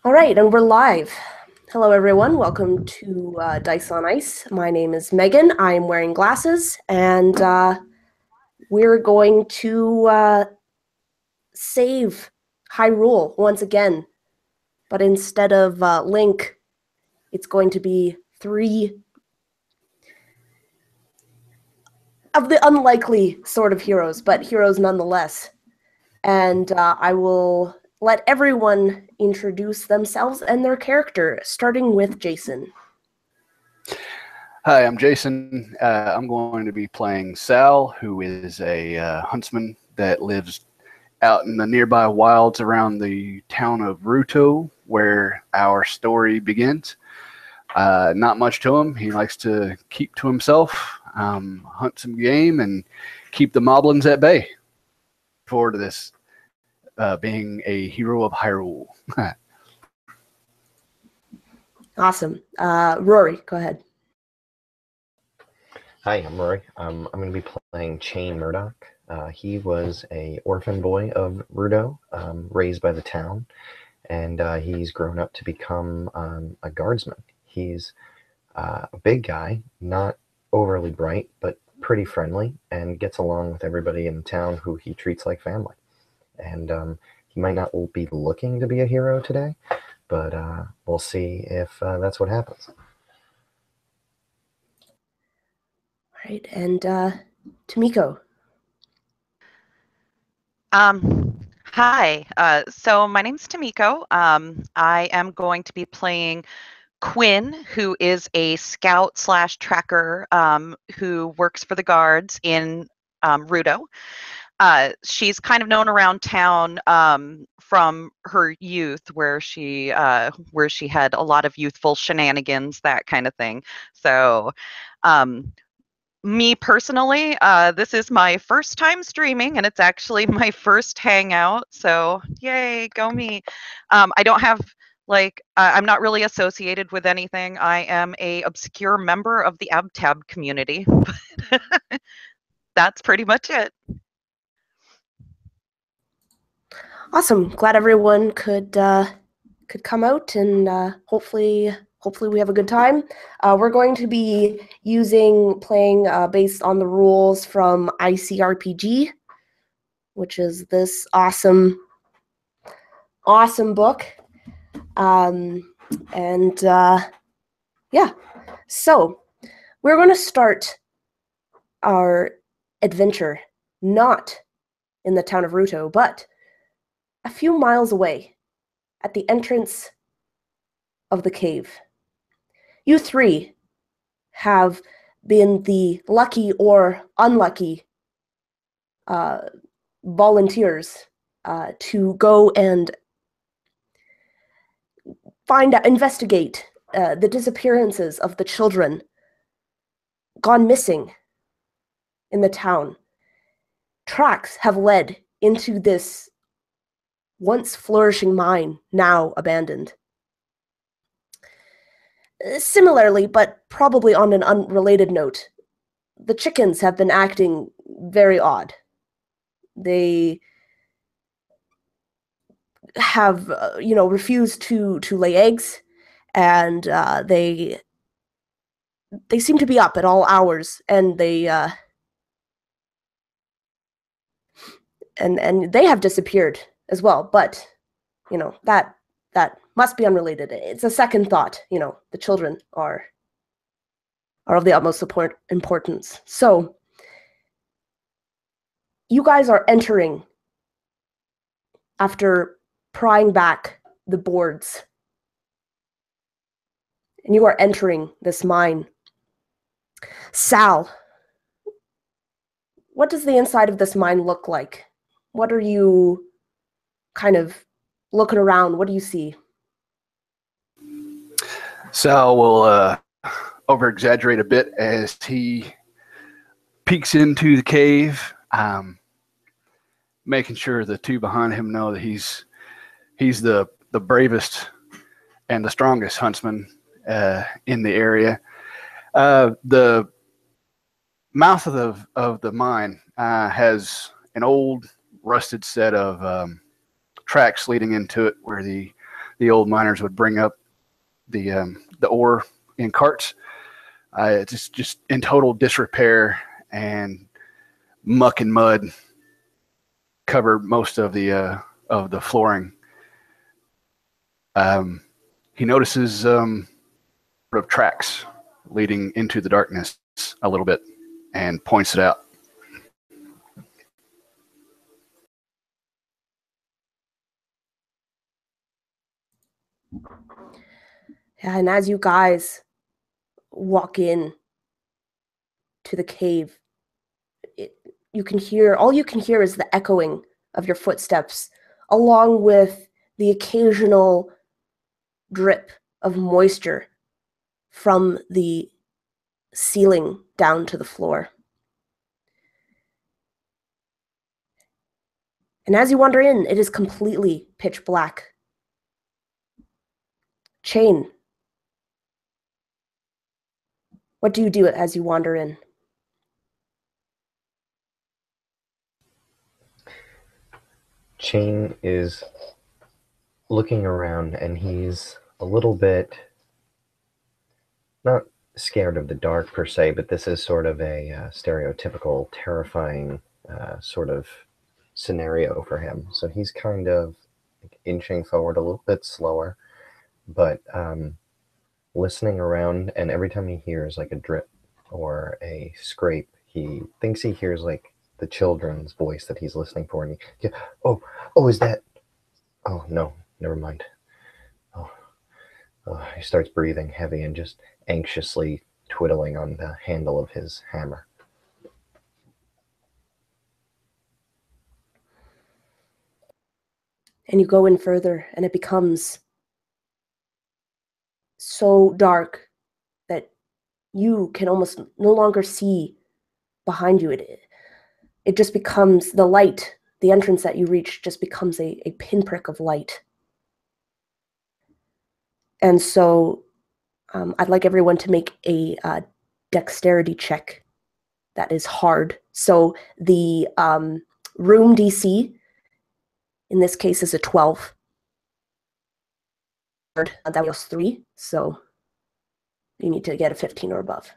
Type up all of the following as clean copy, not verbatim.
All right, and we're live. Hello, everyone. Welcome to Dice on Ice. My name is Megan. I'm wearing glasses, and we're going to save Hyrule once again. But instead of Link, it's going to be three of the unlikely sort of heroes, but heroes nonetheless. And I will let everyone introduce themselves and their character, starting with Jason. Hi, I'm Jason. I'm going to be playing Sal, who is a huntsman that lives out in the nearby wilds around the town of Ruto, where our story begins. Not much to him. He likes to keep to himself, hunt some game, and keep the moblins at bay. Forward to this being a hero of Hyrule. Awesome. Rory, go ahead. Hi, I'm Rory. I'm going to be playing Chain Murdoch. He was a orphan boy of Rudo, raised by the town, and he's grown up to become a guardsman. He's a big guy, not overly bright, but pretty friendly, and gets along with everybody in the town who he treats like family. And he might not be looking to be a hero today, but we'll see if that's what happens. All right, and Tomiko. Hi. So my name's Tomiko. I am going to be playing Quinn, who is a scout / tracker who works for the guards in Rudo. She's kind of known around town from her youth, where she had a lot of youthful shenanigans, that kind of thing. So me personally, this is my first time streaming, and it's actually my first hangout, so yay, go me. I don't have, I'm not really associated with anything. I am a obscure member of the AbTab community. That's pretty much it. Awesome. Glad everyone could come out, and hopefully we have a good time. We're going to be playing based on the rules from Icrpg, which is this awesome book. Yeah, so we're going to start our adventure not in the town of Ruto, but a few miles away at the entrance of the cave. You three have been the lucky or unlucky volunteers to go and investigate the disappearances of the children gone missing in the town. Tracks have led into this once flourishing mine, now abandoned. Similarly, but probably on an unrelated note, the chickens have been acting very odd. They have, refused to lay eggs, and they seem to be up at all hours, and they and they have disappeared as well. But that must be unrelated. It's a second thought. The children are of the utmost importance. So you guys are entering after prying back the boards, and you are entering this mine. Sal, what does the inside of this mine look like? What are you kind of looking around? What do you see? Sal will over-exaggerate a bit as he peeks into the cave, making sure the two behind him know that he's the bravest and the strongest huntsman in the area. The mouth of the mine has an old rusted set of tracks leading into it, where the the old miners would bring up the ore in carts. Just in total disrepair, and muck and mud cover most of the flooring. He notices sort of tracks leading into the darkness a little bit and points it out. Yeah, and as you guys walk in to the cave, all you can hear is the echoing of your footsteps, along with the occasional drip of moisture from the ceiling down to the floor. And as you wander in, it is completely pitch black. Chain, what do you do as you wander in? Chain is looking around, and he's a little bit not scared of the dark per se, but this is sort of a stereotypical, terrifying sort of scenario for him. So he's kind of inching forward a little bit slower, but listening around, and every time he hears like a drip or a scrape, he thinks he hears like the children's voice that he's listening for, and is that? Oh no, never mind. He starts breathing heavy and just anxiously twiddling on the handle of his hammer. And you go in further, and it becomes so dark that you can almost no longer see behind you. It just becomes the light. The entrance that you reach just becomes a pinprick of light. And so I'd like everyone to make a dexterity check that is hard. So the room DC, in this case, is a 12. That was 3, so you need to get a 15 or above.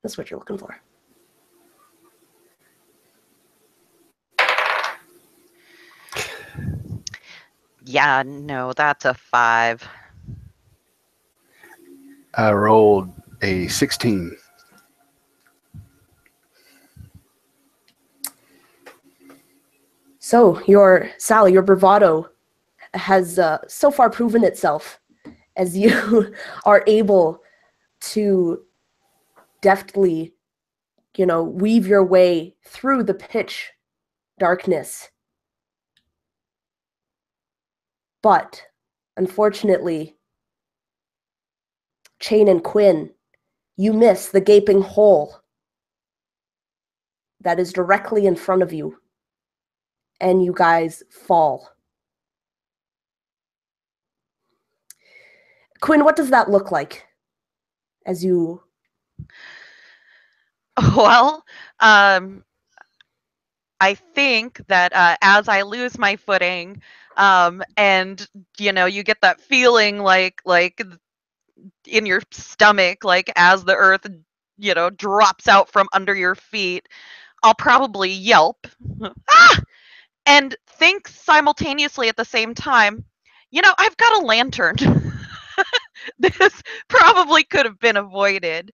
That's what you're looking for. Yeah, no, that's a 5. I rolled a 16. So Sally, your bravado has so far proven itself as you are able to deftly, weave your way through the pitch darkness. But unfortunately, Chain and Quinn, you miss the gaping hole that is directly in front of you, and you guys fall. Quinn, what does that look like as you... Well, I think that as I lose my footing, and you get that feeling like in your stomach, like as the earth drops out from under your feet, I'll probably yelp ah! And think simultaneously at the same time, I've got a lantern. This probably could have been avoided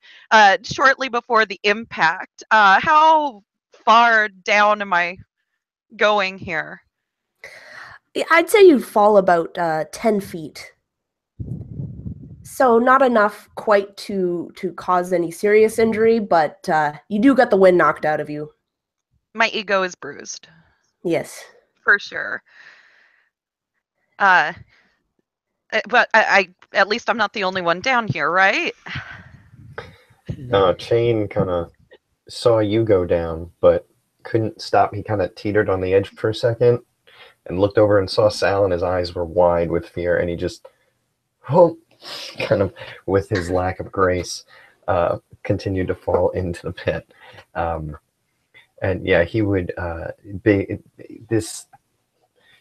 shortly before the impact. How far down am I going here? I'd say you fall about 10 feet. So not enough quite to cause any serious injury, but you do get the wind knocked out of you. My ego is bruised. Yes. For sure. But I at least I'm not the only one down here, right? Chain kind of saw you go down, but couldn't stop. He kind of teetered on the edge for a second and looked over and saw Sal, and his eyes were wide with fear, and he just, kind of with his lack of grace, continued to fall into the pit. And yeah, he would this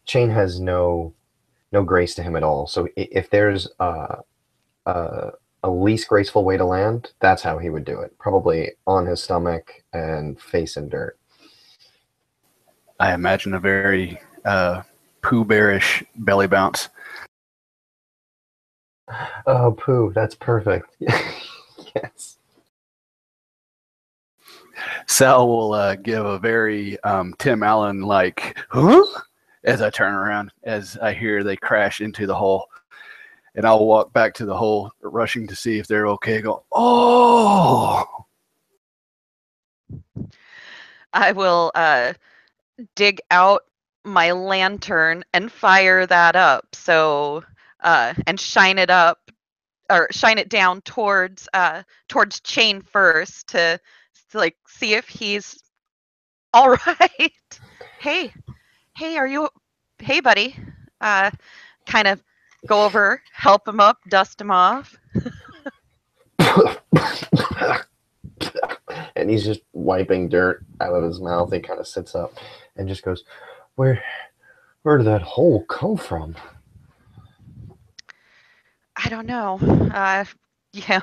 Chain has no no grace to him at all. So if there's a least graceful way to land, that's how he would do it. Probably on his stomach and face in dirt. I imagine a very Pooh Bearish belly bounce. Oh, Pooh, that's perfect. Yes. Sal will give a very Tim Allen like, huh? As I turn around, as I hear they crash into the hole. And I'll walk back to the hole, rushing to see if they're okay. Go, oh! I will dig out my lantern and fire that up. So and shine it up, or shine it down towards Chain first to like see if he's all right. Hey, are you? Hey, buddy. Kind of go over, help him up, dust him off. And he's just wiping dirt out of his mouth. He kind of sits up and just goes, where did that hole come from? I don't know. Yeah.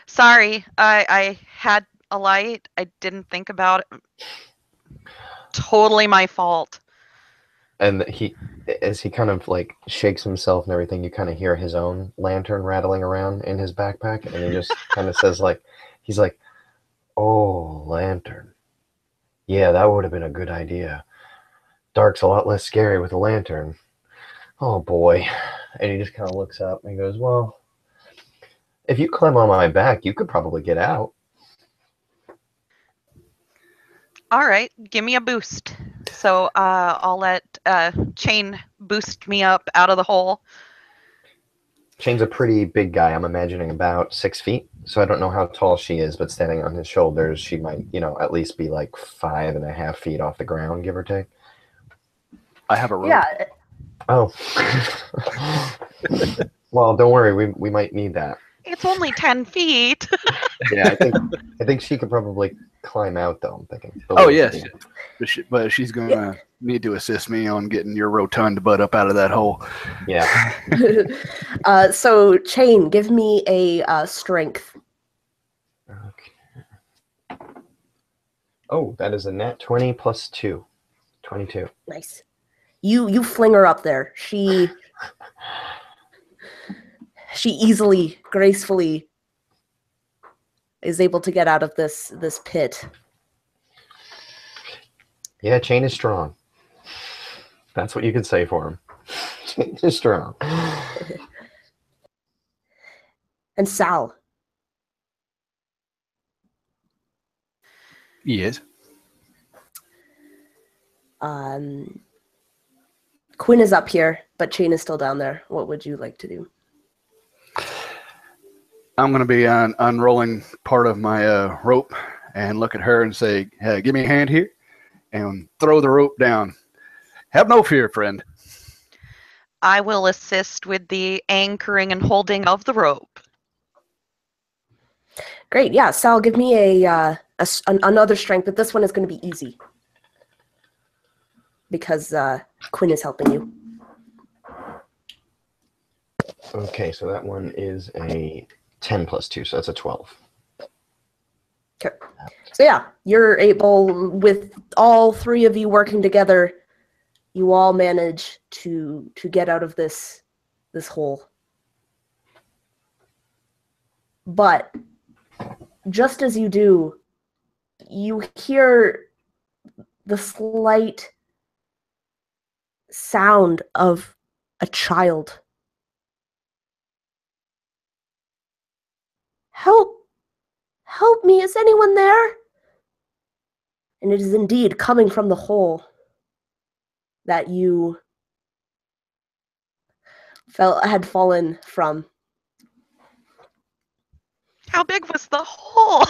Sorry. I had a light. I didn't think about it. Totally my fault. And as he kind of like shakes himself and everything, you kind of hear his own lantern rattling around in his backpack, and he just kind of says he's like, oh, lantern. Yeah, that would have been a good idea. Dark's a lot less scary with a lantern. Oh boy. And he just kind of looks up and he goes, well, if you climb on my back, you could probably get out. All right, give me a boost. So I'll let Chain boost me up out of the hole. Chain's a pretty big guy. I'm imagining about 6 feet. So I don't know how tall she is, but standing on his shoulders, she might, at least be like 5.5 feet off the ground, give or take. I have a rope. Yeah. Oh. Well, don't worry. We might need that. It's only 10 feet. Yeah, I think she could probably climb out, though, I'm thinking. Oh, yes. But she's going to need to assist me on getting your rotund butt up out of that hole. Yeah. So, Chain, give me a strength. Okay. Oh, that is a nat 20 plus 2. 22. Nice. You fling her up there. She easily, gracefully is able to get out of this pit. Yeah, Chain is strong. That's what you could say for him. Chain is strong. And Sal. Yes. Quinn is up here, but Chain is still down there. What would you like to do? I'm going to be unrolling part of my rope and look at her and say, hey, give me a hand here, and throw the rope down. Have no fear, friend. I will assist with the anchoring and holding of the rope. Great, yeah. Sal, give me another strength, but this one is going to be easy. Because Quinn is helping you. Okay, so that one is a 10 plus 2, so that's a 12. Okay. So yeah, you're able, with all three of you working together, you all manage to get out of this hole. But just as you do, you hear the slight sound of a child. Help me, is anyone there? And it is indeed coming from the hole that you had fallen from. How big was the hole?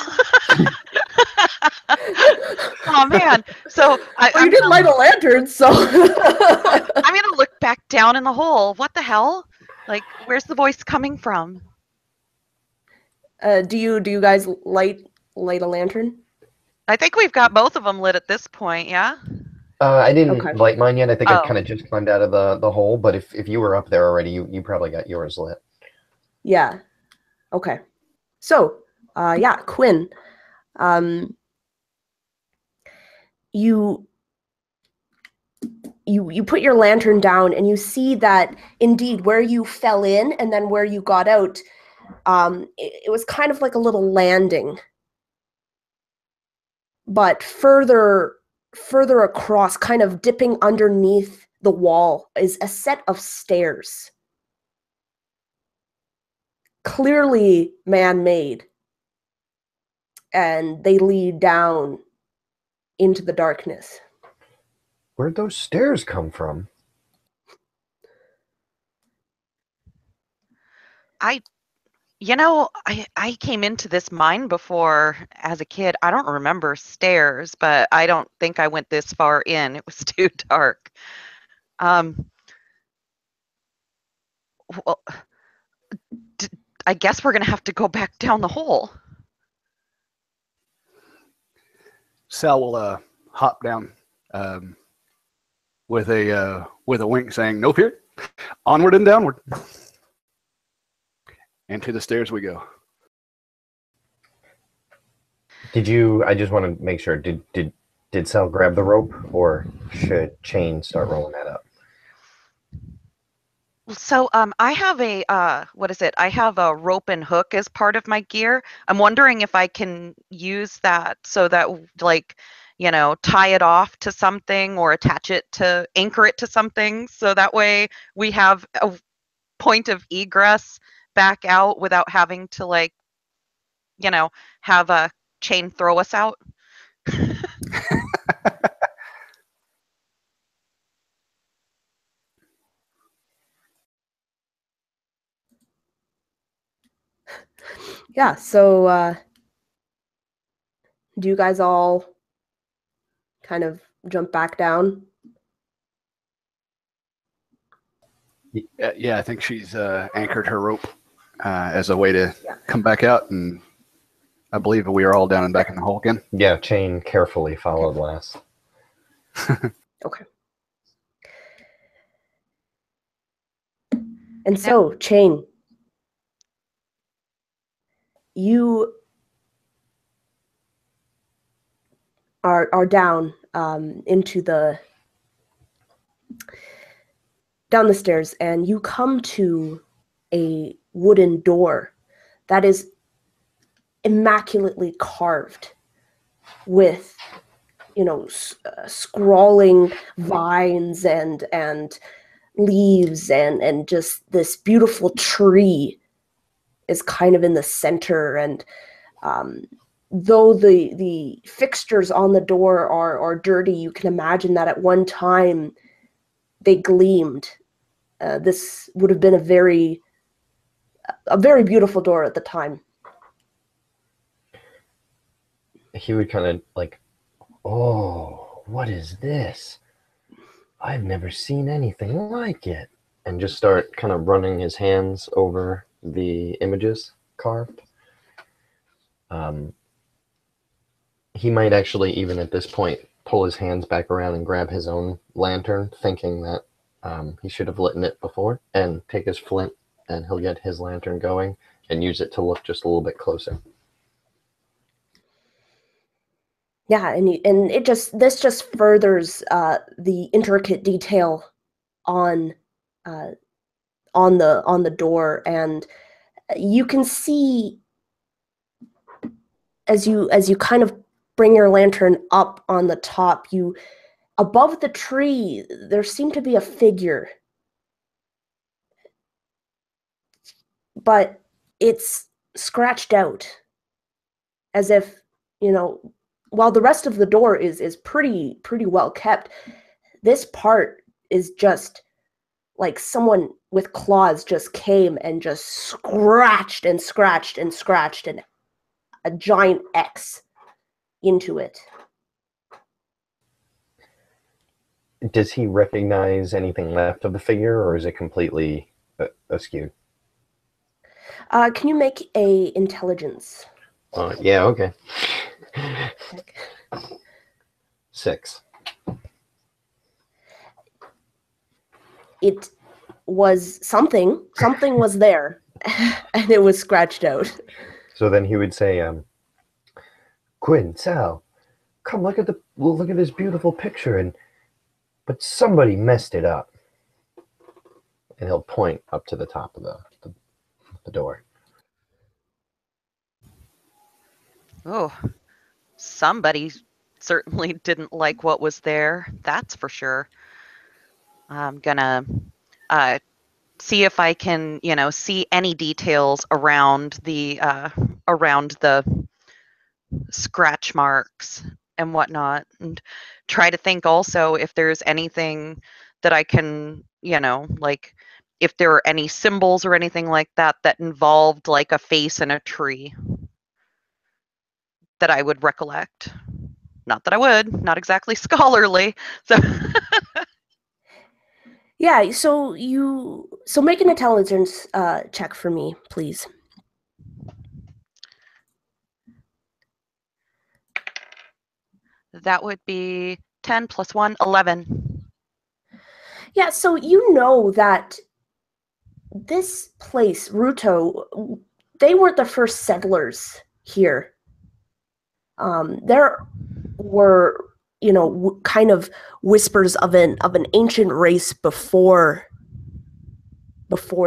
Oh man! So you didn't light a lantern, so I'm gonna look back down in the hole. What the hell? Like, where's the voice coming from? Do you guys light a lantern? I think we've got both of them lit at this point. Yeah. I didn't Okay. light mine yet. I think I Oh. kind of just climbed out of the hole. But if you were up there already, you probably got yours lit. Yeah. Okay. So, yeah, Quinn, um, you you put your lantern down and you see that indeed where you fell in and then where you got out, it was kind of like a little landing, but further across, kind of dipping underneath the wall, is a set of stairs, clearly man-made, and they lead down into the darkness. Where'd those stairs come from? I came into this mine before as a kid. I don't remember stairs, but I don't think I went this far in. It was too dark. Um, well, I guess we're gonna have to go back down the hole. Sal will hop down with a wink, saying, "No fear, onward and downward." And to the stairs we go. Did you? I just want to make sure. Did Sal grab the rope, or should Chain start rolling that up? So I have what is it? I have a rope and hook as part of my gear. I'm wondering if I can use that so that like, tie it off to something or anchor it to something so that way we have a point of egress back out without having to have a chain throw us out. Yeah, so do you guys all kind of jump back down? Yeah, I think she's anchored her rope as a way to come back out, and I believe we are all down and back in the hole again. Yeah, Chain carefully followed last. Okay. And so, Chain, you are down into down the stairs, and you come to a wooden door that is immaculately carved with, scrawling vines and leaves, and just this beautiful tree is kind of in the center. And though the fixtures on the door are dirty, you can imagine that at one time they gleamed. This would have been a very beautiful door at the time. He would kind of like, "Oh, what is this? I've never seen anything like it," and just start kind of running his hands over the images carved. He might actually, even at this point, pull his hands back around and grab his own lantern, thinking that he should have lit it before, and take his flint, and he'll get his lantern going and use it to look just a little bit closer. Yeah, and this just furthers the intricate detail on the door, and you can see as you kind of bring your lantern up on the top, above the tree there seemed to be a figure, but it's scratched out, as if, while the rest of the door is pretty well kept, this part is just like someone with claws just came and just scratched and scratched and scratched and a giant X into it. Does he recognize anything left of the figure, or is it completely askew? Can you make a intelligence? Yeah, okay. 6. it was something. Something was there, and it was scratched out. So then he would say, Quinn, Sal, come look at this beautiful picture, but somebody messed it up. And he'll point up to the top of the door. Oh, somebody certainly didn't like what was there. That's for sure. I'm gonna see if I can, see any details around the scratch marks and whatnot, and try to think also if there's anything that I can, like if there are any symbols or anything like that that involved like a face and a tree that I would recollect. Not that I would, not exactly scholarly. So Yeah, so make an intelligence check for me, please. that would be 10 plus 1, 11. Yeah, so you know that this place, Ruto, they weren't the first settlers here. There were, kind of whispers of an ancient race before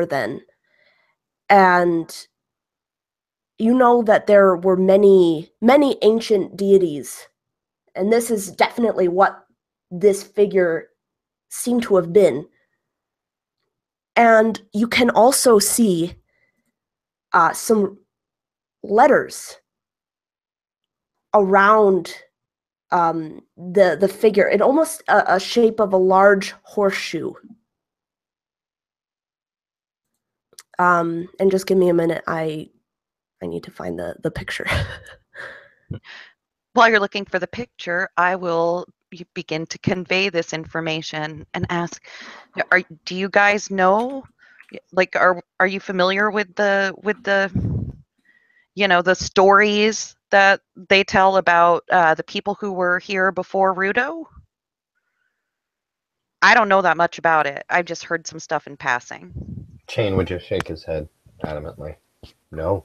then, and you know that there were many ancient deities, and this is definitely what this figure seemed to have been. And you can also see some letters around the figure, in almost a shape of a large horseshoe. And just give me a minute. I need to find the picture. While you're looking for the picture, I will begin to convey this information and ask, do you guys know, like, are you familiar with the the stories that they tell about the people who were here before Rudo? I don't know that much about it. I've just heard some stuff in passing. Chain would just shake his head adamantly. No.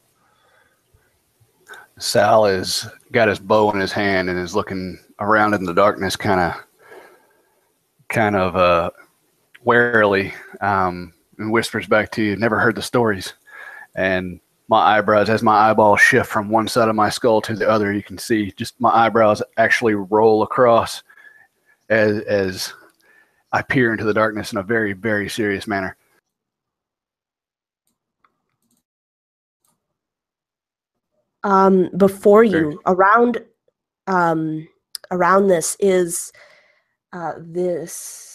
Sal has got his bow in his hand and is looking around in the darkness, kind of warily, and whispers back to you, "Never heard the stories." And my eyebrows, as my eyeballs shift from one side of my skull to the other, you can see just my eyebrows actually roll across as I peer into the darkness in a very, very serious manner. Before you, around this is this.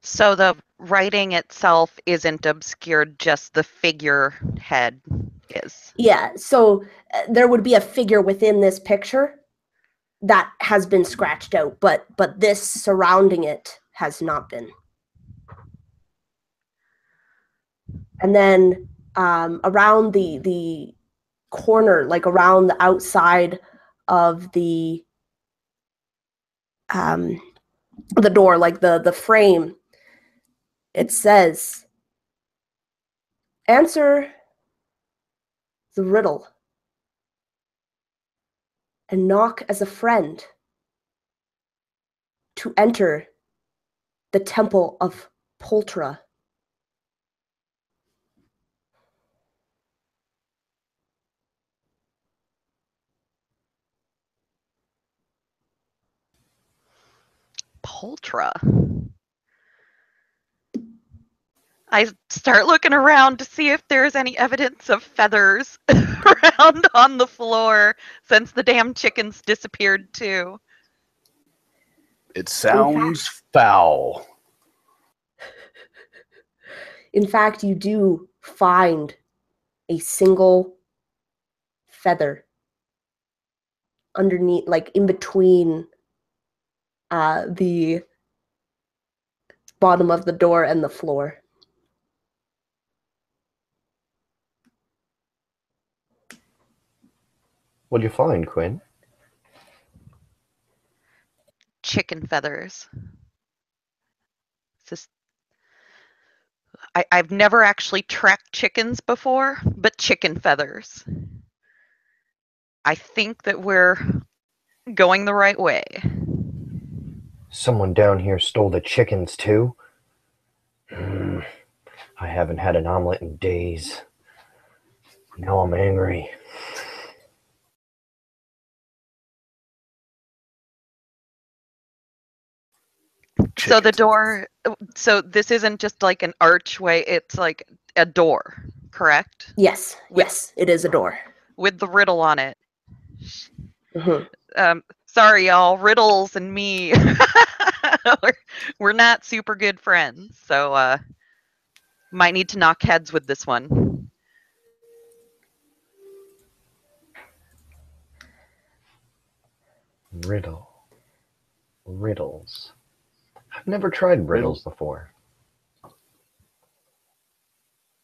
So the writing itself isn't obscured, just the figurehead is. Yeah, so there would be a figure within this picture that has been scratched out, but this surrounding it has not been. And then around the corner, like around the outside of the door, like the frame, it says, "Answer the riddle and knock as a friend to enter the temple of Poltra." Poltra. I start looking around to see if there's any evidence of feathers around on the floor since the damn chickens disappeared too. It sounds foul. In fact, you do find a single feather underneath, like in between the bottom of the door and the floor. What'd you find, Quinn? Chicken feathers. It's just, I've never actually tracked chickens before, but chicken feathers. I think that we're going the right way. Someone down here stole the chickens too? I haven't had an omelet in days. Now I'm angry. So the Chickens. door, so this isn't just like an archway, it's like a door, correct? Yes, yes, it is a door. With the riddle on it. Mm-hmm. Sorry, y'all, riddles and me, we're not super good friends, so might need to knock heads with this one. Riddles. I've never tried riddles before.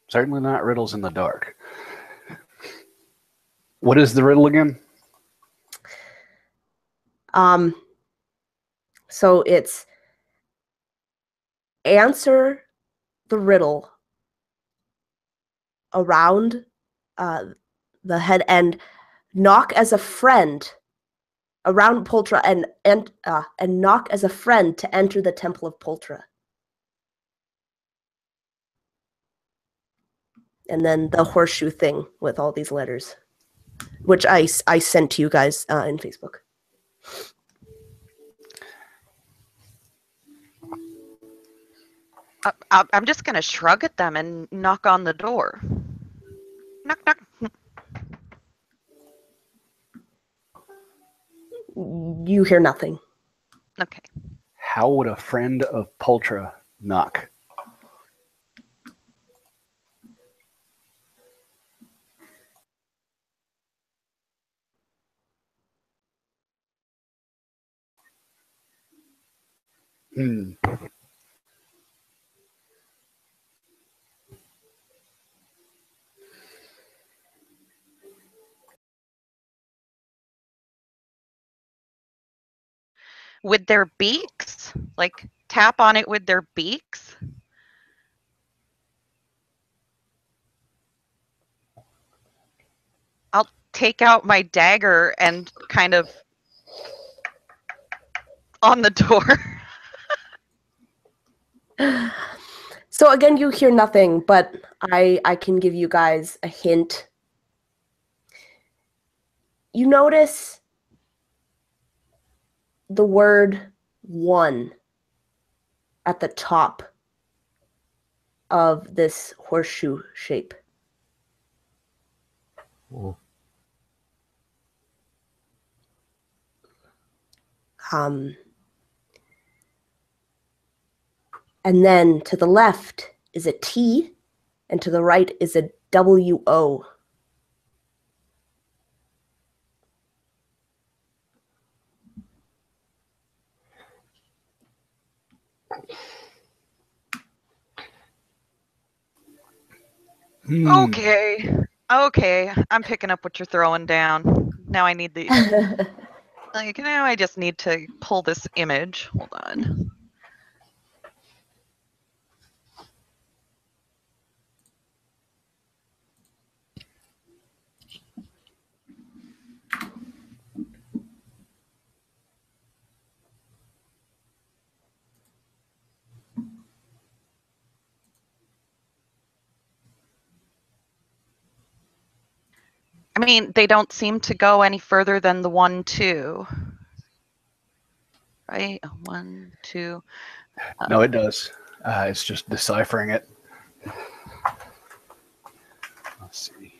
Certainly not riddles in the dark. What is the riddle again? So it's answer the riddle around the head and knock as a friend around Poltra and knock as a friend to enter the Temple of Poltra. And then the horseshoe thing with all these letters, which I sent to you guys in Facebook. I'm just gonna shrug at them and knock on the door. Knock, knock. You hear nothing. Okay. How would a friend of Poltra knock? With their beaks? Like tap on it with their beaks? I'll take out my dagger and kind of on the door. So again, you hear nothing, but I can give you guys a hint. You notice the word one at the top of this horseshoe shape. Ooh. And then to the left is a T, and to the right is a W-O. Okay. Okay. I'm picking up what you're throwing down. Now I need the now I just need to pull this image. Hold on. I mean, they don't seem to go any further than the 1, 2. Right? 1, 2. No, it does. It's just deciphering it. Let's see.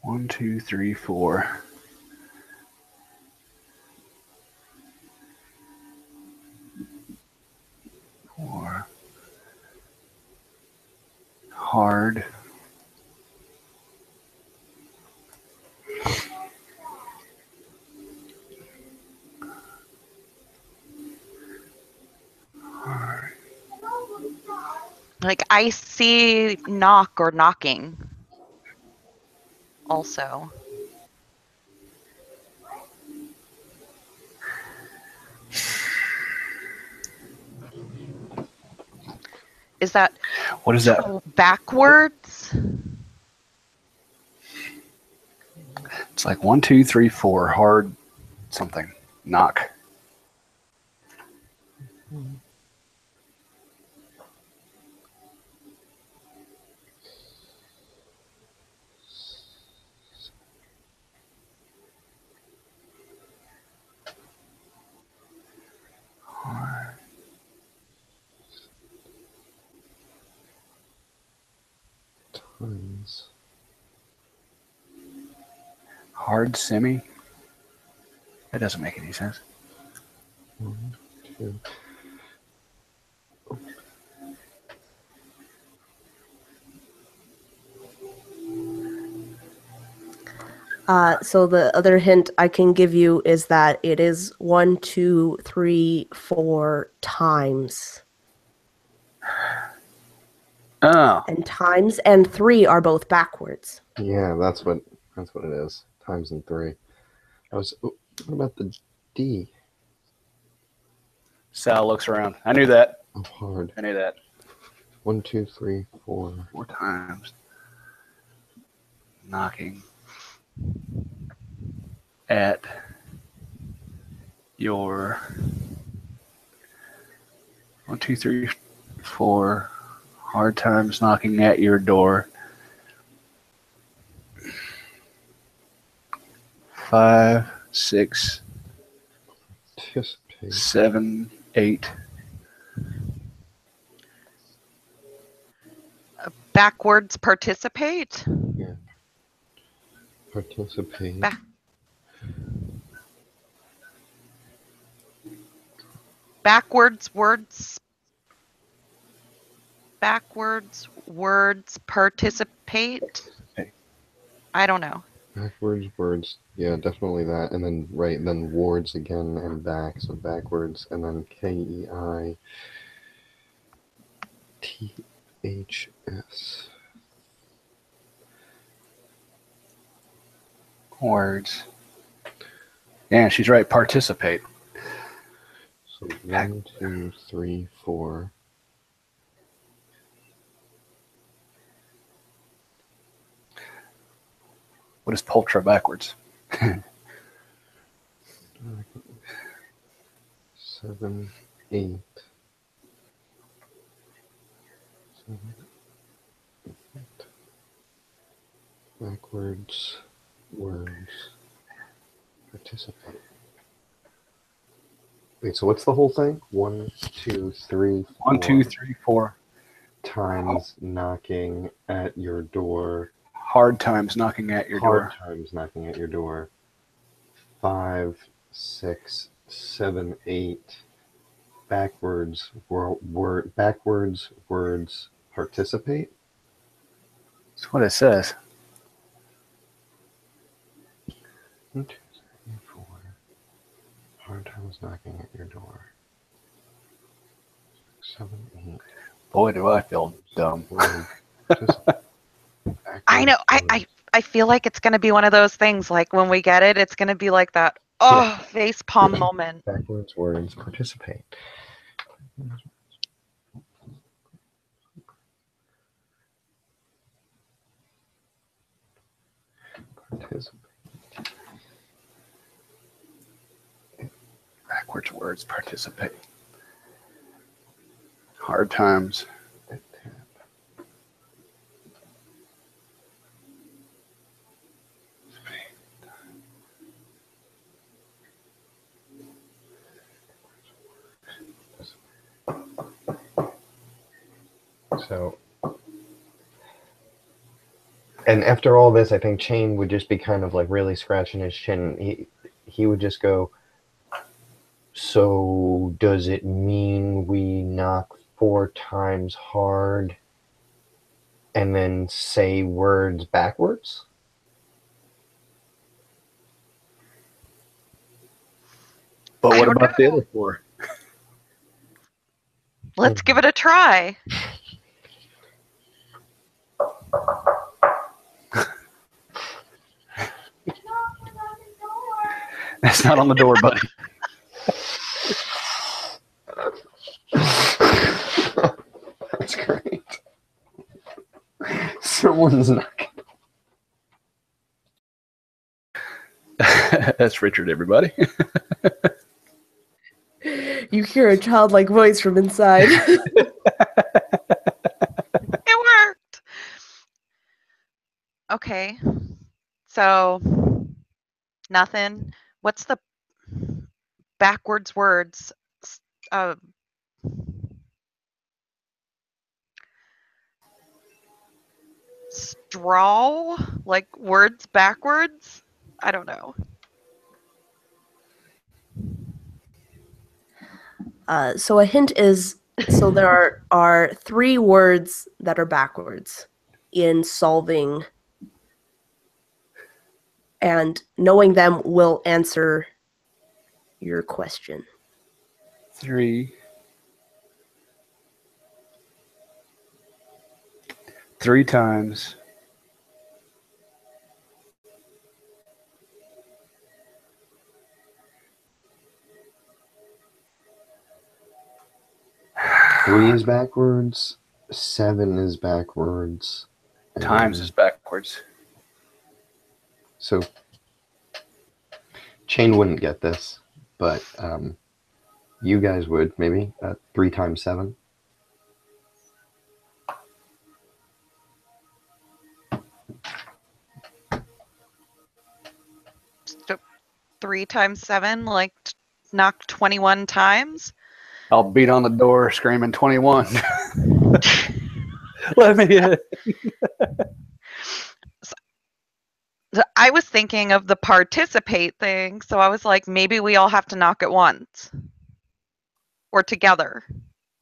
One, two, three, four. hard. Like I see knock or knocking also. Is that What is that? backwards? It's like 1, 2, 3, 4. Hard something. Knock. Times. Hard semi. That doesn't make any sense. 1, 2. So the other hint I can give you is that it is 1, 2, 3, 4 times. Oh. And times and 3 are both backwards. Yeah, that's what it is. Times and 3. What about the D? Sal looks around. I knew that. Oh, hard. I knew that. 1, 2, 3, 4. 4 times. Knocking at your 1, 2, 3, 4 hard times knocking at your door. 5, 6, Participate. 7, 8. Backwards participate? Yeah. Participate. Backwards words participate? I don't know. Backwards words. Yeah, definitely that. And then then wards again and back. So backwards and then KEITHS. Words. Yeah, she's right. Participate. So 1, 2, 3, 4. What is Poltra backwards? 7, 8. 7, 8. Backwards words. Participate. Wait, so what's the whole thing? 1, 2, 3, 4. 1, 2, 3, 4. Times knocking at your door. Hard times knocking at your door. Hard times knocking at your door. 5, 6, 7, 8. Backwards backwards words participate. That's what it says. 1, 2, 3, 4. Hard times knocking at your door. 7, 8. Boy, do I feel dumb. I know. I feel like it's going to be one of those things. Like when we get it, it's going to be like that. Oh, face palm moment. Backwards words participate. Participate. Backwards words participate. Hard times. So, and after all this, I think Chain would just be kind of like really scratching his chin. He would just go, so does it mean we knock 4 times hard? And then say words backwards? But I what don't about the know. other four? Let's give it a try. That's not on the door, buddy. That's great. Someone's knocking. That's Richard, everybody. You hear a childlike voice from inside. It worked. Okay. So, nothing. What's the backwards words? Uh, straw? Like words backwards? I don't know. So a hint is, so there are 3 words that are backwards in solving, and knowing them will answer your question. 3 times. Three is backwards. 7 is backwards. Times is backwards. So Chain wouldn't get this, but you guys would maybe. 3 times 7. So 3 times 7, like knock 21 times. I'll beat on the door screaming 21. Let me in. So I was thinking of the participate thing, so I was like, maybe we all have to knock at once. Or together.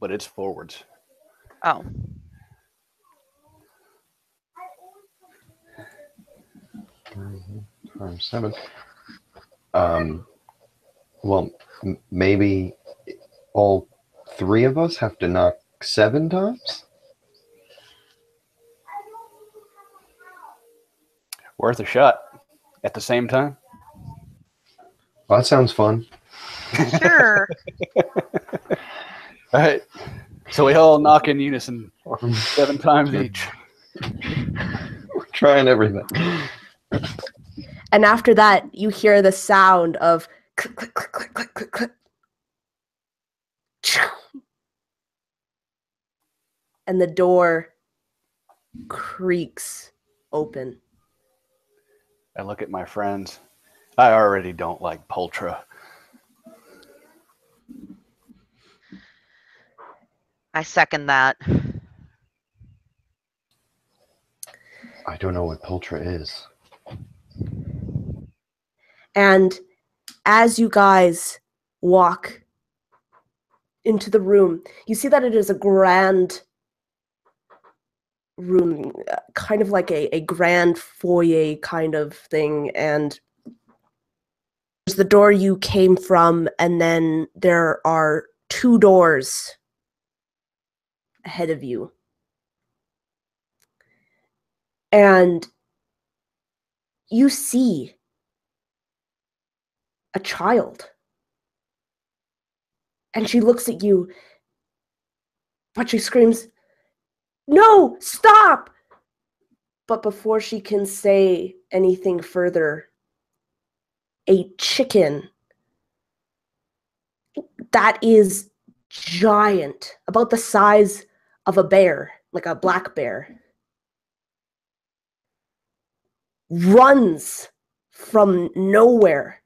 But it's forwards. Oh. Times 7. Well, maybe all 3 of us have to knock 7 times? Worth a shot at the same time. Well, that sounds fun. Sure. All right. So we all knock in unison 7 times each. We're trying everything. And after that, you hear the sound of click, click, click, click, click, click, click. And the door creaks open. I look at my friends. I already don't like Poltra. I second that. I don't know what Poltra is. And as you guys walk into the room, you see that it is a grand room, kind of like a grand foyer kind of thing. And there's the door you came from, and then there are 2 doors ahead of you. And you see a child. And she looks at you, but she screams, "No, stop!" But before she can say anything further, a chicken that is giant, about the size of a bear, like a black bear, runs from nowhere,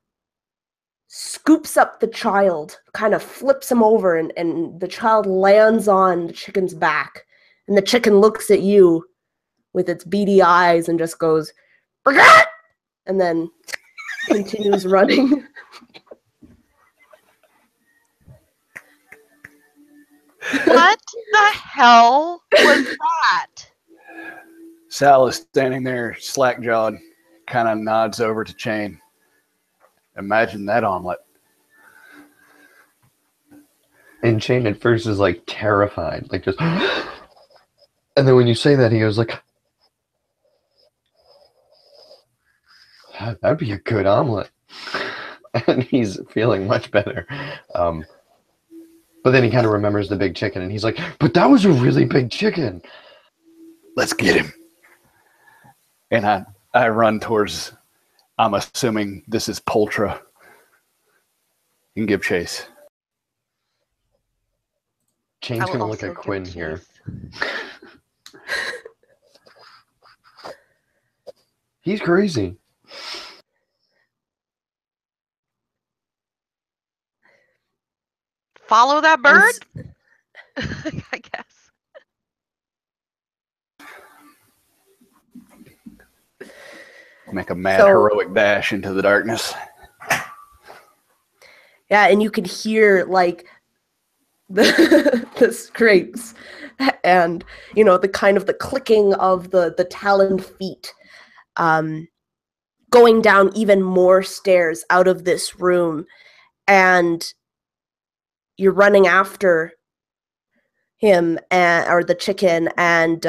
scoops up the child, kind of flips him over, and the child lands on the chicken's back. And the chicken looks at you with its beady eyes and just goes, "Brat!" and then continues running. What the hell was that? Sal is standing there, slack-jawed, kind of nods over to Chain. Imagine that omelet. And Chain at first is like terrified, like just. And then when you say that, he goes like, "That'd be a good omelet," and he's feeling much better. But then he kind of remembers the big chicken, and he's like, "But that was a really big chicken." Let's get him. And I run towards, I'm assuming this is Poltra, and give chase. Chain's going to look at Quinn here. He's crazy. Follow that bird? I guess. Make a mad heroic dash into the darkness. Yeah, and you can hear like the scrapes and the kind of the clicking of the taloned feet going down even more stairs out of this room, and you're running after him or the chicken, and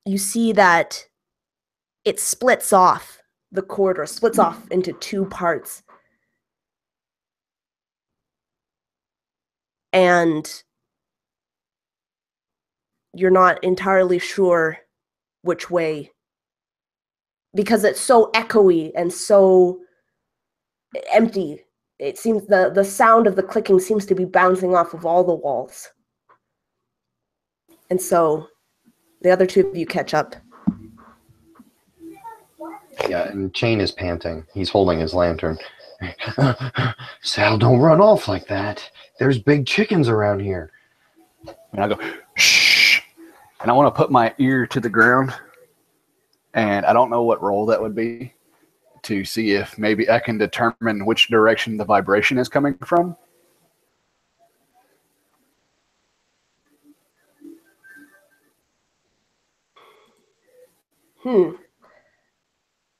you see that it splits off. The corridor splits off into two parts. And you're not entirely sure which way, because it's so echoey and so empty. It seems the sound of the clicking seems to be bouncing off of all the walls. And so the other two of you catch up. Yeah, and Chain is panting. He's holding his lantern. Sal, don't run off like that. There's big chickens around here. And I go, shh. And I want to put my ear to the ground. And I don't know what roll that would be to see if maybe I can determine which direction the vibration is coming from.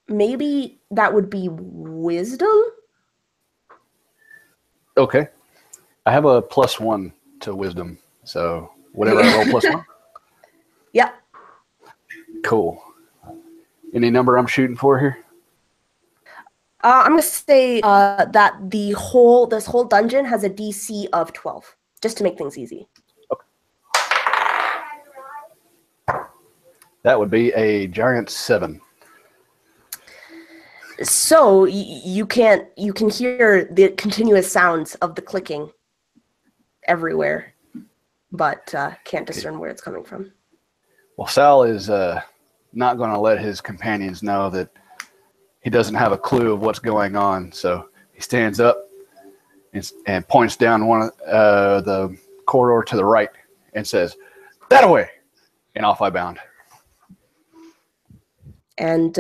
Maybe that would be wisdom? Okay. I have a +1 to wisdom. So whatever I roll +1? Yeah. Cool. Any number I'm shooting for here? I'm going to say that this whole dungeon has a DC of 12, just to make things easy. Okay. That would be a giant 7. So you can hear the continuous sounds of the clicking everywhere, but can't discern where it's coming from. Well, Sal is not going to let his companions know that he doesn't have a clue of what's going on. So he stands up and points down one of the corridor to the right and says, "That way!" And off I bound. And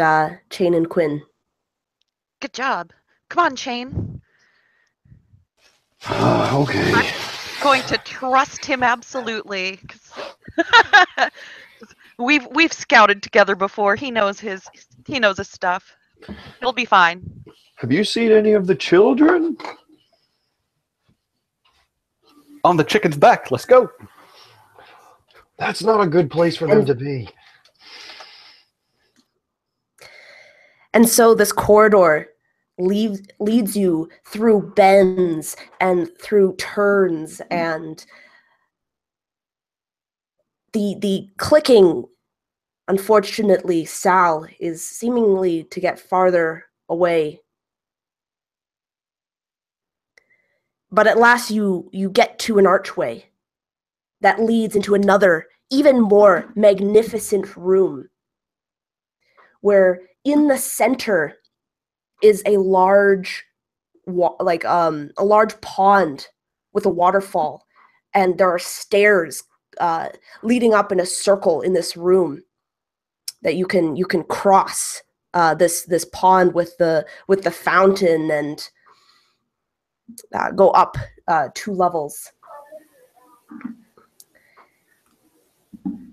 Chain and Quinn. Good job. Come on, Chain. Okay. I'm going to trust him absolutely. We've scouted together before. He knows his stuff. He'll be fine. Have you seen any of the children? On the chicken's back. Let's go. That's not a good place for them to be. And so this corridor leads you through bends and through turns, and the clicking, unfortunately, Sal, is seemingly to get farther away. But at last you get to an archway that leads into another, even more magnificent room, where in the center is a large pond with a waterfall, and there are stairs leading up in a circle in this room that you can cross this pond with the fountain and go up 2 levels.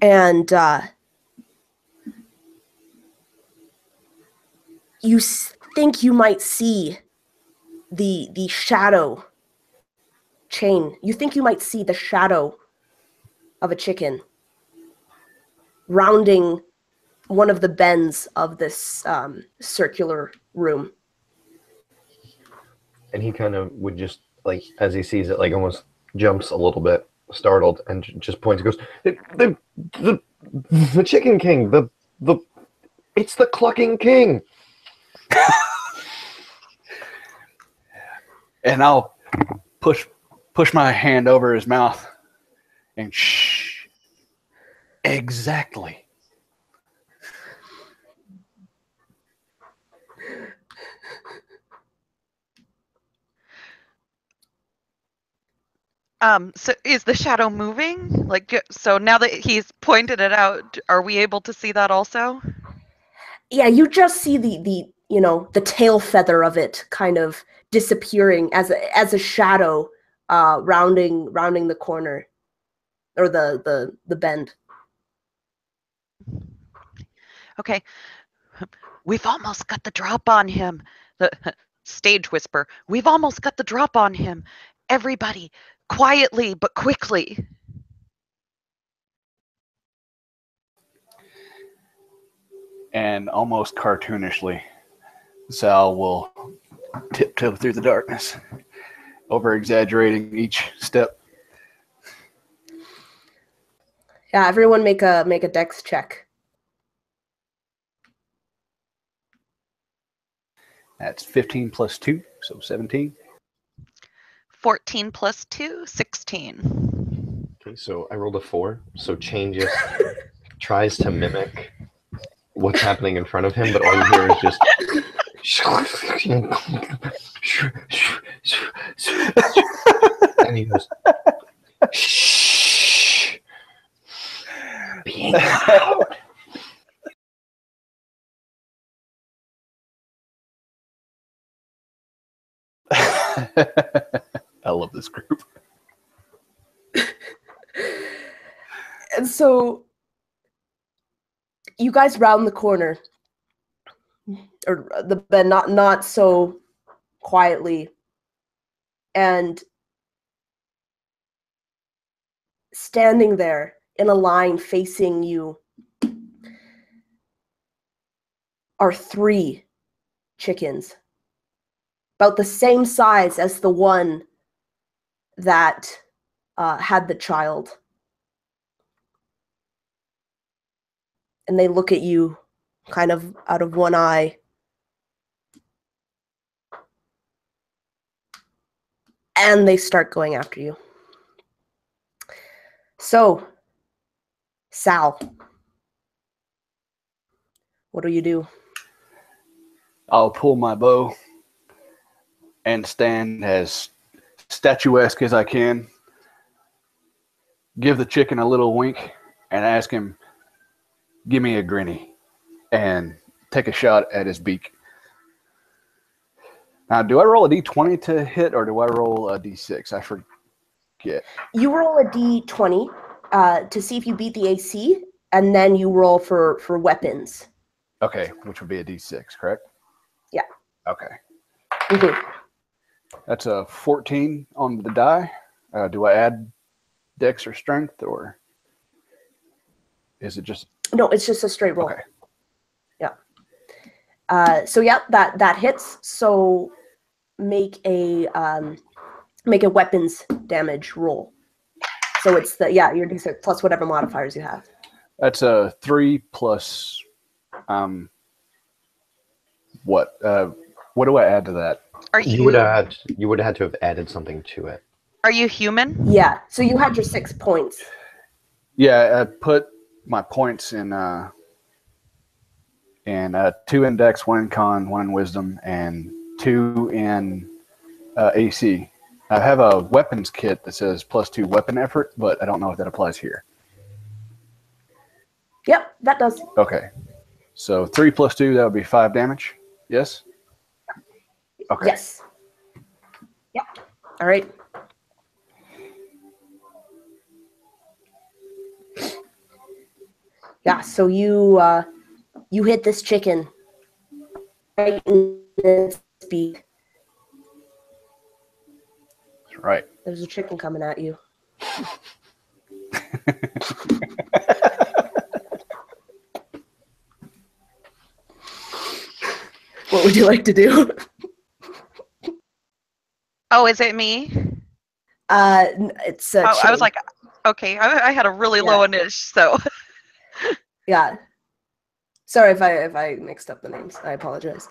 and you think you might see the shadow chain. You think you might see the shadow of a chicken rounding one of the bends of this circular room. And he kind of would just, like, as he sees it, like, almost jumps a little bit, startled, and just points and goes, the Chicken King, it's the Clucking King. And I'll push my hand over his mouth and shh. Exactly. So is the shadow moving? Like, so now that he's pointed it out, are we able to see that also? Yeah, you just see the tail feather of it kind of disappearing as a shadow rounding the corner or the bend. Okay. We've almost got the drop on him. The stage whisper. We've almost got the drop on him. Everybody, quietly but quickly. And almost cartoonishly, Sal will tiptoe through the darkness, over-exaggerating each step. Yeah, everyone make a dex check. That's 15 plus 2, so 17. 14 plus 2, 16. Okay, so I rolled a 4, so Chain just tries to mimic what's happening in front of him, but all you hear is just and he goes, shh, being loud. I love this group. And so you guys round the corner, or the bend, not so quietly, and standing there in a line facing you are 3 chickens, about the same size as the one that had the child. And they look at you kind of out of one eye. And they start going after you. So, Sal, what do? I'll pull my bow and stand as statuesque as I can, give the chicken a little wink, and ask him, give me a grinny, and take a shot at his beak. Now, do I roll a d20 to hit, or do I roll a d6? I forget. You roll a d20 to see if you beat the AC, and then you roll for weapons. Okay, which would be a d6, correct? Yeah. Okay. Mm-hmm. That's a 14 on the die. Do I add dex or strength, or is it just... No, it's just a straight roll. Okay. Yeah. So yeah, that hits. So make a weapons damage roll. So it's your d6 plus whatever modifiers you have. That's a 3 plus what? What do I add to that? You would have had to have added something to it. Are you human? Yeah. So you had your 6 points. Yeah, I put my points in 2 in Dex, 1 in Con, 1 in Wisdom, and 2 in AC. I have a weapons kit that says +2 weapon effort, but I don't know if that applies here. Yep, that does. Okay. So 3 plus 2, that would be 5 damage. Yes? Okay. Yes. Yep. All right. Yeah, so you hit this chicken right in its beak. That's right. There's a chicken coming at you. What would you like to do? Oh, is it me? It's Oh, I was Chain. like, okay, I had a really low initial, so. Yeah. Sorry if I mixed up the names. I apologize.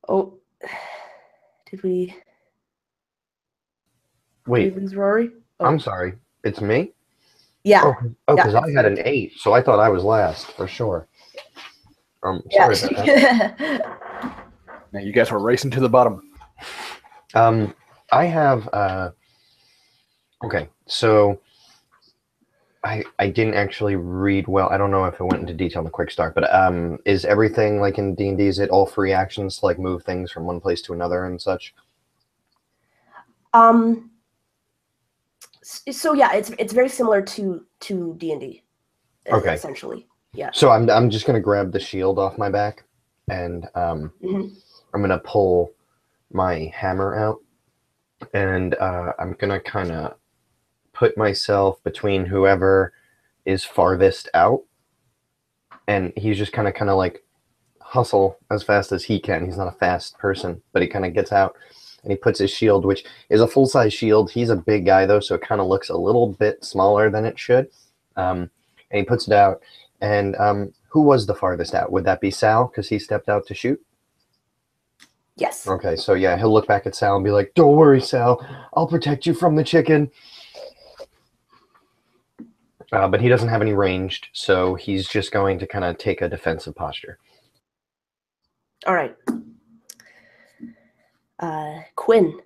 Oh, did we Wait, lose Rory? Oh, I'm sorry. It's me? yeah. Oh, Yeah, because I it's had Frank. an 8, so I thought I was last for sure. Yeah. Sorry about that. Now you guys were racing to the bottom. I have okay, so I didn't actually read well. I don't know if it went into detail in the quick start, but is everything like in D&D, is it all free actions to like move things from one place to another and such? So yeah, it's very similar to D&D. Okay. Essentially. Yeah. So I'm just gonna grab the shield off my back, and I'm gonna pull my hammer out, and I'm gonna kind of put myself between whoever is farthest out, and he's just kind of like hustle as fast as he can. He's not a fast person, but he kind of gets out, and he puts his shield, which is a full-size shield. He's a big guy though, so it kind of looks a little bit smaller than it should. And he puts it out, and who was the farthest out? Would that be Sal, because he stepped out to shoot? Yes. Okay, so yeah, he'll look back at Sal and be like, "Don't worry, Sal. I'll protect you from the chicken." But he doesn't have any ranged, so he's just going to kind of take a defensive posture. All right. Quinn.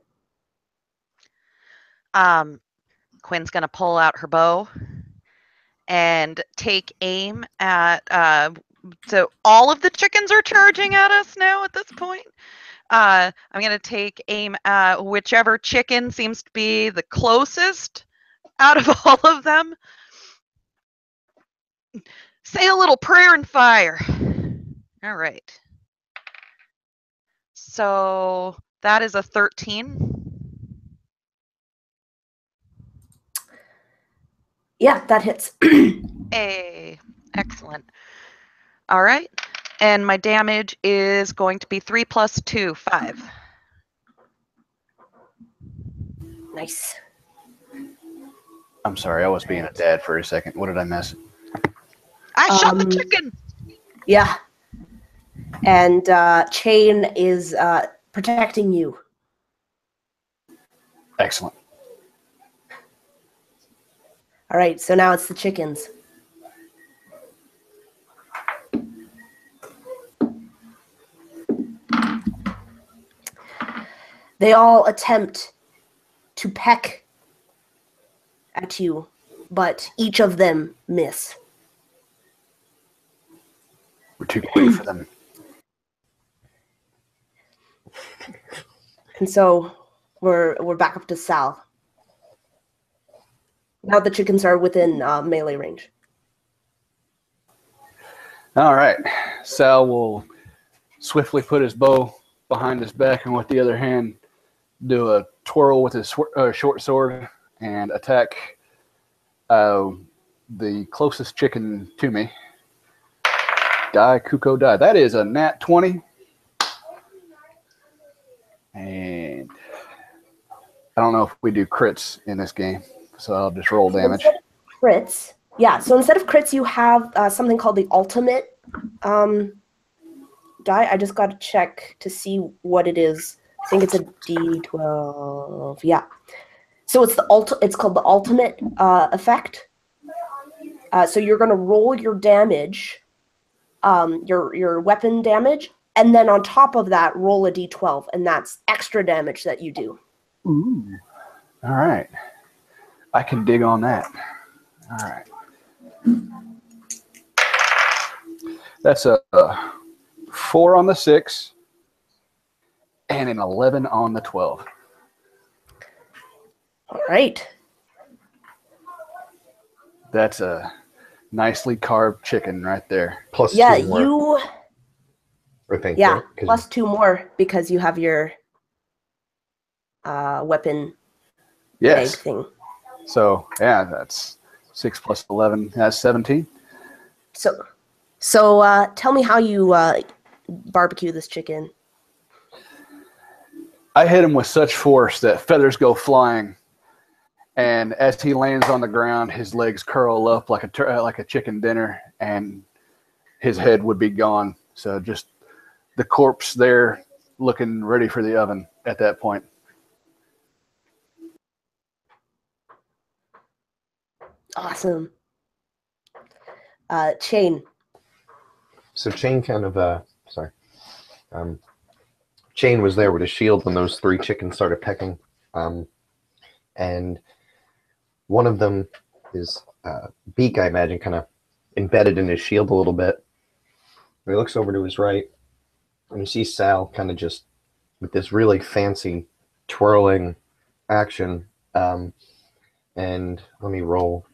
Quinn's gonna pull out her bow and take aim at. So all of the chickens are charging at us now at this point. I'm gonna take aim at whichever chicken seems to be the closest out of all of them. Say a little prayer and fire. All right. So that is a 13. Yeah, that hits. Hey, excellent. All right. And my damage is going to be 3 plus 2, 5. Nice. I'm sorry, I was being a dad for a second. What did I miss? I shot the chicken. Yeah. And Chain is protecting you. Excellent. All right, so now it's the chickens. They all attempt to peck at you, but each of them miss. We're too quick for them. And so we're back up to Sal. Now the chickens are within melee range. All right. Sal will swiftly put his bow behind his back and with the other hand do a twirl with his short sword and attack the closest chicken to me. Die, Kuko, die. That is a nat 20. And I don't know if we do crits in this game, so I'll just roll damage. Instead of crits, yeah. So instead of crits, you have something called the ultimate die. I just got to check to see what it is. I think it's a D12. Yeah. So it's It's called the ultimate effect. So you're going to roll your damage, your weapon damage, and then on top of that, roll a D12, and that's extra damage that you do. Ooh. All right. I can dig on that. All right. That's a 4 on the 6 and an 11 on the 12. All right. That's a nicely carved chicken right there. Plus Yeah, 2 more. you. Or think, Yeah, right? 'Cause plus 2 more because you have your weapon bag Yes. thing. So yeah, that's 6 plus 11. That's 17. So tell me how you barbecue this chicken. I hit him with such force that feathers go flying, and as he lands on the ground, his legs curl up like a chicken dinner, and his head would be gone. So just the corpse there, looking ready for the oven at that point. Awesome. Chain. So Chain kind of, sorry. Chain was there with his shield when those 3 chickens started pecking. And one of them is beak, I imagine, kind of embedded in his shield a little bit. And he looks over to his right, and you see Sal kind of just with this really fancy twirling action. And let me roll.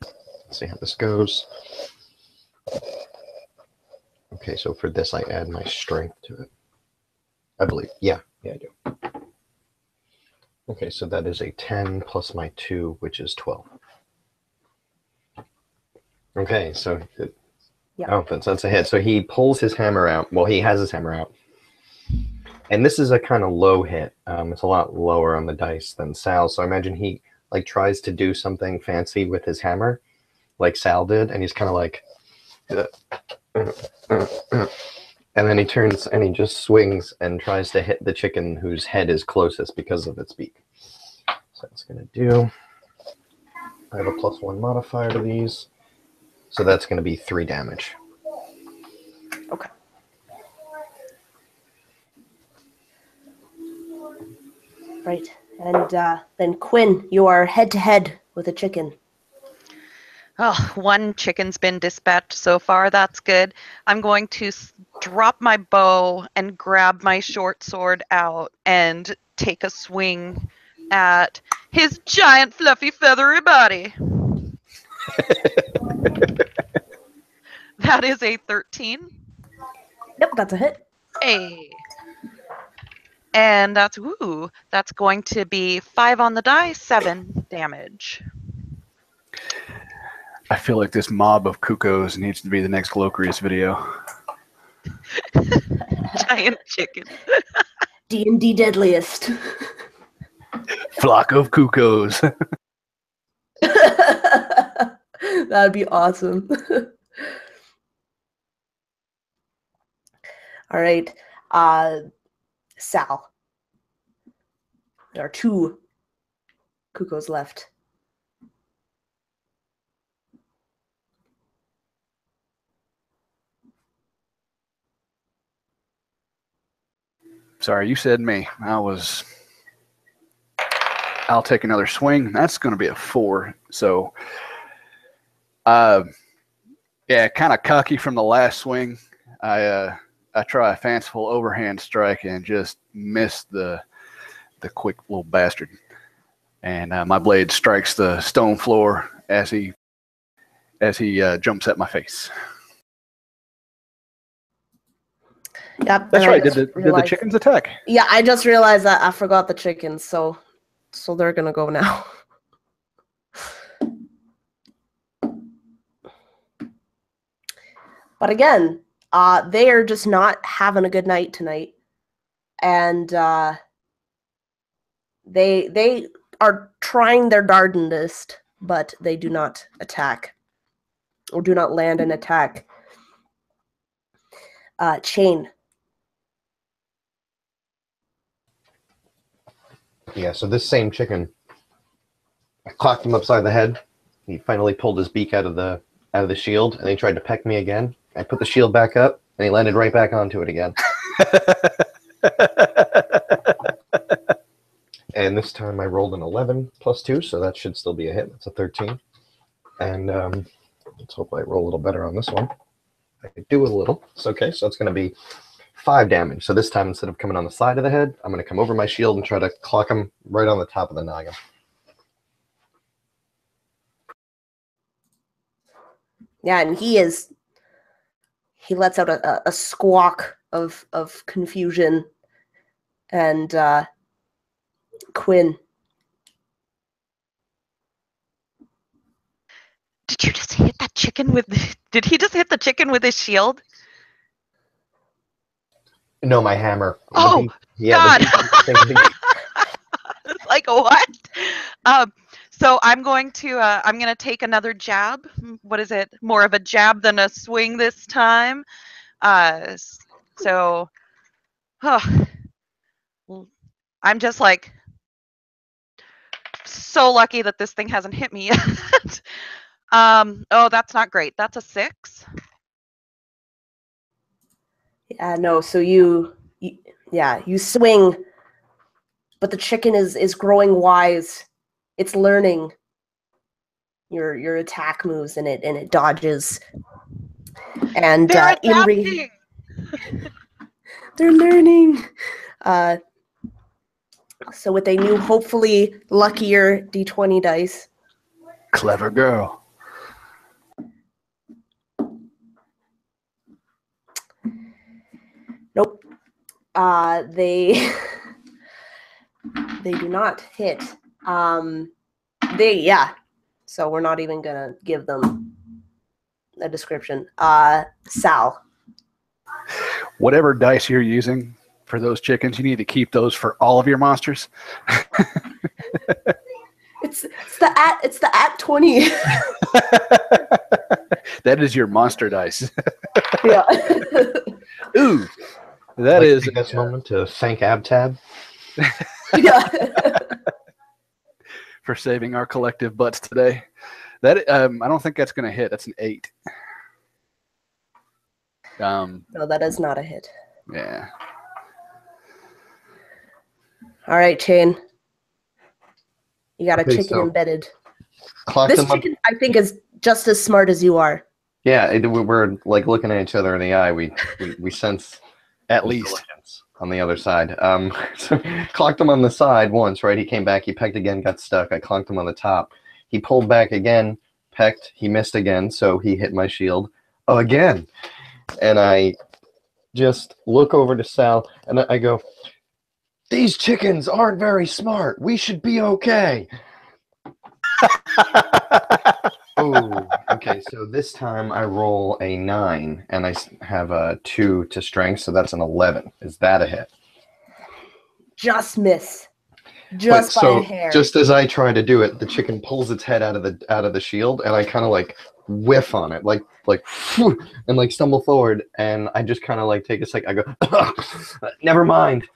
Let's see how this goes. Okay, so for this, I add my strength to it. I believe. Yeah, I do. Okay, so that is a 10 plus my 2, which is 12. Okay, so oh, that's a hit. So he pulls his hammer out. Well, he has his hammer out. And this is a kind of low hit. It's a lot lower on the dice than Sal. So I imagine he like tries to do something fancy with his hammer, like Sal did, and he's kind of like, and then he turns and he just swings and tries to hit the chicken whose head is closest because of its beak. So that's going to do. I have a +1 modifier to these. So that's going to be 3 damage. Okay. Right. And then Quinn, you are head to head with a chicken. Oh, 1 chicken's been dispatched so far. That's good. I'm going to drop my bow and grab my short sword out and take a swing at his giant, fluffy, feathery body. That is a 13. Yep, that's a hit. Hey. And that's going to be 5 on the die, 7 damage. I feel like this mob of cuckoos needs to be the next Glocreus video. Giant chicken. D&D deadliest. Flock of cuckoos. That'd be awesome. All right. Sal. There are 2 cuckoos left. Sorry, you said me. I'll take another swing. That's going to be a 4. So, yeah, kind of cocky from the last swing. I try a fanciful overhand strike and just miss the quick little bastard. And my blade strikes the stone floor as he jumps at my face. Yep. That's right. Did the chickens attack? Yeah, I just realized that I forgot the chickens, so they're gonna go now. But again, they are just not having a good night tonight, and they are trying their darndest, but they do not attack or do not land an attack. Chain. Yeah, so this same chicken, I clocked him upside the head. He finally pulled his beak out of the shield, and he tried to peck me again. I put the shield back up, and he landed right back onto it again. And this time I rolled an 11 plus 2, so that should still be a hit. That's a 13. And let's hope I roll a little better on this one. I could do a little. It's okay, so it's going to be 5 damage. So this time, instead of coming on the side of the head, I'm going to come over my shield and try to clock him right on the top of the noggin. Yeah, and he lets out a squawk of confusion, and Quinn. Did you just hit that chicken with? Did he just hit the chicken with his shield? No, my hammer. Oh, God! It's like what? So I'm going to take another jab. What is it? More of a jab than a swing this time. So, I'm just like so lucky that this thing hasn't hit me yet. Oh, that's not great. That's a 6. Yeah, no. So you swing, but the chicken is growing wise. It's learning your attack moves, and it dodges. And they're adapting. They're learning. So with a new, hopefully luckier D20 dice. Clever girl. Nope. They do not hit. So we're not even gonna give them a description. Sal. Whatever dice you're using for those chickens, you need to keep those for all of your monsters. It's the at 20. That is your monster dice. Yeah. Ooh, that is this moment to thank AbTab. Yeah. For saving our collective butts today. That I don't think that's going to hit. That's an 8. No, that is not a hit. Yeah. All right, Chain. You got a chicken embedded. This chicken, I think, is just as smart as you are. Yeah, we're like looking at each other in the eye. We sense at least on the other side. So clocked him on the side once, right? He came back, he pecked again, got stuck. I clocked him on the top. He pulled back again, pecked, he missed again, so he hit my shield again. And I just look over to Sal and I go, "These chickens aren't very smart. We should be okay." Oh, okay. So this time I roll a 9 and I have a 2 to strength, so that's an 11. Is that a hit? Just miss. Just by a hair. Just as I try to do it, the chicken pulls its head out of the shield, and I kind of like whiff on it, like and like stumble forward, and I just kind of like take a sec. I go, "Never mind."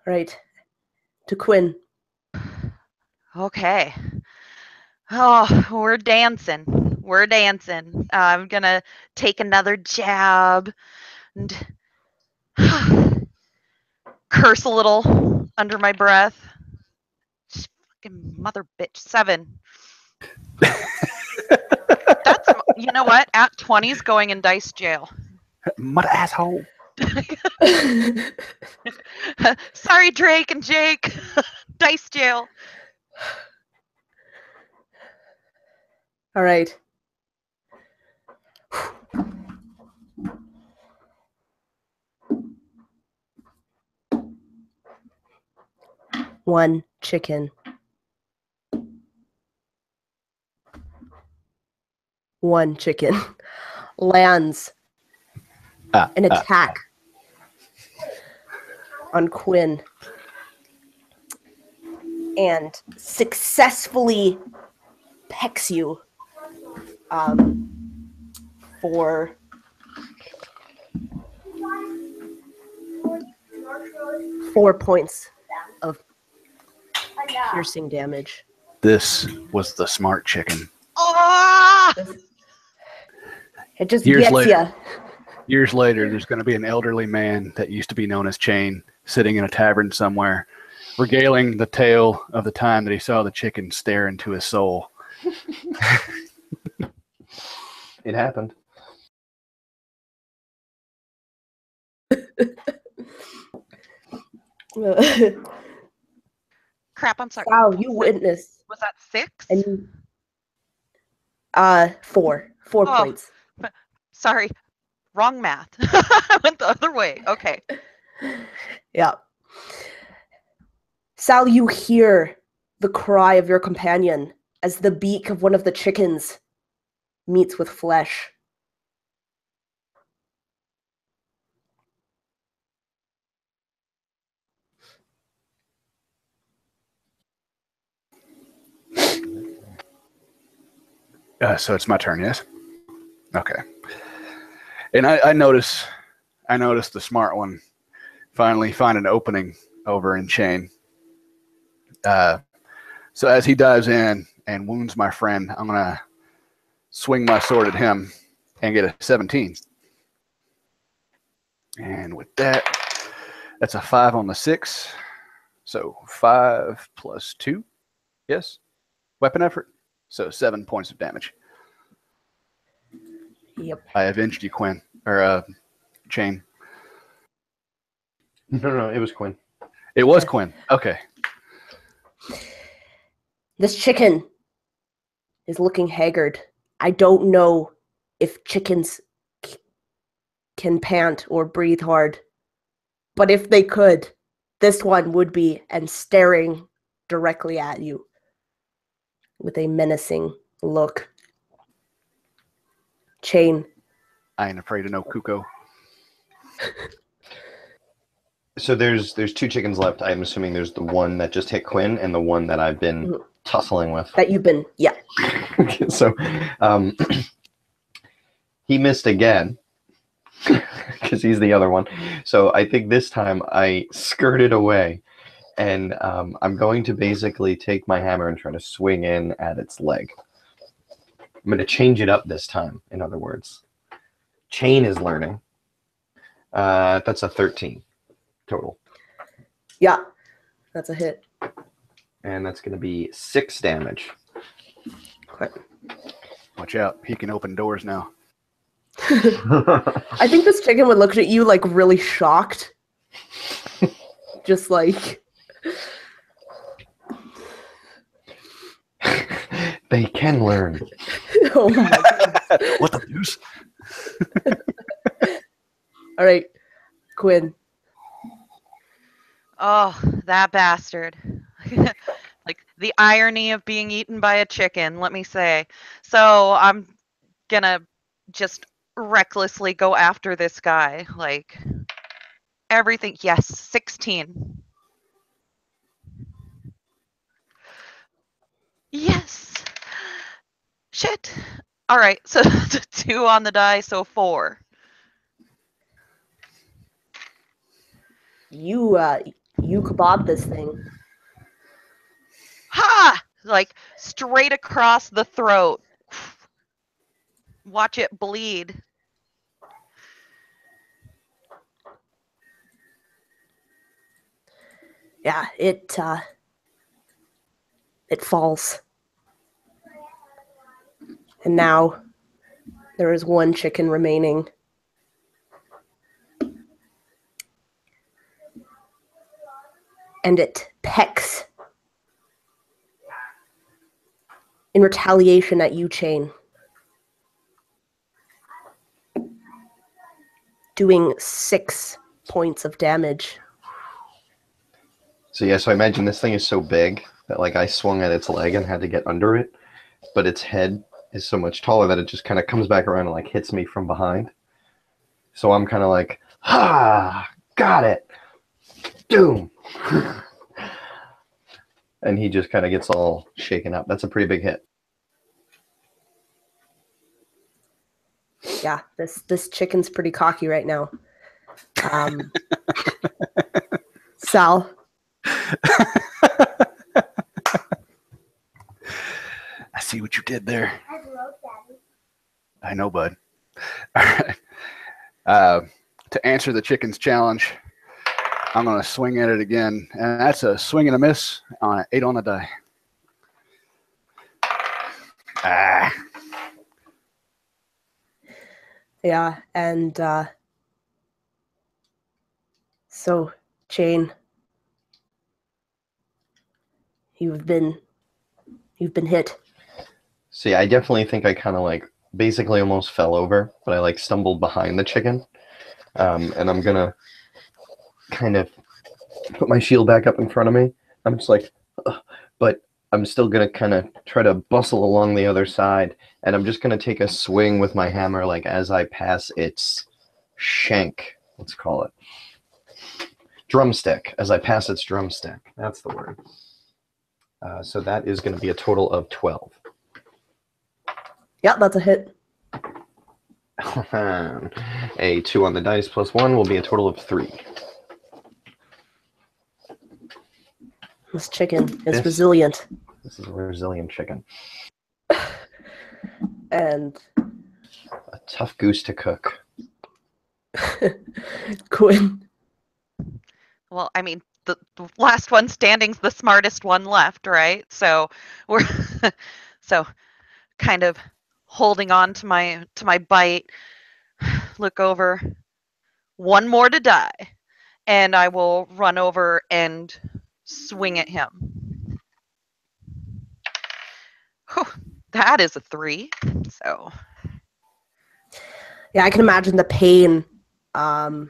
Right. To Quinn. Okay. Oh, we're dancing. We're dancing. I'm going to take another jab and curse a little under my breath. Fucking mother bitch. 7. That's, you know what? At 20's going in dice jail. Mother asshole. Sorry, Drake and Jake. Dice jail. All right. One chicken. One chicken lands an attack on Quinn and successfully pecks you for 4 points of piercing damage. This was the smart chicken. Oh! It just gets you. Years later, there's going to be an elderly man that used to be known as Chain sitting in a tavern somewhere, regaling the tale of the time that he saw the chicken stare into his soul. It happened. Crap, I'm sorry. Wow, you witness Was that 6? And 4 Oh. points. Sorry, wrong math. I went the other way. Okay. Yeah. Sal, you hear the cry of your companion as the beak of one of the chickens meets with flesh. So it's my turn, yes? Okay. And I notice the smart one finally find an opening over in Chain. So as he dives in and wounds my friend, I'm going to swing my sword at him and get a 17. And with that, that's a 5 on the 6. So 5 plus 2. Yes. Weapon effort. So 7 points of damage. Yep. I avenged you, Quinn. Or Chain. No, it was Quinn. It was Quinn. Okay. This chicken is looking haggard. I don't know if chickens can pant or breathe hard, but if they could, this one would be, and staring directly at you with a menacing look. Chain. I ain't afraid of no cuckoo. So there's 2 chickens left. I'm assuming there's the one that just hit Quinn and the one that I've been tussling with. That you've been, yeah. So he missed again because he's the other one. So I think this time I skirted away, and I'm going to basically take my hammer and try to swing in at its leg. I'm going to change it up this time, in other words. Chain is learning. That's a 13 total. Yeah, that's a hit. And that's going to be 6 damage. Okay. Watch out. He can open doors now. I think this chicken would look at you like really shocked. Just like... They can learn. Oh my goodness. What the deuce? All right, Quinn. Oh, that bastard. Like the irony of being eaten by a chicken, let me say. So I'm gonna just recklessly go after this guy. Like everything. Yes, 16. Yes. Shit. All right, so 2 on the die, so 4. You kebab this thing. Ha! Like straight across the throat. Watch it bleed. Yeah, it falls. And now there is one chicken remaining. And it pecks in retaliation at you, Chain. Doing 6 points of damage. So yeah, so I imagine this thing is so big that like I swung at its leg and had to get under it, but its head is so much taller that it just kind of comes back around and like hits me from behind. So I'm kind of like, ha, got it, doom. And he just kind of gets all shaken up. That's a pretty big hit. Yeah, this chicken's pretty cocky right now. Sal. I see what you did there. I know, bud. All right. To answer the chicken's challenge, I'm going to swing at it again. And that's a swing and a miss on an 8 on the die. Ah. Yeah, and so, Chain, you've been You've been hit. See, I definitely think I kind of like basically almost fell over, but I like stumbled behind the chicken. And I'm gonna kind of put my shield back up in front of me. I'm just like, ugh, but I'm still gonna kind of try to bustle along the other side, and I'm just gonna take a swing with my hammer, like as I pass its shank. Let's call it drumstick. As I pass its drumstick, that's the word. So that is going to be a total of 12. Yeah, that's a hit. A 2 on the dice plus 1 will be a total of 3. This chicken is resilient. This is a resilient chicken. And A tough goose to cook. Quinn. Well, I mean, the last one standing's the smartest one left, right? So we're so kind of holding on to my bite. Look over. One more to die, and I will run over and swing at him. Whew, that is a 3. So Yeah, I can imagine the pain from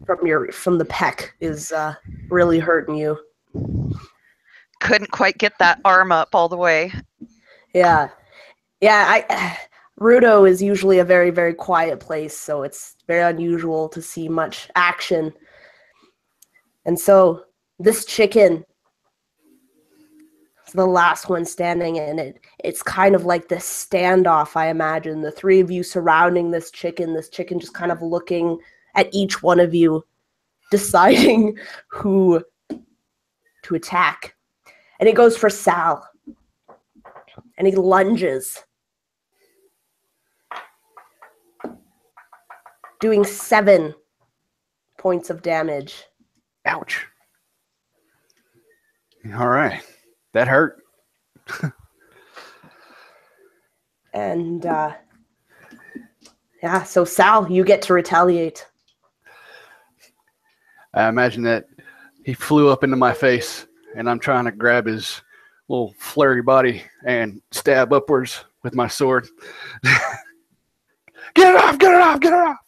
the peck is really hurting you. couldn't quite get that arm up all the way. Yeah. Rudo is usually a very, very quiet place, so it's very unusual to see much action. And so this chicken is the last one standing, and it's kind of like this standoff, I imagine. The three of you surrounding this chicken just kind of looking at each one of you, deciding who to attack. And it goes for Sal. And he lunges, doing 7 points of damage. Ouch. All right. That hurt. And, yeah, so Sal, you get to retaliate. I imagine that he flew up into my face, and I'm trying to grab his little flurry body and stab upwards with my sword. Get it off! Get it off! Get it off!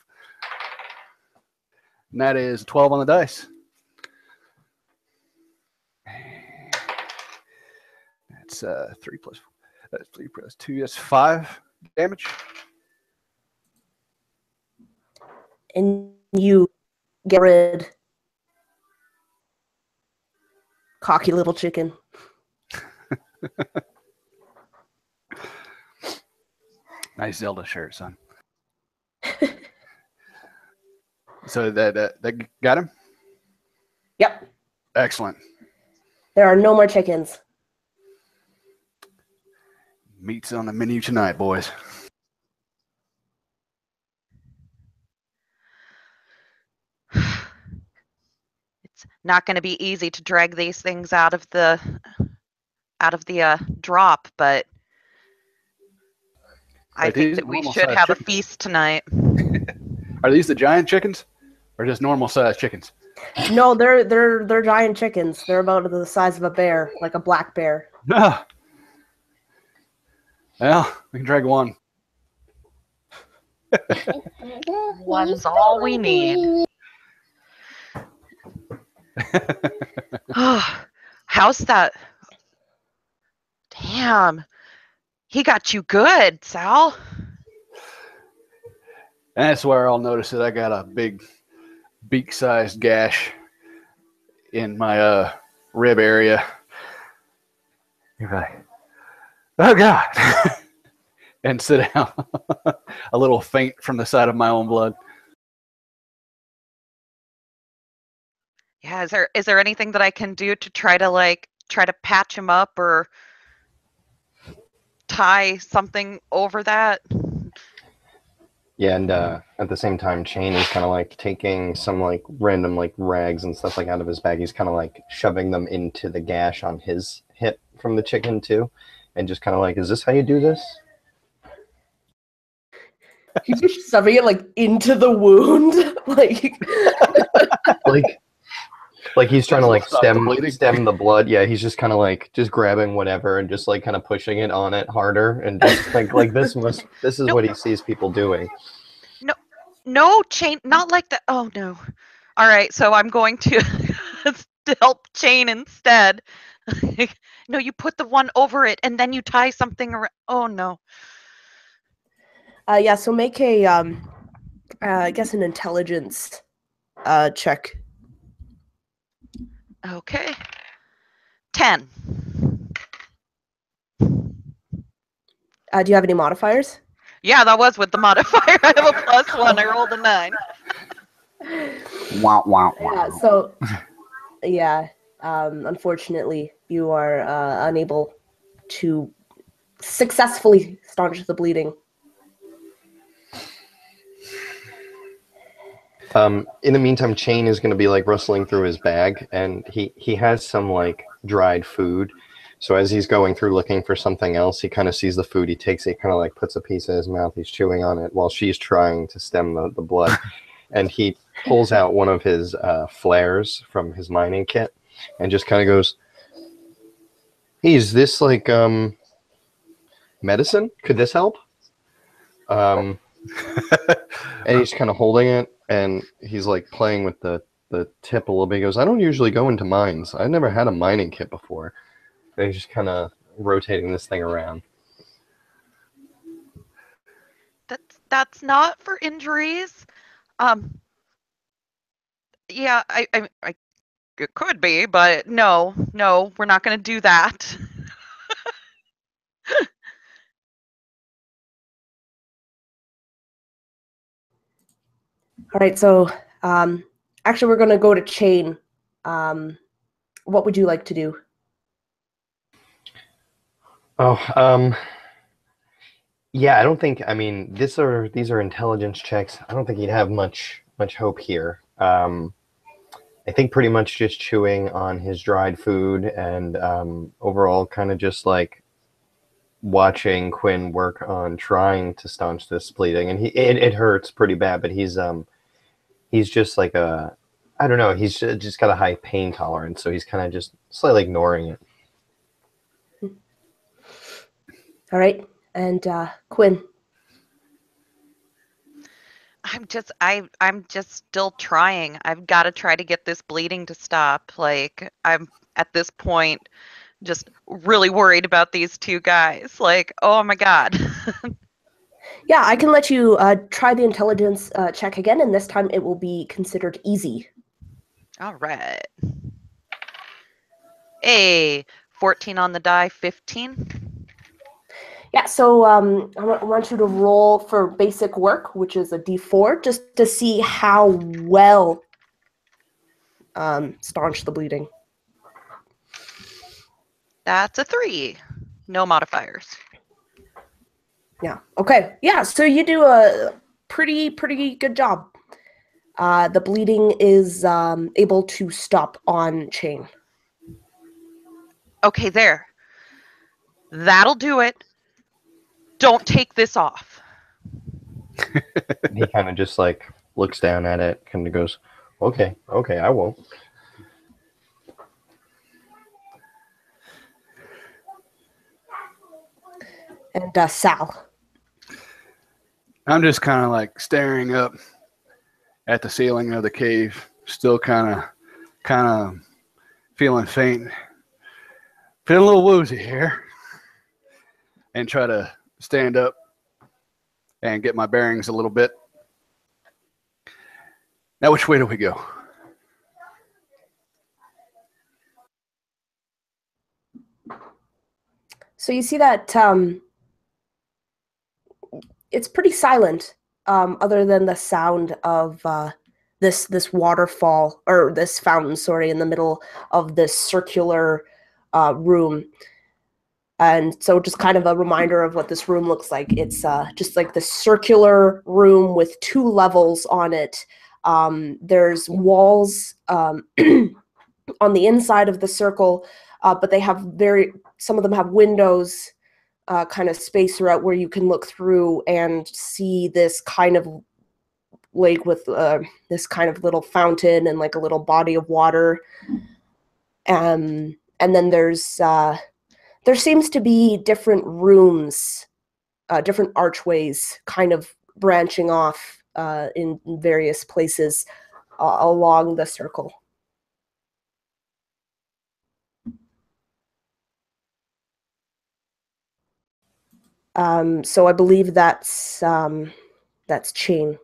And that is 12 on the dice. That's 3 plus 2. That's 5 damage. And you get rid. Cocky little chicken. Nice Zelda shirt, son. So that got him? Yep. Excellent. There are no more chickens. Meat's on the menu tonight, boys. It's not going to be easy to drag these things out of the drop, but I think that we should have a feast tonight. Are these the giant chickens, or just normal sized chickens? No, they're giant chickens. They're about the size of a bear, like a black bear. No. Well, we can drag one. One's all we need. How's that? Damn. He got you good, Sal. And that's where I'll notice that I got a big beak-sized gash in my rib area. You're like, oh God. And sit down. A little faint from the sight of my own blood. Yeah, is there anything that I can do to try to patch him up or tie something over that? Yeah, and at the same time, Chain is kind of like taking some like random like rags and stuff like out of his bag. He's kind of like shoving them into the gash on his hip from the chicken too, and just kind of like, is this how you do this? He's just shoving it like into the wound, like Like he's trying to like Stop the bleeding. stem the blood. Yeah, he's just kind of like just grabbing whatever and just like kind of pushing it on it harder and just like this is Nope. what he sees people doing. No chain, not like that. Oh no. All right, so I'm going to to help chain instead. No, you put the one over it and then you tie something around. Oh no. Yeah, so make a, I guess an intelligence check. Okay. 10. Do you have any modifiers? Yeah, that was with the modifier. I have a +1. I rolled a 9. Wow, wow, Yeah, wow. so, yeah, unfortunately, you are unable to successfully staunch the bleeding. In the meantime, Chain is going to be like rustling through his bag, and he has some like dried food. So as he's going through looking for something else, he kind of sees the food. He takes it, kind of like puts a piece in his mouth. He's chewing on it while she's trying to stem the blood. And he pulls out one of his flares from his mining kit and just kind of goes, "Hey, is this like medicine? Could this help?" And he's kind of holding it, and he's like playing with the tip a little bit. He goes, "I don't usually go into mines. I never had a mining kit before." And he's just kind of rotating this thing around. That's not for injuries. Yeah, I it could be, but no, we're not going to do that. All right, so actually, we're going to go to Chain. What would you like to do? Oh, yeah, I don't think. I mean, these are intelligence checks. I don't think he'd have much hope here. I think pretty much just chewing on his dried food and overall kind of just like watching Quinn work on trying to staunch this bleeding, and it hurts pretty bad, but he's just like I don't know, he's just got a high pain tolerance, so he's kind of just slightly ignoring it. All right, and Quinn. I'm just still trying. I've got to try to get this bleeding to stop. Like I'm at this point just really worried about these two guys. Like, oh my god. Yeah, I can let you try the intelligence check again, and this time it will be considered easy. All right. 14 on the die, 15. Yeah, so I want you to roll for basic work, which is a D4, just to see how well staunch the bleeding. That's a 3. No modifiers. Yeah. Okay. Yeah. So you do a pretty good job. The bleeding is able to stop on Chain. Okay, there. That'll do it. Don't take this off. He kind of just like looks down at it, kind of goes, okay, I won't. And Sal. I'm just kind of like staring up at the ceiling of the cave, still kind of feeling faint, feeling a little woozy here, and try to stand up and get my bearings a little bit. Now, which way do we go? So you see that it's pretty silent, other than the sound of this waterfall, or this fountain, sorry, in the middle of this circular room. And so just kind of a reminder of what this room looks like. It's just like this circular room with 2 levels on it. There's walls on the inside of the circle, but they have some of them have windows kind of space throughout where you can look through and see this kind of lake with this kind of little fountain and like a little body of water. And then there seems to be different rooms, different archways kind of branching off in various places along the circle. So I believe that's Chain.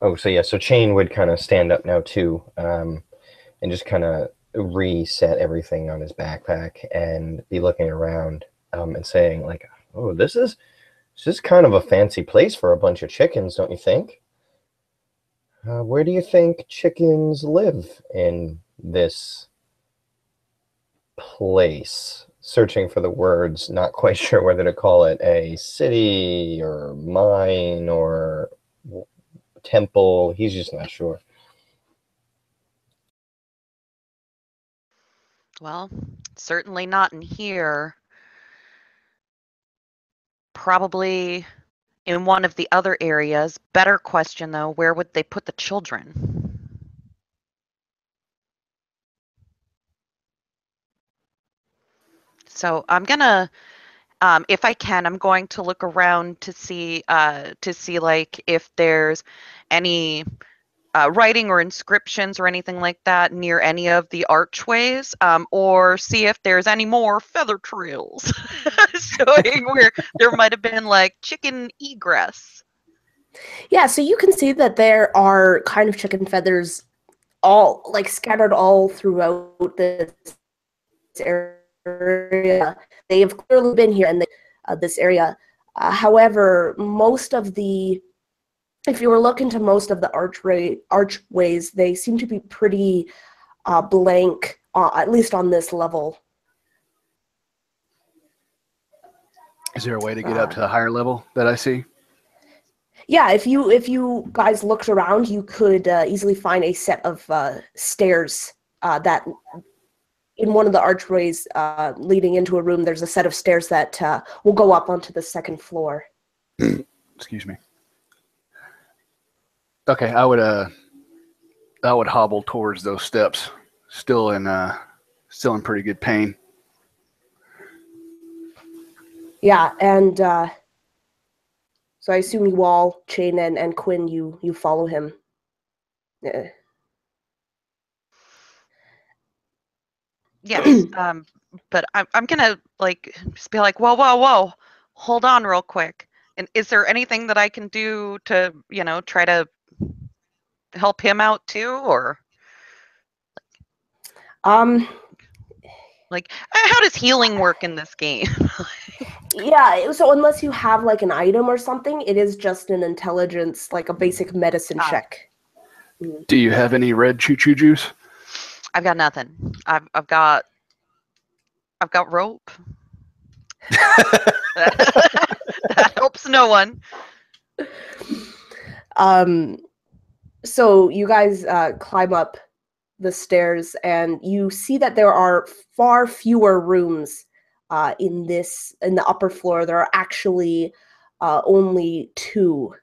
Oh, so yeah, so Chain would kind of stand up now too, and just kind of reset everything on his backpack and be looking around and saying like, "Oh, this is kind of a fancy place for a bunch of chickens, don't you think? Where do you think chickens live in this place?" Searching for the words, not quite sure whether to call it a city or mine or temple. He's just not sure. Well, certainly not in here. Probably in one of the other areas. Better question, though, where would they put the children? So I'm gonna, if I can, I'm going to look around to see like if there's any writing or inscriptions or anything like that near any of the archways, or see if there's any more feather trails showing where there might have been like chicken egress. Yeah, so you can see that there are kind of chicken feathers all like scattered all throughout this area. They have clearly been here in this area. However, if you were looking to most of the archways, they seem to be pretty blank, at least on this level. Is there a way to get up to the higher level that I see? Yeah, if you guys looked around, you could easily find a set of stairs that in one of the archways leading into a room. There's a set of stairs that will go up onto the second floor. Excuse me. Okay, I would hobble towards those steps, still in pretty good pain. Yeah, and so I assume you all, Chain and Quinn, you follow him. Yeah. Yes, but I'm gonna like just be like, whoa, hold on real quick. And is there anything that I can do to, try to help him out too, or like how does healing work in this game? Yeah, so unless you have like an item or something, it is just an intelligence, like a basic medicine check. Do you have any red choo-choo juice? I've got nothing. I've got rope. That helps no one. So you guys climb up the stairs, and you see that there are far fewer rooms in the upper floor. There are actually only two,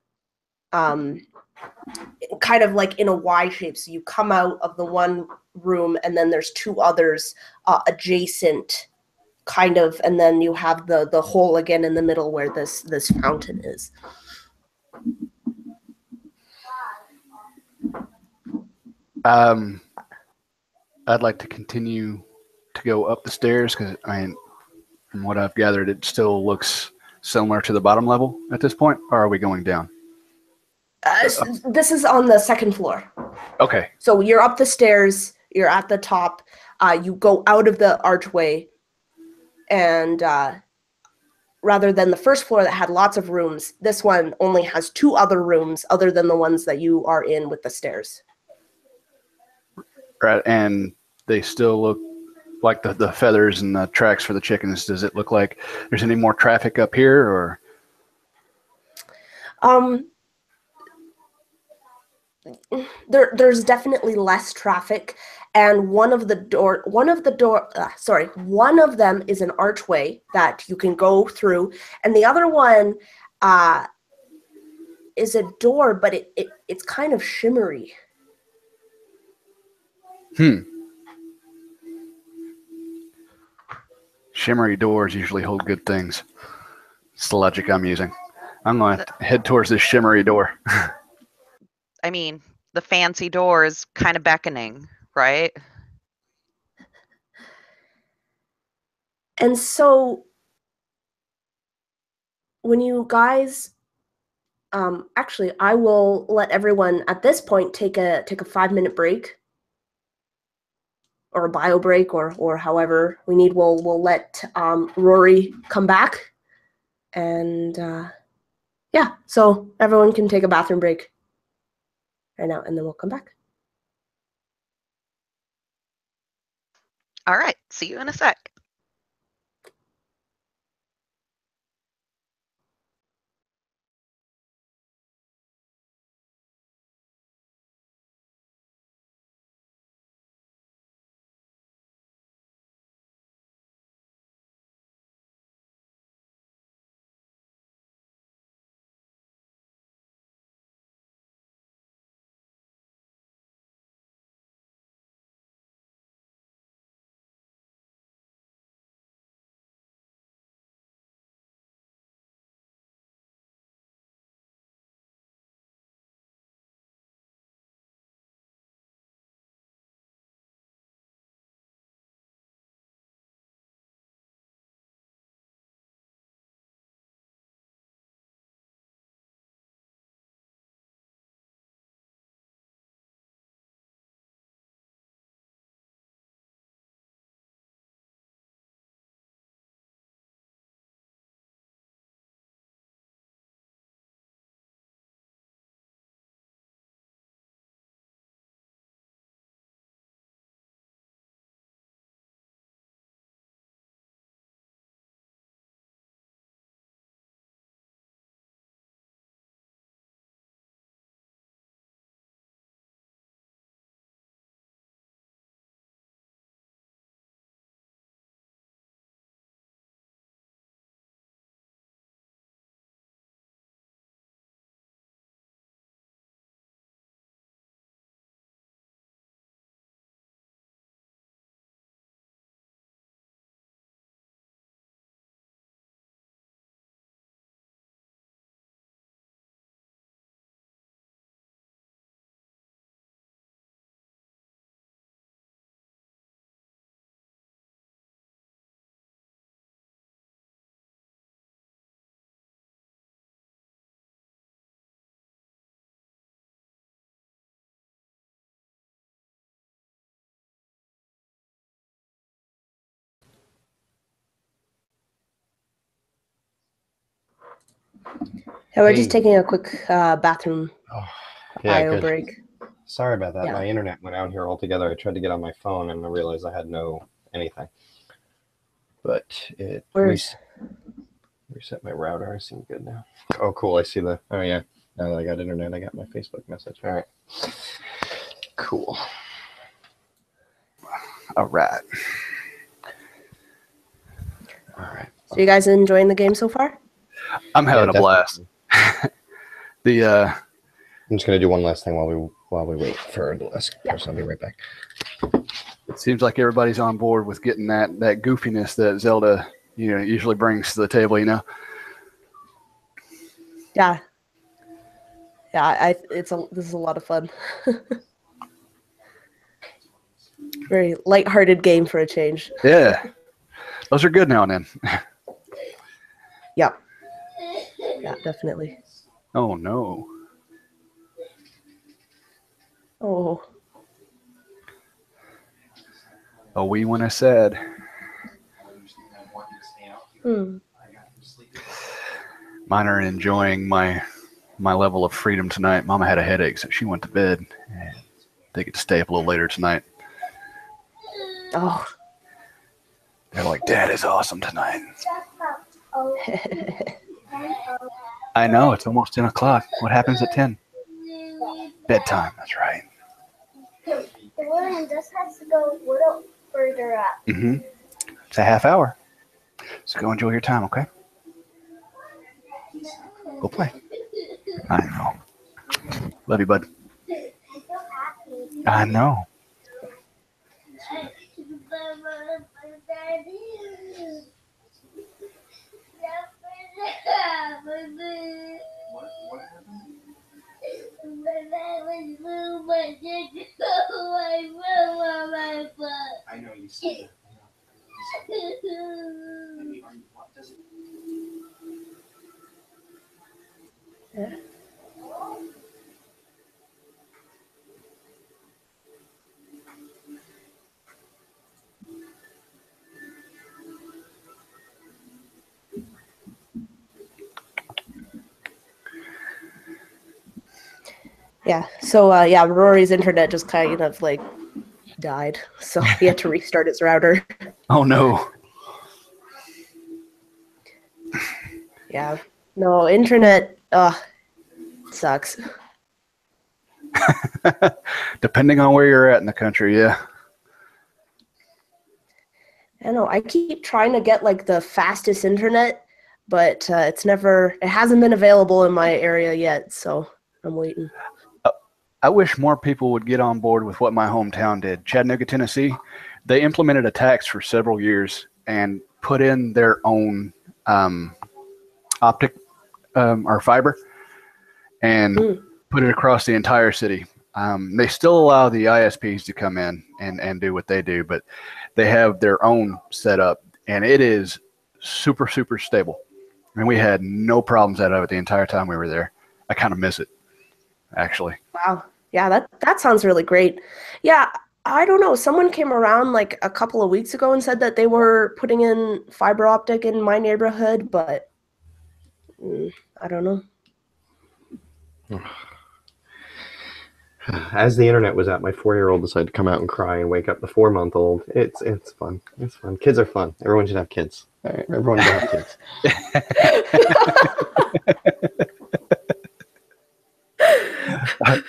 kind of like in a Y shape. So you come out of the one room, and then there's two others adjacent, kind of, and then you have the hole again in the middle where this fountain is. I'd like to continue to go up the stairs because from what I've gathered, it still looks similar to the bottom level at this point. Or are we going down? This is on the second floor. Okay. So you're up the stairs. You're at the top. You go out of the archway, and rather than the first floor that had lots of rooms, this one only has two other rooms other than the ones that you are in with the stairs. Right, and they still look like the feathers and the tracks for the chickens. Does it look like there's any more traffic up here, or? There's definitely less traffic, and one of them is an archway that you can go through, and the other one is a door, but it's kind of shimmery. Shimmery doors usually hold good things. It's the logic I'm using. I'm going to head towards this shimmery door. I mean, the fancy door is kind of beckoning, right? And so when you guys actually, I will let everyone at this point take a 5-minute break, or a bio break, or however we need. We'll let Rory come back, and yeah, so everyone can take a bathroom break right now, and then we'll come back. All right, see you in a sec. Yeah, we're Hey. just taking a quick bathroom Yeah, bio good. break. Sorry about that. Yeah. My internet went out here altogether. I tried to get on my phone and I realized I had no anything. But it Where's reset my router. I seem good now. Oh, cool. I see the. Oh, yeah. Now that I got internet, I got my Facebook message. All right. Cool. All right. All right. So you guys enjoying the game so far? I'm having a blast. The I'm just gonna do one last thing while we wait for the last person. I'll be right back. it seems like everybody's on board with getting that goofiness that Zelda, usually brings to the table. Yeah. Yeah, this is a lot of fun. Very lighthearted game for a change. Yeah, those are good now and then. Yeah. Yeah, definitely. Oh no. Oh. A wee one I said. Mine are enjoying my level of freedom tonight. Mama had a headache, so she went to bed. And they get to stay up a little later tonight. Oh. They're like, Dad is awesome tonight. I know, it's almost 10 o'clock. What happens at 10? Bedtime, that's right. The William just has to go a little further up. It's a half hour. So go enjoy your time, okay? Go play. I know. Love you, bud. I'm so happy. I know. I know you see Yeah. Yeah. So yeah, Rory's internet just kind of like died, so he had to restart his router. Oh no. Yeah. No, internet sucks. Depending on where you're at in the country, yeah. I know. I keep trying to get like the fastest internet, but it hasn't been available in my area yet, so I'm waiting. I wish more people would get on board with what my hometown did. Chattanooga, Tennessee, they implemented a tax for several years and put in their own optic or fiber and put it across the entire city. They still allow the ISPs to come in and do what they do, but they have their own setup, and it is super, super stable. And we had no problems out of it the entire time we were there. I kind of miss it, actually. Wow. Yeah, that sounds really great. Yeah, I don't know. Someone came around like a couple of weeks ago and said that they were putting in fiber optic in my neighborhood, but I don't know. As the internet was out, my 4-year-old decided to come out and cry and wake up the 4-month-old. It's fun. It's fun. Kids are fun. Everyone should have kids. All right, everyone should have kids.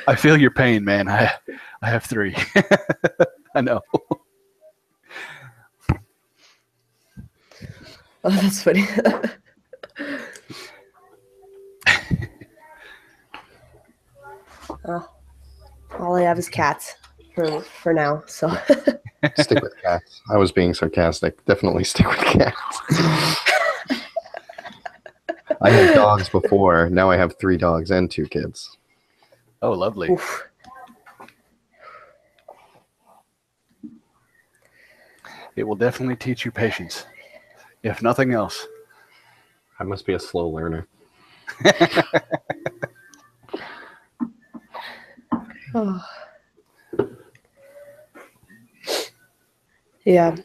I feel your pain, man. I have 3. I know. Oh, that's funny. All I have is cats for now. So Stick with cats. I was being sarcastic. Definitely stick with cats. I had dogs before. Now I have 3 dogs and 2 kids. Oh, lovely. oof. It will definitely teach you patience, if nothing else. I must be a slow learner. Oh. Yeah.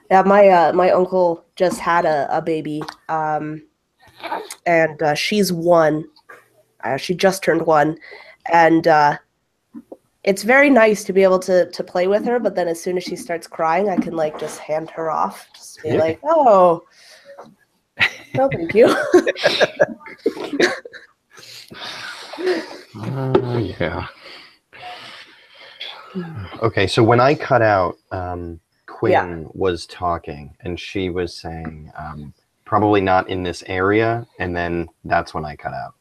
Yeah, my uncle just had a baby, and she's 1. She just turned 1, and it's very nice to be able to play with her. But then as soon as she starts crying, I can like just hand her off, just be like, "Oh, no, thank you." Yeah. Okay, so when I cut out, Quinn was talking, and she was saying, probably not in this area, and then that's when I cut out.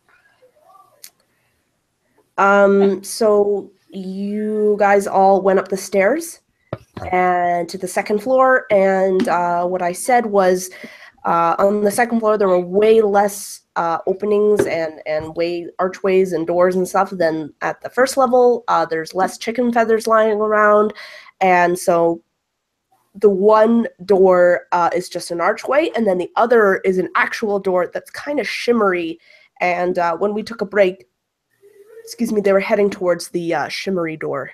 So you guys all went up the stairs and to the second floor, and what I said was, on the second floor there were way less openings and way archways and doors and stuff than at the first level. There's less chicken feathers lying around, and so the one door is just an archway, and then the other is an actual door that's kind of shimmery. And when we took a break, they were heading towards the shimmery door.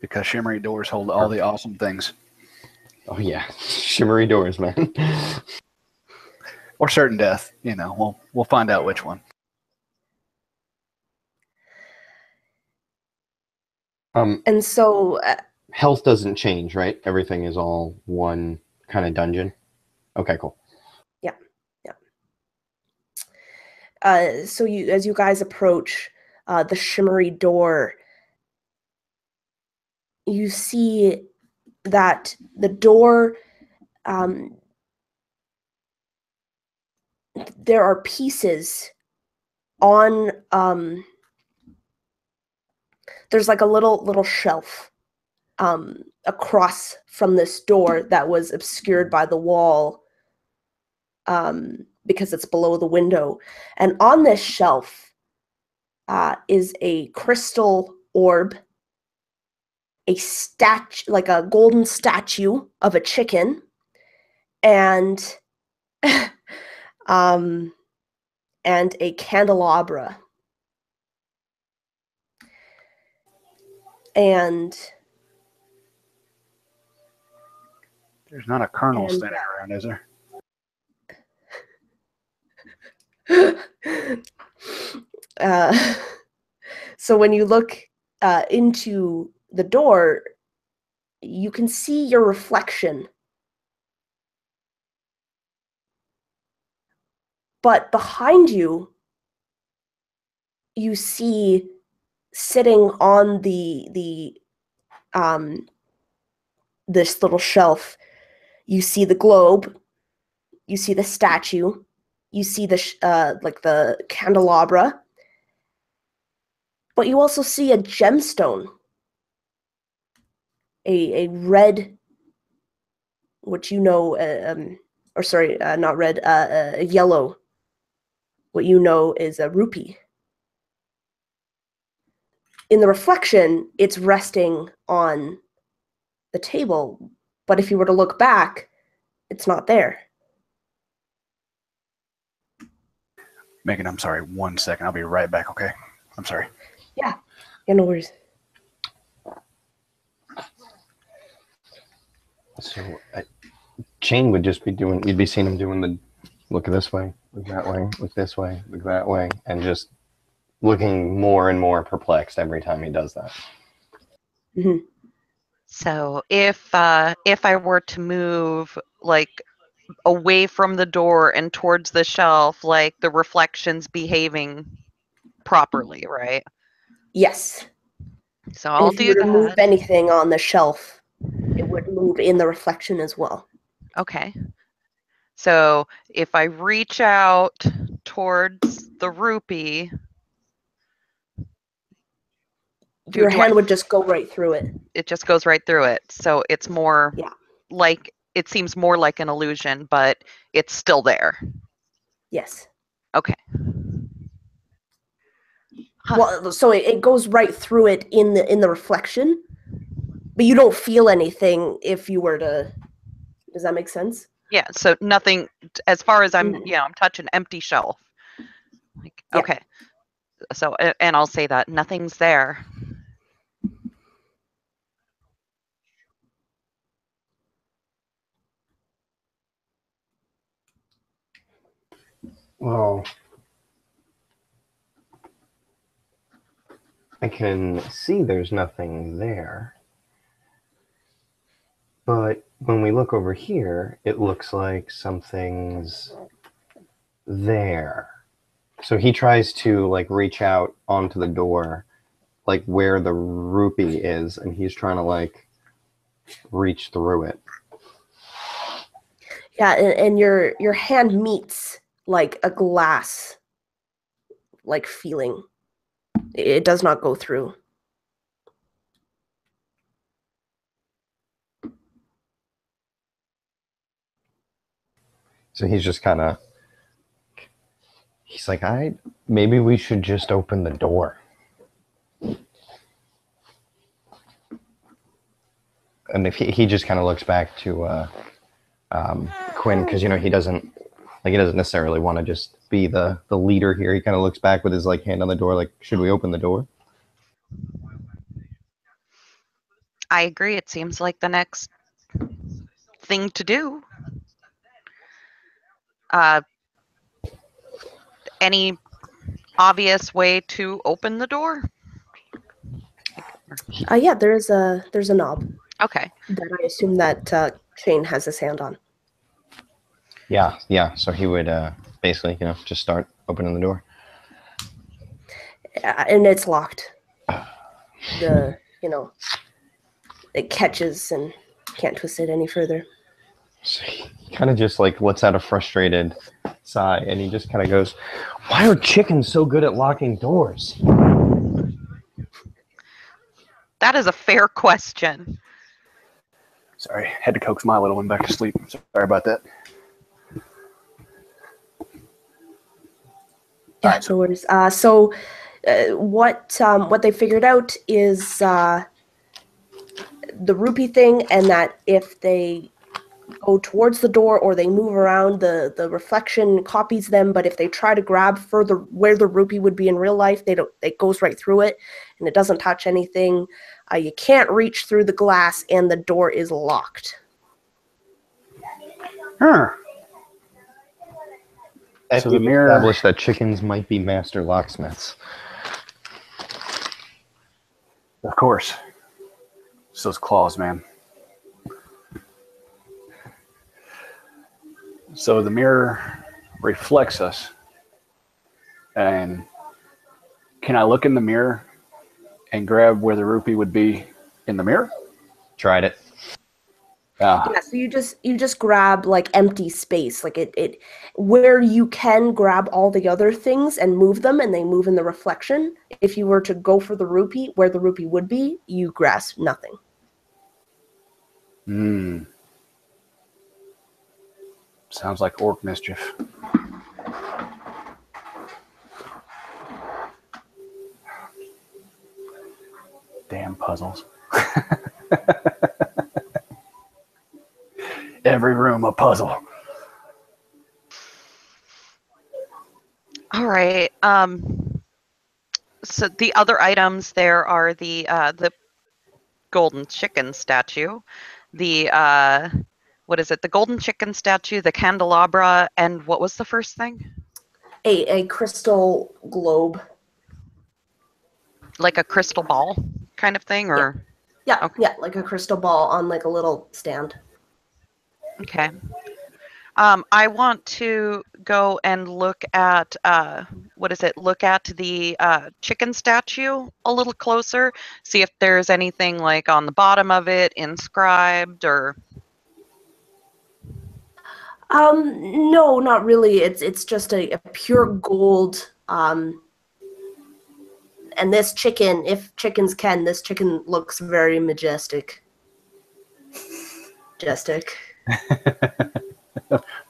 Because shimmery doors hold all the awesome things. Oh yeah, shimmery doors, man. Or certain death. You know, we'll find out which one. And so health doesn't change, right? Everything is all one kind of dungeon. Okay, cool. Yeah. So as you guys approach the shimmery door, you see that the door there are pieces on there's like a little shelf across from this door that was obscured by the wall because it's below the window. And on this shelf is a crystal orb, a statue, like a golden statue of a chicken, and and a candelabra. And There's not a colonel standing around, is there? So when you look into the door, you can see your reflection. But behind you, you see sitting on this little shelf, you see the globe, you see the statue, you see the like the candelabra, but you also see a gemstone, a red, what you know, or sorry, not red, a yellow, what you know is a rupee. In the reflection, it's resting on the table, but if you were to look back, it's not there. Megan, I'm sorry. 1 second. I'll be right back, okay? I'm sorry. Yeah, no worries. So Shane would just be doing, you'd be seeing him doing the look this way, look that way, look this way, look that way, and just looking more and more perplexed every time he does that. Mm-hmm. So if I were to move like away from the door and towards the shelf, like the reflection's behaving properly, right? Yes. So I'll if you do were to move that. anything on the shelf, it would move in the reflection as well. Okay. So if I reach out towards the rupee, Your hand would just go right through it. It just goes right through it. So it's more like, it seems more like an illusion, but it's still there. Yes. Okay. Huh. Well, so it goes right through it in the reflection, but you don't feel anything if you were to. Does that make sense? Yeah. So nothing, as far as I'm, I'm touching empty shelf. Like, okay. So, and I'll say that nothing's there. Well, I can see there's nothing there. But when we look over here, it looks like something's there. So he tries to like reach out onto the door, like where the rupee is, and he's trying to like reach through it. Yeah, and your hand meets like a glass like feeling. It does not go through. So he's just kind of, he's like, maybe we should just open the door. And if he just kind of looks back to Quinn, because he doesn't necessarily want to just be the leader here. He kind of looks back with his like hand on the door, like, should we open the door? I agree. It seems like the next thing to do. Any obvious way to open the door? Yeah, there's a knob. Okay. That I assume that Shane has his hand on. Yeah. So he would basically, just start opening the door. And it's locked. It catches and can't twist it any further. So he kind of just like lets out a frustrated sigh, and he just kind of goes, "Why are chickens so good at locking doors?" That is a fair question. Sorry, had to coax my little one back to sleep. Sorry about that. Yeah, Alright, no worries. What they figured out is the rupee thing, and that if they go towards the door or they move around, the reflection copies them. But if they try to grab further where the rupee would be in real life, it goes right through it, and it doesn't touch anything. You can't reach through the glass, and the door is locked. So the We've mirror. established that chickens might be master locksmiths. Of course. It's those claws, man. So the mirror reflects us. And can I look in the mirror and grab where the rupee would be in the mirror? Tried it. Yeah, so you just grab like empty space, like it where you can grab all the other things and move them, and they move in the reflection. If you were to go for the rupee, where the rupee would be, you grasp nothing. Sounds like orc mischief. Damn puzzles. Every room a puzzle. All right. So the other items there are the golden chicken statue, the what is it? The golden chicken statue, the candelabra, and what was the first thing? A crystal globe. Like a crystal ball kind of thing, or Yeah, Okay. yeah, like a crystal ball on like a little stand. Okay. I want to go and look at Look at the chicken statue a little closer. See if there's anything like on the bottom of it inscribed or. No, not really. It's just a pure gold. And this chicken, if chickens can, this chicken looks very majestic. Majestic.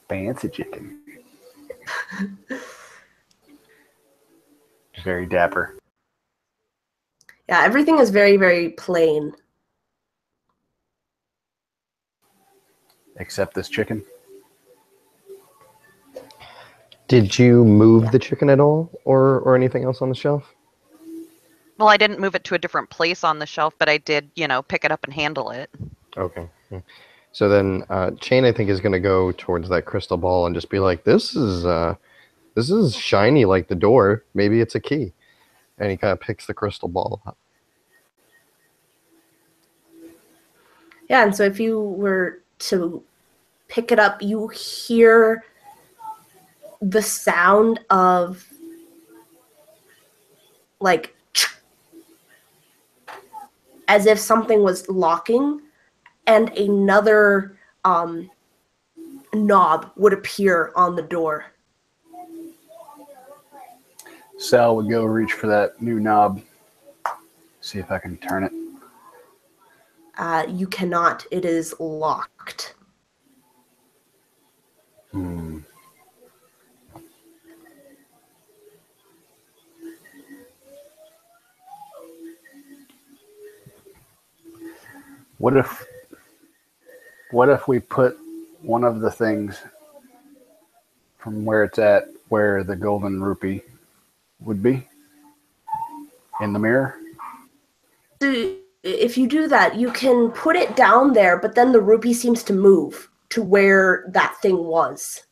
Fancy chicken. Very dapper. Yeah, everything is very, very plain. Except this chicken. Did you move the chicken at all, or anything else on the shelf? Well, I didn't move it to a different place on the shelf, but I did, pick it up and handle it. Okay. So then, Chain, I think, is going to go towards that crystal ball and just be like, "This is shiny like the door. Maybe it's a key." And he kind of picks the crystal ball up. Yeah, and so if you were to pick it up, you hear the sound of like as if something was locking, and another knob would appear on the door. Sal would go reach for that new knob. See if I can turn it. You cannot. It is locked. What if we put one of the things from where it's at, where the golden rupee would be, in the mirror? So if you do that, you can put it down there, but then the rupee seems to move to where that thing was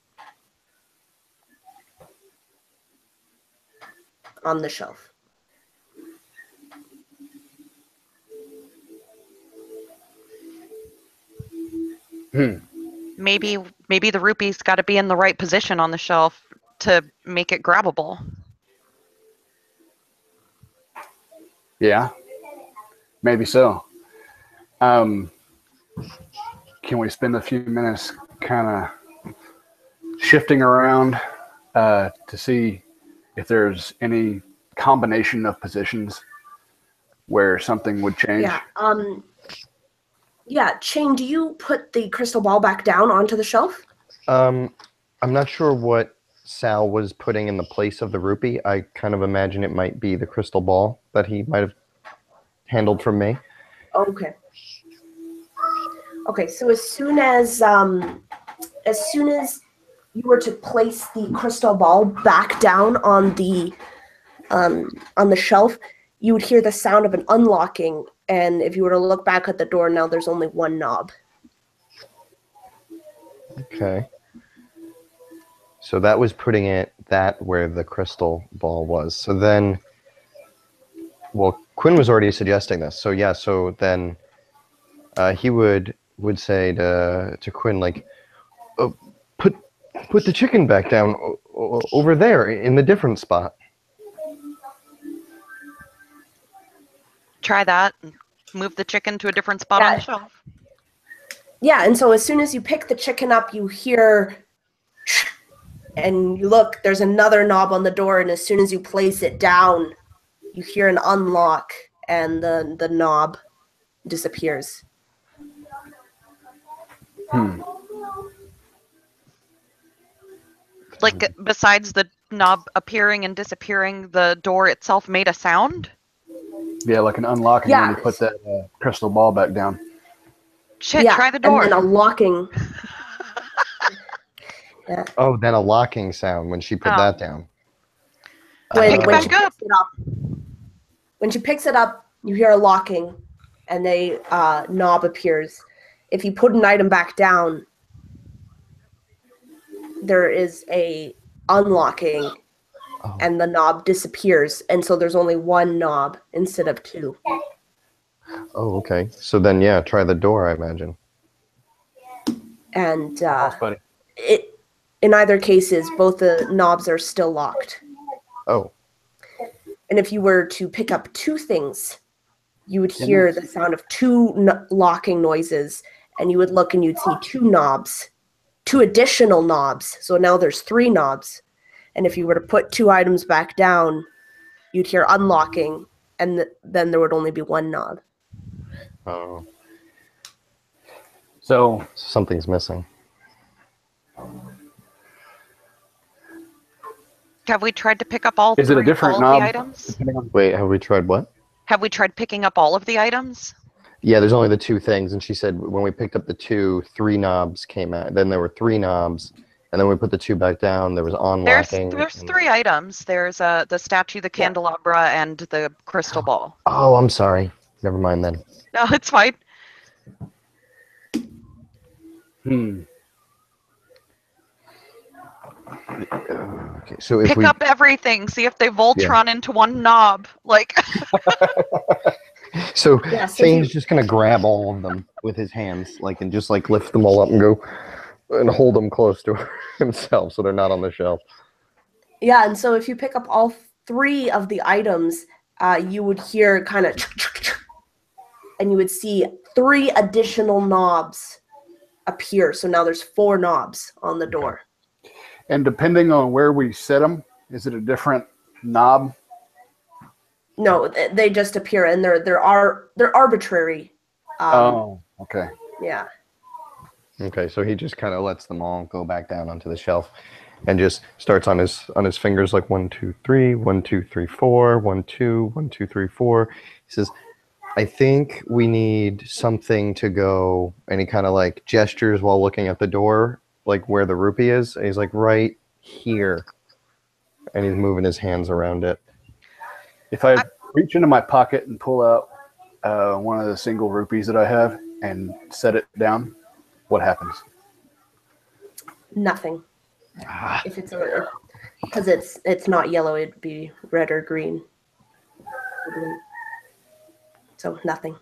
on the shelf. Maybe the rupee's got to be in the right position on the shelf to make it grabbable. Yeah, maybe so. Can we spend a few minutes kind of shifting around to see if there's any combination of positions where something would change. Yeah. Yeah, Shane, do you put the crystal ball back down onto the shelf? I'm not sure what Sal was putting in the place of the rupee. I kind of imagine it might be the crystal ball that he might have handled from me. Okay. Okay, so as soon as you were to place the crystal ball back down on the shelf, you would hear the sound of an unlocking, and if you were to look back at the door now, there's only one knob. Okay. So that was putting it where the crystal ball was. So then, well, Quinn was already suggesting this. So yeah, so then he would say to Quinn, like, oh, put the chicken back down over there in the different spot. Try that. Move the chicken to a different spot on the shelf. Yeah, and so as soon as you pick the chicken up, you hear, and you look, there's another knob on the door, and as soon as you place it down, you hear an unlock, and the knob disappears. Like, besides the knob appearing and disappearing, the door itself made a sound? Yeah, like an unlocking when you put that crystal ball back down. Shit, try the door. And then a locking. Yeah. Oh, then a locking sound when she put that down. When back she picks it up. When she picks it up, you hear a locking, and a knob appears. If you put an item back down, there is a unlocking, and the knob disappears, and so there's only one knob instead of two. Oh, okay. So then, yeah, try the door, I imagine. And in either cases, both the knobs are still locked. Oh. And if you were to pick up two things, you would hear the sound of two locking noises, and you would look and you'd see two additional knobs. So now there's three knobs. And if you were to put two items back down, you'd hear unlocking, and then there would only be one knob. Oh. So something's missing. Have we tried to pick up all Is it a different knob? The items? Wait, have we tried what? Have we tried picking up all of the items? Yeah, there's only the two things, and she said when we picked up the two, three knobs came out. Then there were three knobs, and then we put the two back down. There was unlocking. There's three items. There's the statue, the candelabra, and the crystal ball. Oh, I'm sorry. Never mind then. No, it's fine. Okay, so if pick we up everything, see if they Voltron into one knob, like. So Shane's just gonna grab all of them with his hands, like, and just like lift them all up and go and hold them close to himself, so they're not on the shelf. Yeah, and so if you pick up all three of the items, you would hear kind of, and you would see three additional knobs appear. So now there's four knobs on the door. And depending on where we set them, is it a different knob? No, they just appear, and they're arbitrary. Okay. Yeah. Okay, so he just kind of lets them all go back down onto the shelf, and just starts on his fingers like 1, 2, 3, 1, 2, 3, 4, 1, 2, 1, 2, 3, 4. He says, "I think we need something to go," and he kind of like gestures while looking at the door, like where the rupee is. And he's like, "Right here," and he's moving his hands around it. If I reach into my pocket and pull out one of the single rupees that I have and set it down, what happens? Nothing. If it's because it's not yellow, it'd be red or green. So nothing.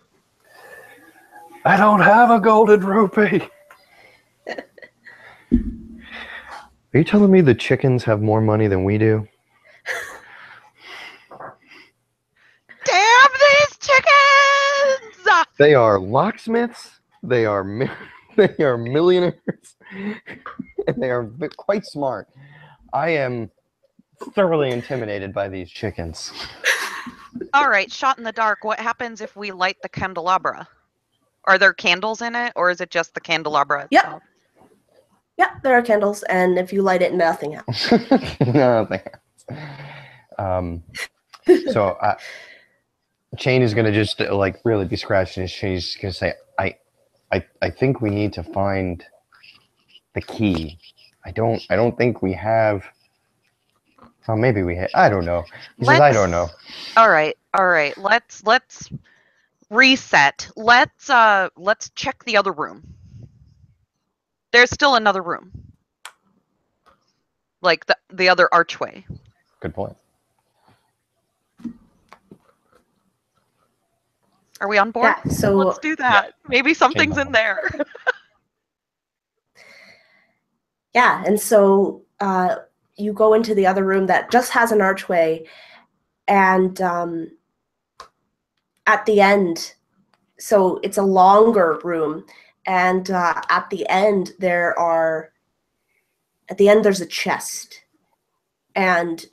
I don't have a golden rupee. Are you telling me the chickens have more money than we do? Damn these chickens! They are locksmiths. They are They are millionaires, and they are quite smart. I am thoroughly intimidated by these chickens. All right, shot in the dark. What happens if we light the candelabra? Are there candles in it, or is it just the candelabra Yep. itself? Yeah, there are candles, and if you light it, nothing happens. Nothing. So Chain is gonna just like really be scratching his chin. He's gonna say, I think we need to find the key. I don't think we have. Oh, maybe we have. I don't know. He says, I don't know. All right. Let's reset. Let's check the other room. There's still another room, like the other archway. Good point. Are we on board? Yeah, so let's do that. Maybe something's in there. yeah, and so you go into the other room that just has an archway, and at the end, so it's a longer room, and at the end there's a chest, and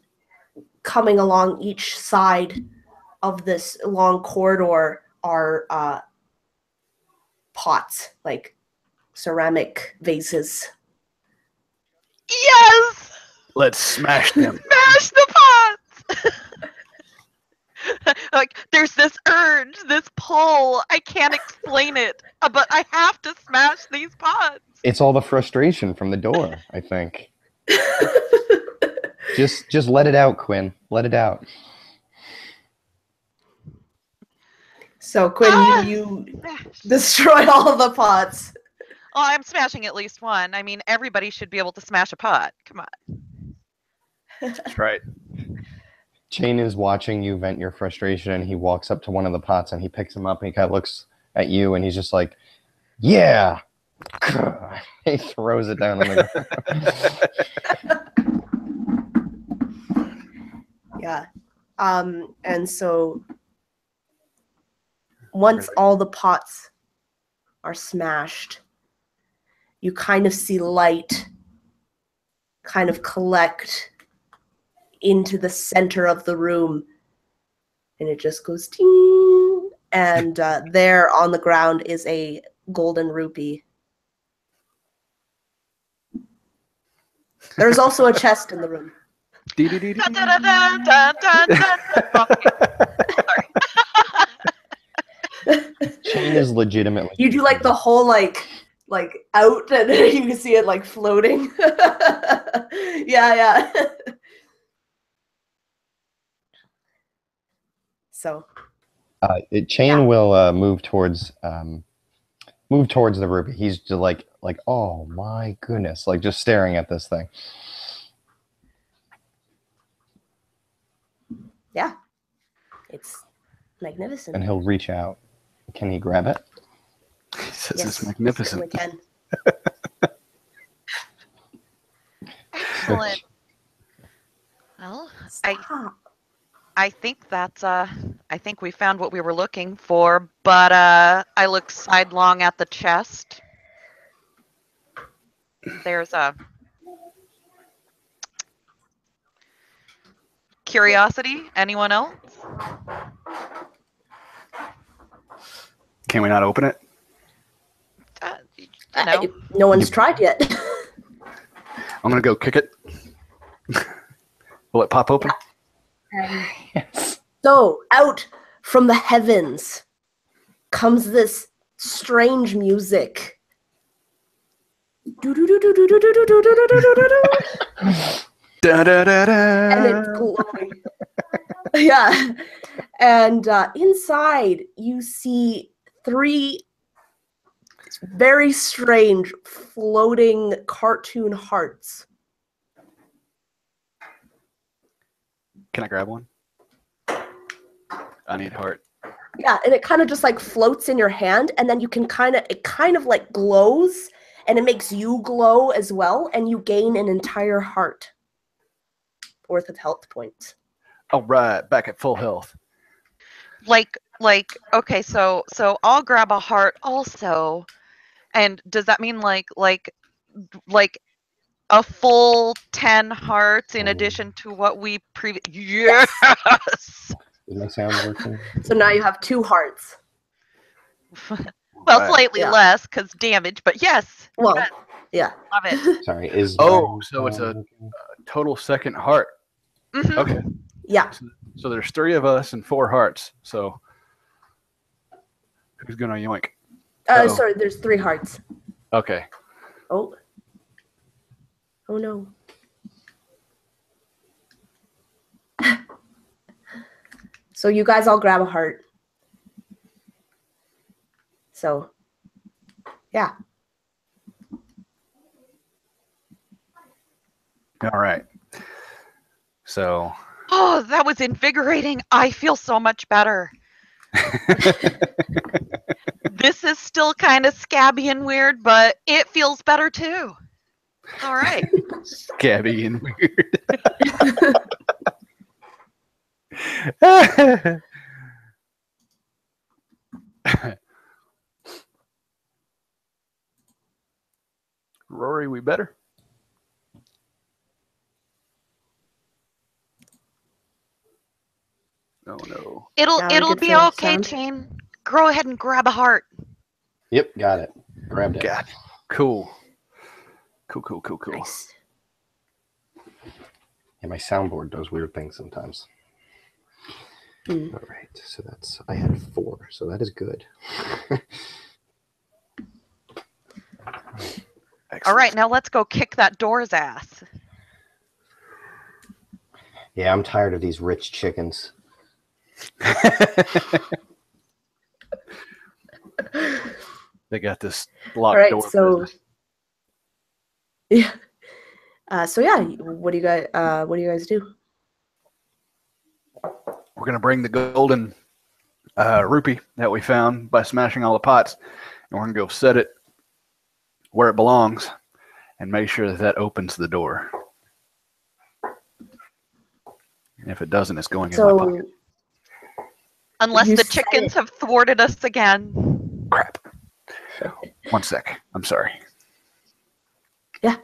coming along each side of this long corridor are pots, like ceramic vases. Yes! Let's smash them. Smash the pots! Like, there's this urge, this pull. I can't explain it, but I have to smash these pots. It's all the frustration from the door, I think. Just let it out, Quinn. Let it out. So Quinn, you destroy all the pots. Oh, I'm smashing at least one. I mean, everybody should be able to smash a pot. Come on. That's right. Chain is watching you vent your frustration, and he walks up to one of the pots and he picks him up and he kind of looks at you and he's just like, yeah. He throws it down on the ground. Yeah. And so once all the pots are smashed, you kind of see light kind of collect into the center of the room, and it just goes ting, and there on the ground is a golden rupee. There's also a chest in the room. Chain is legitimately. You do like the whole like out, and then you can see it like floating. Yeah. So. Chain will move towards the rupee. He's just like, oh my goodness, like just staring at this thing. Yeah, it's magnificent. And he'll reach out. Can he grab it? He says Yes, it's magnificent. we can. Excellent. Well, I think that's I think we found what we were looking for, but I look sidelong at the chest. There's a curiosity. Anyone else? Can we not open it? No. No one's tried yet. I'm gonna go kick it. Will it pop open? Yes. So out from the heavens comes this strange music. And it's glowing. Yeah. And inside you see 3 very strange floating cartoon hearts. Can I grab one? I need heart. Yeah, and it kind of just like floats in your hand, and then you can it kind of like glows, and it makes you glow as well, and you gain an entire heart worth of health points. All right, back at full health. Like okay, so I'll grab a heart also. And does that mean like a full 10 hearts in addition to what we Yes. Is my sound working? So now you have 2 hearts. Well, Right. slightly Yeah. less because damage, but yes. Well, yes, yeah. love it. Sorry, is Oh, my so it's sound a working? total second heart. Mhm. Okay. Yeah. So there's 3 of us and 4 hearts. So who's gonna yoink? Uh-oh. Sorry, there's 3 hearts. Okay. Oh. Oh no. So you guys all grab a heart. So, yeah. All right. So Oh, that was invigorating. I feel so much better. This is still kind of scabby and weird, but it feels better too. All right. scabby and weird. Rory, we better? Oh no. It'll Now we're good be for okay, sound? Chain. Go ahead and grab a heart. Yep, got it. Grabbed it. God. Cool. Cool. Nice. Yeah, my soundboard does weird things sometimes. Mm. All right, so I had 4, so that is good. All right, now let's go kick that door's ass. Yeah, I'm tired of these rich chickens. They got this locked All right, door. so business. yeah. So yeah, what do you guys do? We're gonna bring the golden rupee that we found by smashing all the pots, and we're gonna go set it where it belongs, and make sure that opens the door. And if it doesn't, it's going in my pocket. Unless You the said chickens it. have thwarted us again. Crap. 1 sec. I'm sorry. Yeah.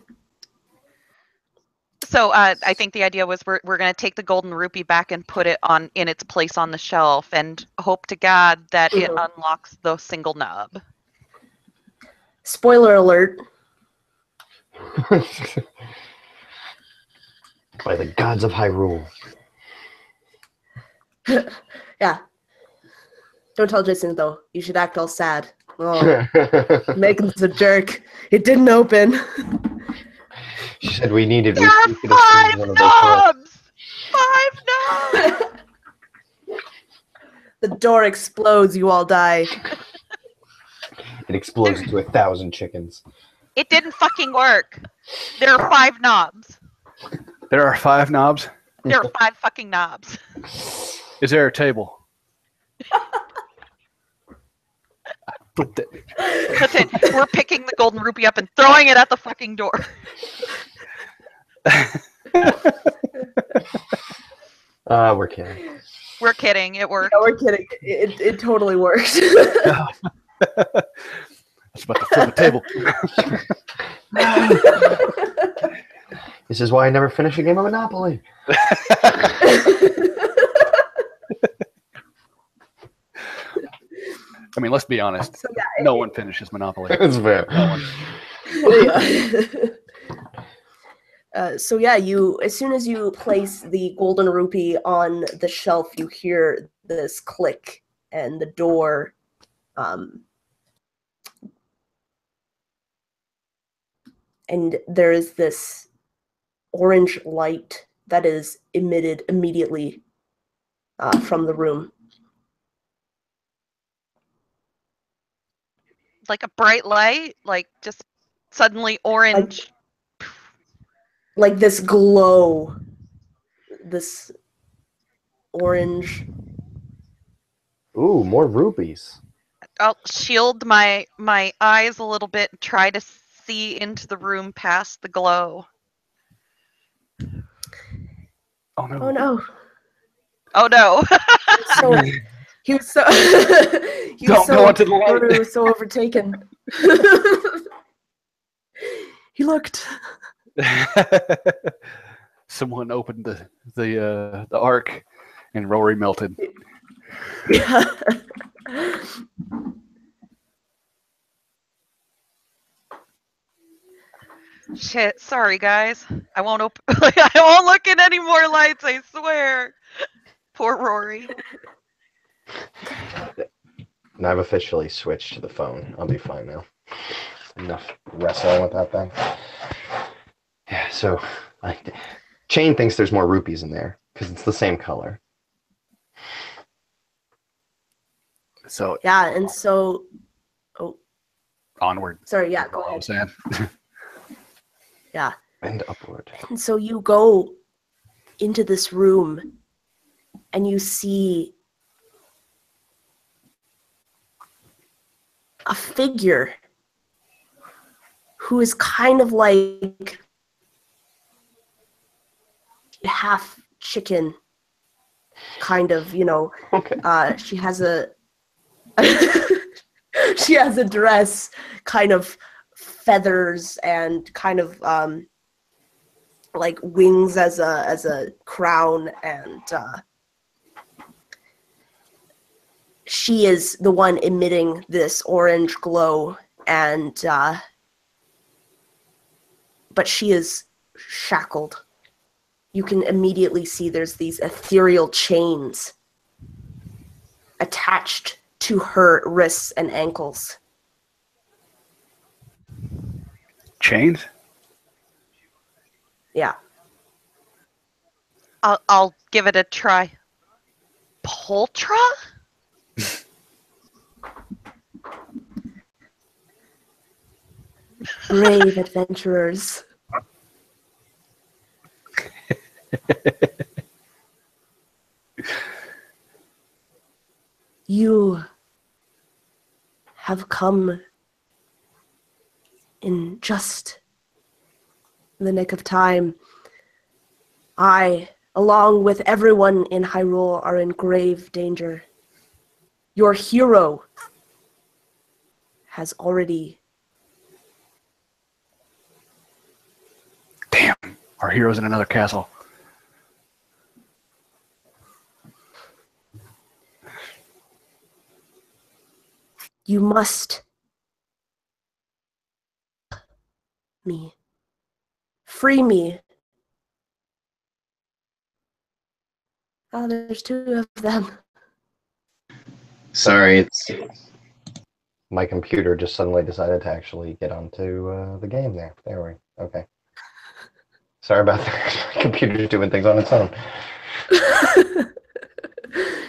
So I think the idea was we're going to take the golden rupee back and put it in its place on the shelf and hope to God that it unlocks the single nub. Spoiler alert. By the gods of Hyrule. Yeah. Don't tell Jason though. You should act all sad. Oh, Megan's a jerk. It didn't open. She said we needed. There are we could have five seen one of those hearts. knobs! 5 knobs! The door explodes. You all die. It explodes into 1,000 chickens. It didn't fucking work. There are 5 knobs. There are 5 knobs. There are 5 fucking knobs. Is there a table? That's it. We're picking the golden rupee up and throwing it at the fucking door. We're kidding. We're kidding. It worked. No, we're kidding. It totally worked. It's about to flip a table. This is why I never finish a game of Monopoly. I mean, let's be honest. So, yeah, No one finishes Monopoly. That's fair. So yeah, you as soon as you place the golden rupee on the shelf, you hear this click, and the door, and there is this orange light that is emitted immediately from the room. Like a bright light, like just suddenly orange. Like this glow, this orange. Ooh, more rupees. I'll shield my eyes a little bit and try to see into the room past the glow. Oh no! Oh no! Oh no! So he was so he Don't go into the light. He was so overtaken. He looked. Someone opened the ark, and Rory melted. Shit, sorry guys. I won't I won't look at any more lights, I swear. Poor Rory. And I've officially switched to the phone. I'll be fine now. Enough wrestling with that thing. Yeah, so Chain thinks there's more rupees in there because it's the same color. So Yeah, and so onward. sorry, yeah, go All I'm ahead. saying. Yeah. And upward. And so you go into this room and you see a figure who is kind of like half chicken, kind of, Okay. she has a she has a dress, kind of feathers and kind of like wings as a crown, and she is the one emitting this orange glow, and but she is shackled. You can immediately see there's these ethereal chains attached to her wrists and ankles. Chains? Yeah. I'll give it a try. Poltra? Brave adventurers. You have come in just the nick of time. I, along with everyone in Hyrule, are in grave danger. Your hero has already... Damn, our hero's in another castle. You must... me. Free me. Oh, there's two of them. Sorry, it's My computer just suddenly decided to actually get onto the game there. There we okay. Sorry about that. My computer's doing things on its own.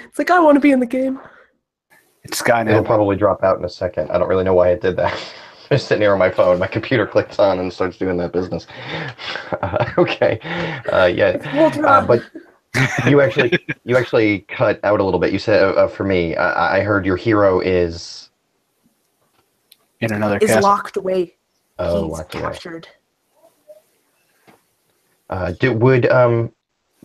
It's like, I want to be in the game. It's Skynet. It'll probably drop out in a second. I don't really know why it did that. I'm just sitting here on my phone. My computer clicks on and starts doing that business. Okay. Yeah. But you actually cut out a little bit. You said for me, I heard your hero is in another is castle. locked away. Oh, He's locked away. captured.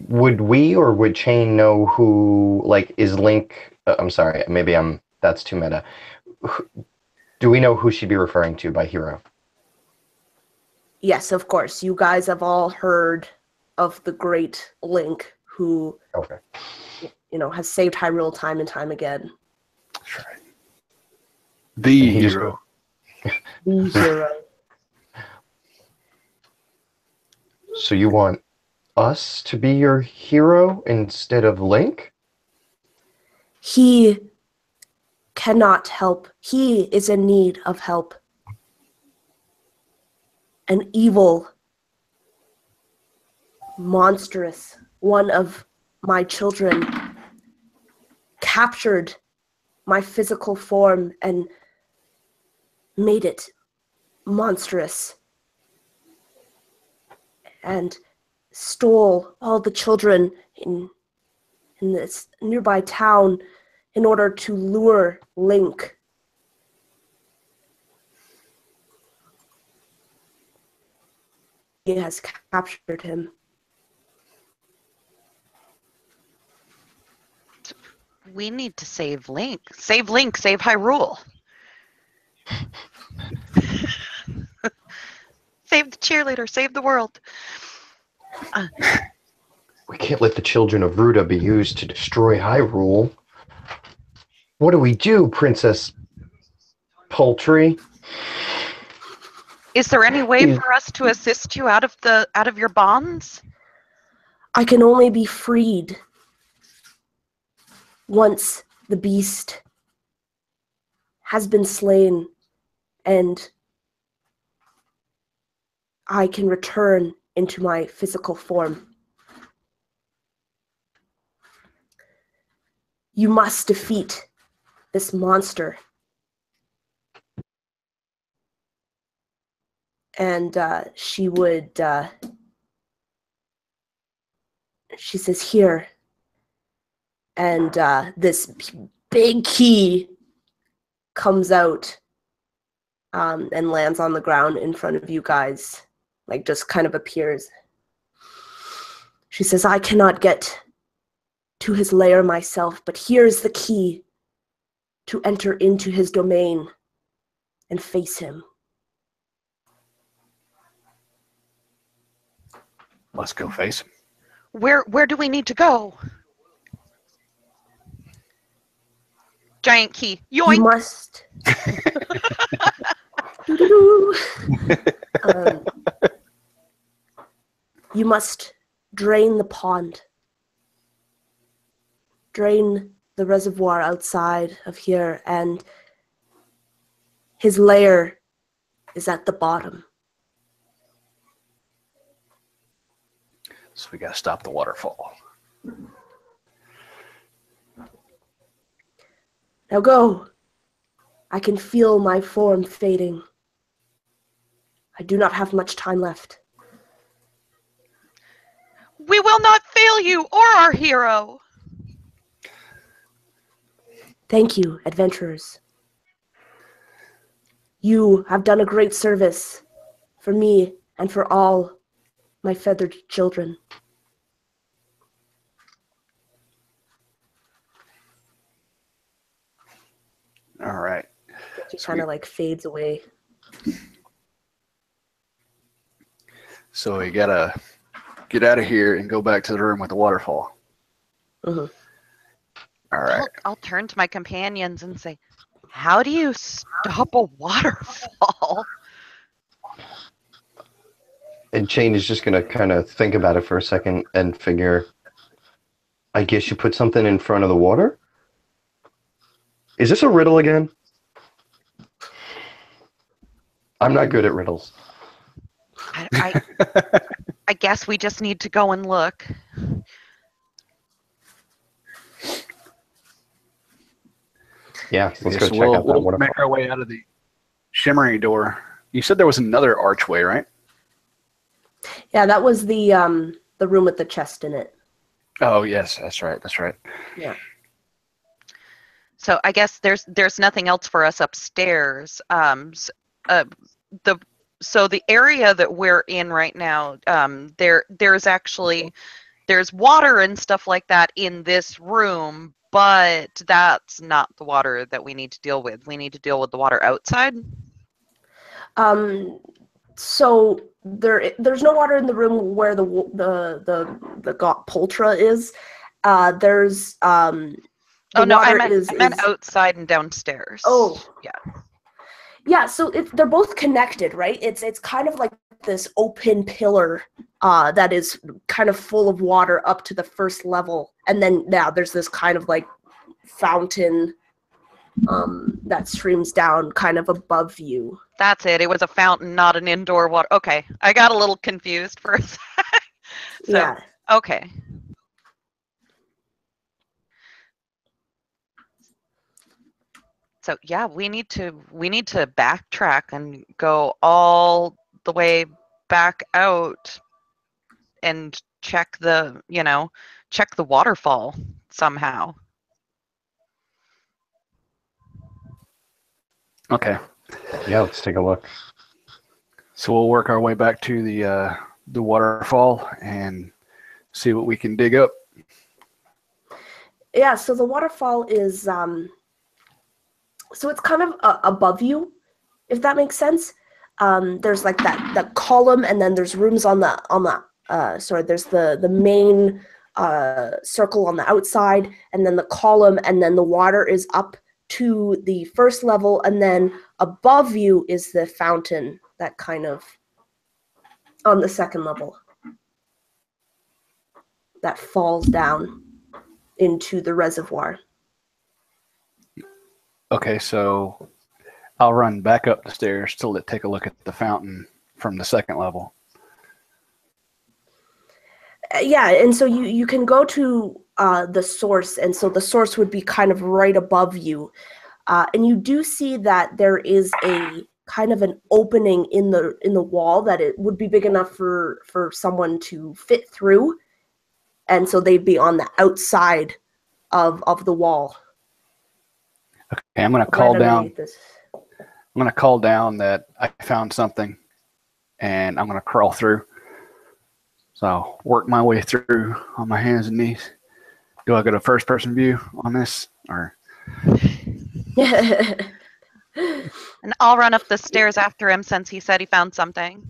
Would we or would Chain know who is Link? I'm sorry, maybe that's too meta. Do we know who she'd be referring to by hero? Yes, of course. You guys have all heard of the great Link, who Okay. has saved Hyrule time and time again. That's right. The And he just- hero. The hero. So you want us to be your hero instead of Link? He cannot help. He is in need of help. An evil, monstrous one of my children captured my physical form and made it monstrous, and stole all the children in this nearby town in order to lure Link. He has captured him. We need to save Link. Save Link, save Hyrule. Save the cheerleader. Save the world. We can't let the children of Ruda be used to destroy Hyrule. What do we do, Princess Poultry? Is there any way for us to assist you out of your bonds? I can only be freed once the beast has been slain and I can return into my physical form. You must defeat this monster. And she says, here. And this big key comes out and lands on the ground in front of you guys. Like, just kind of appears. She says, I cannot get to his lair myself, but here's the key to enter into his domain and face him. Let's go face him. Where do we need to go? Giant key. Yoink! You must. You must drain the pond. Drain the reservoir outside of here, and his lair is at the bottom. So we gotta stop the waterfall. Now go. I can feel my form fading. I do not have much time left. We will not fail you or our hero. Thank you, adventurers. You have done a great service for me and for all my feathered children. All right. She kind of like fades away. So we gotta get out of here and go back to the room with the waterfall. Mm-hmm. All right. I'll turn to my companions and say, how do you stop a waterfall? And Chain is just going to kind of think about it for a second and figure, I guess you put something in front of the water? Is this a riddle again? I'm not good at riddles. I guess we just need to go and look. Yeah, let's Okay, go so check out that we'll waterfall. make our way out of the shimmering door. You said there was another archway, right? Yeah, that was the room with the chest in it. Oh, yes, that's right. That's right. Yeah. So I guess there's nothing else for us upstairs. The area that we're in right now, there's water and stuff like that in this room, but that's not the water that we need to deal with. We need to deal with the water outside. So there's no water in the room where the Poltra is. There's the water I meant outside and downstairs. Oh, yeah. So they're both connected, right? It's kind of like this open pillar that is kind of full of water up to the first level, and then there's this kind of like fountain that streams down kind of above you. That's it. It was a fountain, not an indoor water. Okay, I got a little confused for a sec. Yeah. Okay. So yeah, we need to backtrack and go all the way back out and check the waterfall somehow. Okay. Yeah, let's take a look. So we'll work our way back to the waterfall and see what we can dig up. Yeah, so the waterfall is so it's kind of above you, if that makes sense. there's like that column, and then there's rooms on the there's the main circle on the outside, and then the column, and then the water is up to the first level, and then above you is the fountain that kind of on the second level that falls down into the reservoir. Okay, so I'll run back up the stairs to take a look at the fountain from the second level. Yeah, and so you can go to the source, and so the source would be kind of right above you, and you do see that there is a kind of an opening in the wall that it would be big enough for someone to fit through, and so they'd be on the outside of the wall. Okay, I'm going to call down. I'm going to call down that I found something, and I'm going to crawl through. So I'll work my way through on my hands and knees. Do I get a first-person view on this, or? And I'll run up the stairs after him since he said he found something.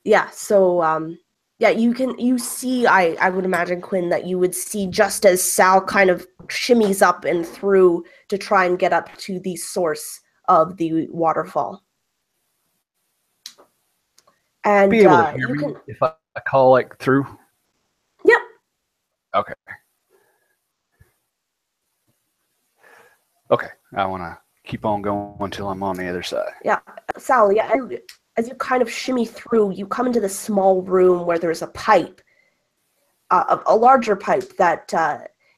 Yeah. So yeah, you see. I would imagine, Quinn, that you would see just as Sal kind of shimmies up and through to try and get up to the source of the waterfall. And be able to hear you me can, if I call like through. Yep. Okay. Okay. I want to keep on going until I'm on the other side. Yeah, Sal. Yeah, as you kind of shimmy through, you come into this small room where there's a pipe, a larger pipe that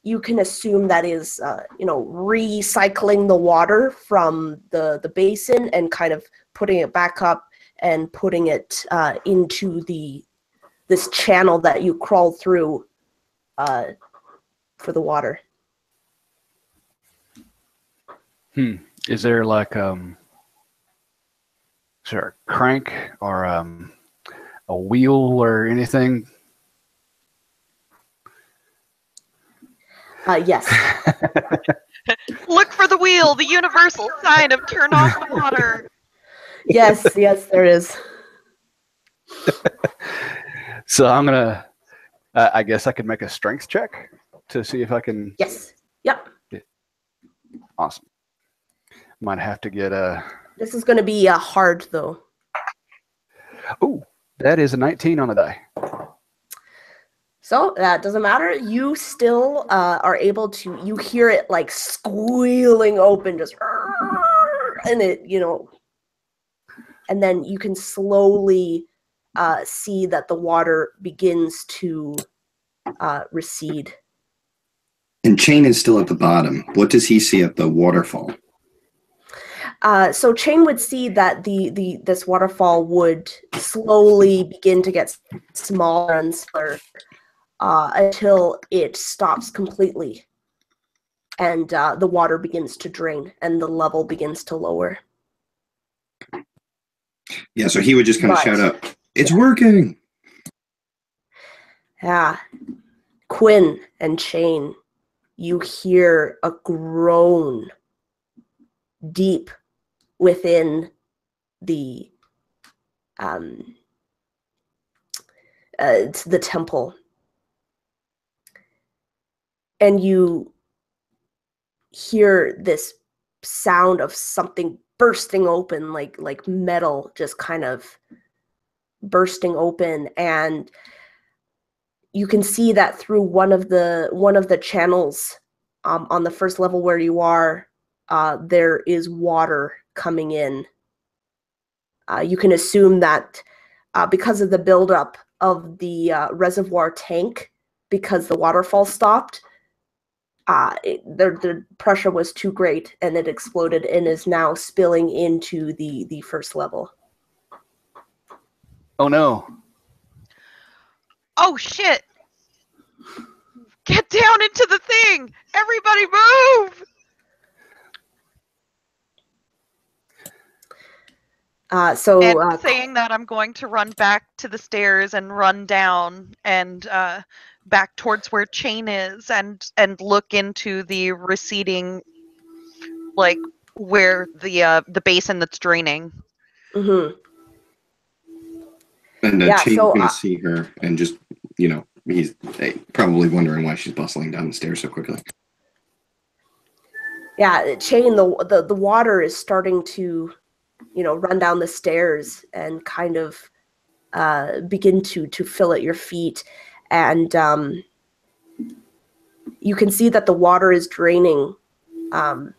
you can assume that is, recycling the water from the basin and kind of putting it back up and putting it into this channel that you crawl through for the water. Is there like is there a crank or a wheel or anything? Yes. Look for the wheel, the universal sign of turn off the water. Yes, there is. So I'm gonna. I guess I could make a strength check to see if I can. Yes. Yep. Awesome. Might have to get a. This is going to be hard, though. Oh, that is a 19 on a die. So that doesn't matter. You still are able to. You hear it like squealing open, just and it, and then you can slowly see that the water begins to recede. And Chain is still at the bottom. What does he see at the waterfall? So Chain would see that this waterfall would slowly begin to get smaller and smaller until it stops completely, and the water begins to drain and the level begins to lower. Yeah, so he would just kind of shout out, "It's working!" Yeah. Quinn and Chain, you hear a groan deep within the temple, and you hear this sound of something bursting open, like metal just kind of bursting open, and you can see that through one of the channels on the first level where you are, there is water coming in. You can assume that because of the buildup of the reservoir tank, because the waterfall stopped, the pressure was too great and it exploded and is now spilling into the first level. Oh no. Oh shit! Get down into the thing! Everybody move! Saying that, I'm going to run back to the stairs and run down and back towards where Chain is and look into the receding, like, where the basin that's draining. Mm-hmm. And Yeah, Chain's so, gonna see her and just, he's probably wondering why she's bustling down the stairs so quickly. Yeah, Chain, the water is starting to, run down the stairs and kind of begin to fill at your feet. And you can see that the water is draining. The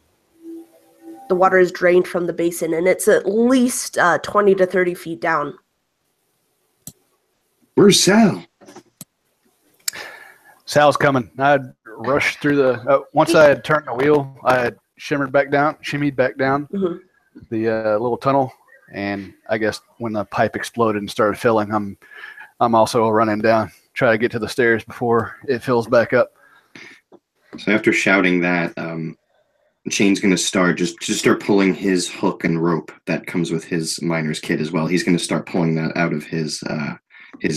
water is drained from the basin, and it's at least 20 to 30 feet down. Where's Sal? Sal's coming. I'd rushed through the. Once I had turned the wheel, I had shimmied back down Mm-hmm. the little tunnel, and I guess when the pipe exploded and started filling, I'm also running down, try to get to the stairs before it fills back up. So after shouting that, Chain's gonna start start pulling his hook and rope that comes with his miner's kit as well. He's gonna start pulling that out of his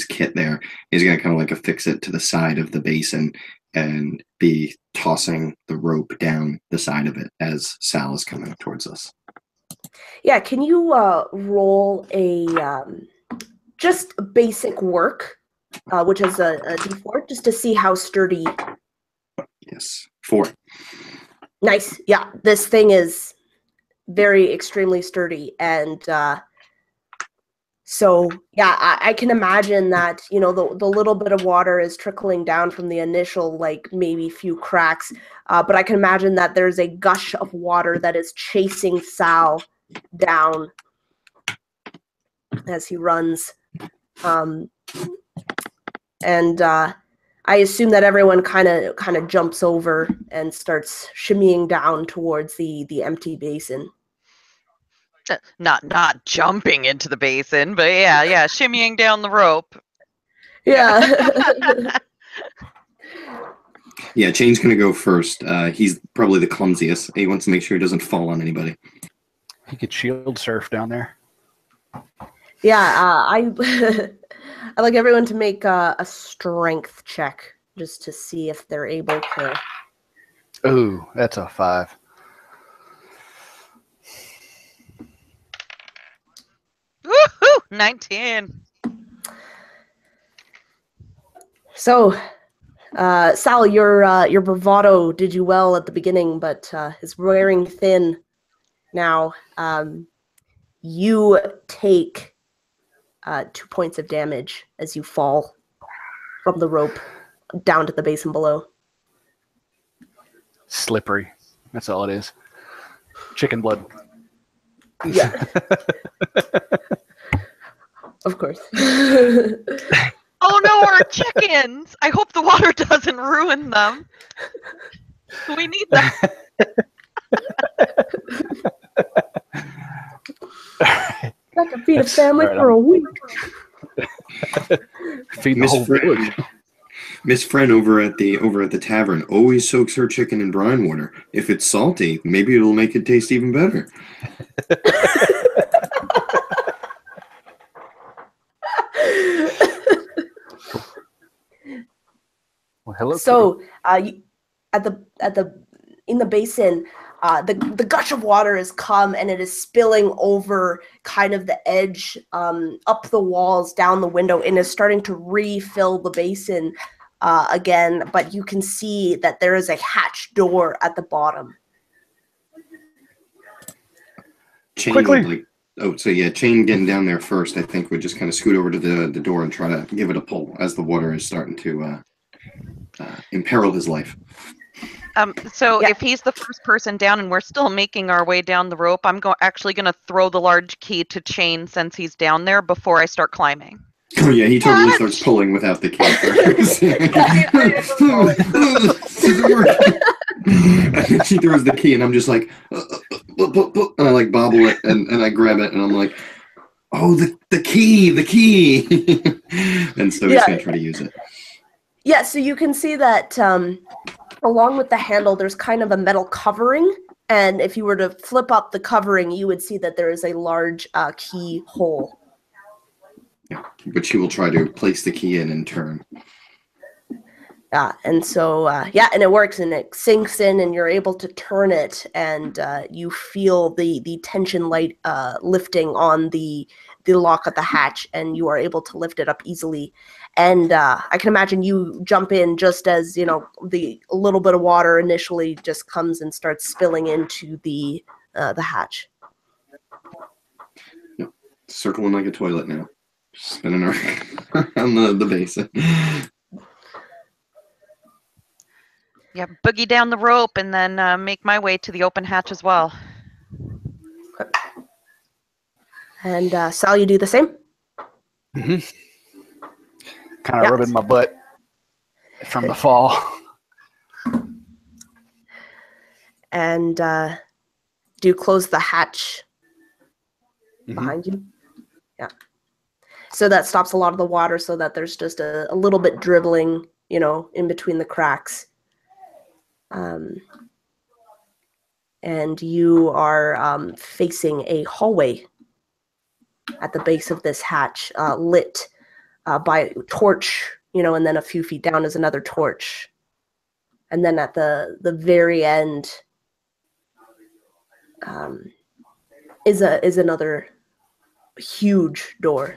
kit there. He's gonna kind of like affix it to the side of the basin and be tossing the rope down the side of it as Sal is coming towards us. Yeah, can you roll a just basic work, which is a D4, just to see how sturdy. Yes, 4. Nice. Yeah, this thing is very extremely sturdy, and so yeah, I can imagine that the little bit of water is trickling down from the initial maybe few cracks, but I can imagine that there's a gush of water that is chasing Sal down as he runs, and I assume that everyone kind of jumps over and starts shimmying down towards the empty basin. Not jumping into the basin, but yeah, shimmying down the rope. Yeah. Yeah, Chain's gonna go first. He's probably the clumsiest. He wants to make sure he doesn't fall on anybody. He could shield surf down there. Yeah, I'd like everyone to make a strength check just to see if they're able to. Ooh, that's a 5. Woohoo! 19. So, Sal, your bravado did you well at the beginning, but is wearing thin now. You take 2 points of damage as you fall from the rope down to the basin below. Slippery. That's all it is. Chicken blood. Yeah. Of course. Oh no, our chickens! I hope the water doesn't ruin them. We need them. I can feed a family for a week. Feed the whole village. Miss Friend over at the tavern always soaks her chicken in brine water. If it's salty, maybe it'll make it taste even better. Well, hello. So, in the basin, the gush of water has come and it is spilling over kind of the edge, up the walls, down the window, and is starting to refill the basin again. But you can see that there is a hatch door at the bottom. Chain Quickly. Chain getting down there first, I think, would just kind of scoot over to the door and try to give it a pull as the water is starting to imperil his life. So if he's the first person down and we're still making our way down the rope, I'm actually going to throw the large key to Chain since he's down there before I start climbing. Oh yeah, he totally starts pulling without the key. And then she throws the key, and I'm just like, and I like bobble it, and I grab it, and I'm like, oh, the key. And so he's gonna try to use it. Yeah, so you can see that along with the handle, there's kind of a metal covering, and if you were to flip up the covering, you would see that there is a large key hole. Yeah, but she will try to place the key in turn. And so, and it works, and it sinks in, and you're able to turn it, and you feel the tension light lifting on the lock of the hatch, and you are able to lift it up easily. And I can imagine you jump in just as, the little bit of water initially just comes and starts spilling into the hatch. Yep. Circling like a toilet now. Spinning around the basin. Yeah, boogie down the rope and then make my way to the open hatch as well. Okay. And Sal, you do the same? Mm-hmm. Kind of rubbing my butt from the fall. And do you close the hatch behind you? Yeah. So that stops a lot of the water so that there's just a little bit dribbling, in between the cracks. And you are facing a hallway at the base of this hatch, lit by a torch, and then a few feet down is another torch. And then at the very end is another huge door.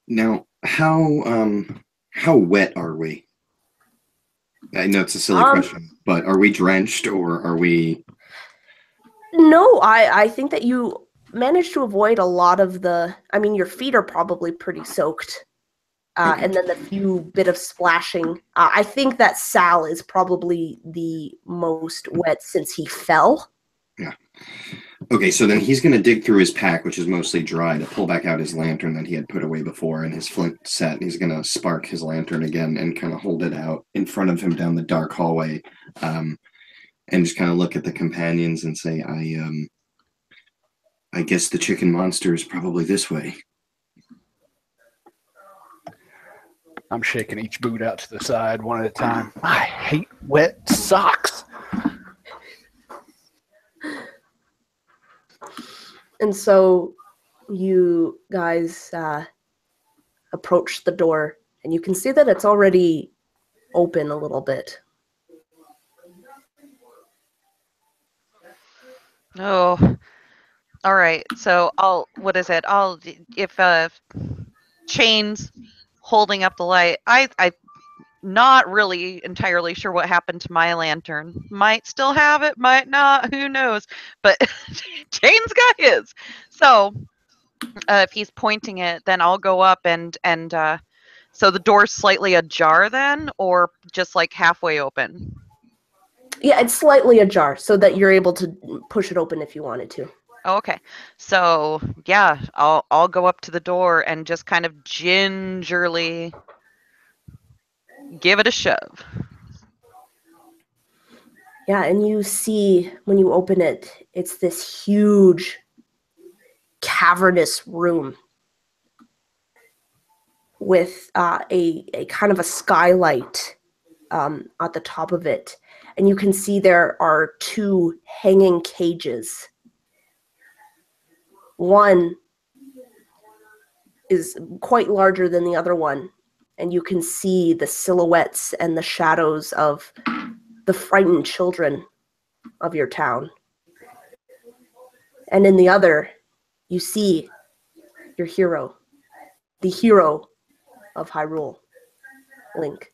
Now, how wet are we? I know it's a silly question, but are we drenched or are we? No, I think that you managed to avoid a lot of your feet are probably pretty soaked. Okay. And then the few bit of splashing. I think that Sal is probably the most wet since he fell. Yeah. Okay, so then he's going to dig through his pack, which is mostly dry, to pull back out his lantern that he had put away before and his flint set. And he's going to spark his lantern again and kind of hold it out in front of him down the dark hallway, and just kind of look at the companions and say, I guess the chicken monster is probably this way. I'm shaking each boot out to the side one at a time. I hate wet socks. And so you guys approach the door, and you can see that it's already open a little bit. Oh, all right. So if Chain's holding up the light, I'm not really entirely sure what happened to my lantern. Might still have it, might not, who knows. But Chain's got his. So if he's pointing it, then I'll go up and so the door's slightly ajar then, or just like halfway open? Yeah, it's slightly ajar so that you're able to push it open if you wanted to. Oh, okay. So yeah, I'll go up to the door and just kind of gingerly give it a shove. Yeah, and you see when you open it, it's this huge cavernous room with a kind of a skylight at the top of it. And you can see there are two hanging cages. One is quite larger than the other one, and you can see the silhouettes and the shadows of the frightened children of your town. And in the other, you see your hero, the hero of Hyrule, Link.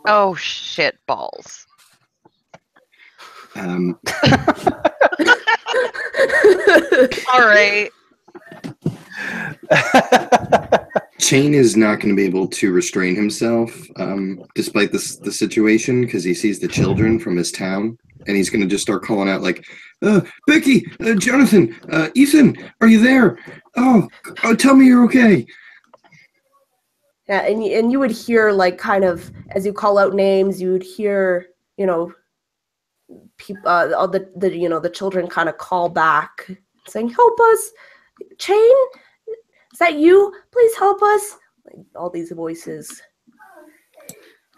Oh, shit balls. Um, All right. Chain is not going to be able to restrain himself, despite the situation, because he sees the children from his town, and he's going to just start calling out like, Becky, Jonathan, Ethan, are you there? Oh, tell me you're okay. Yeah, and you would hear, like, kind of, as you call out names, you would hear, people, all the children kind of call back, saying, "Help us, Chain! Is that you? Please help us!" Like, all these voices.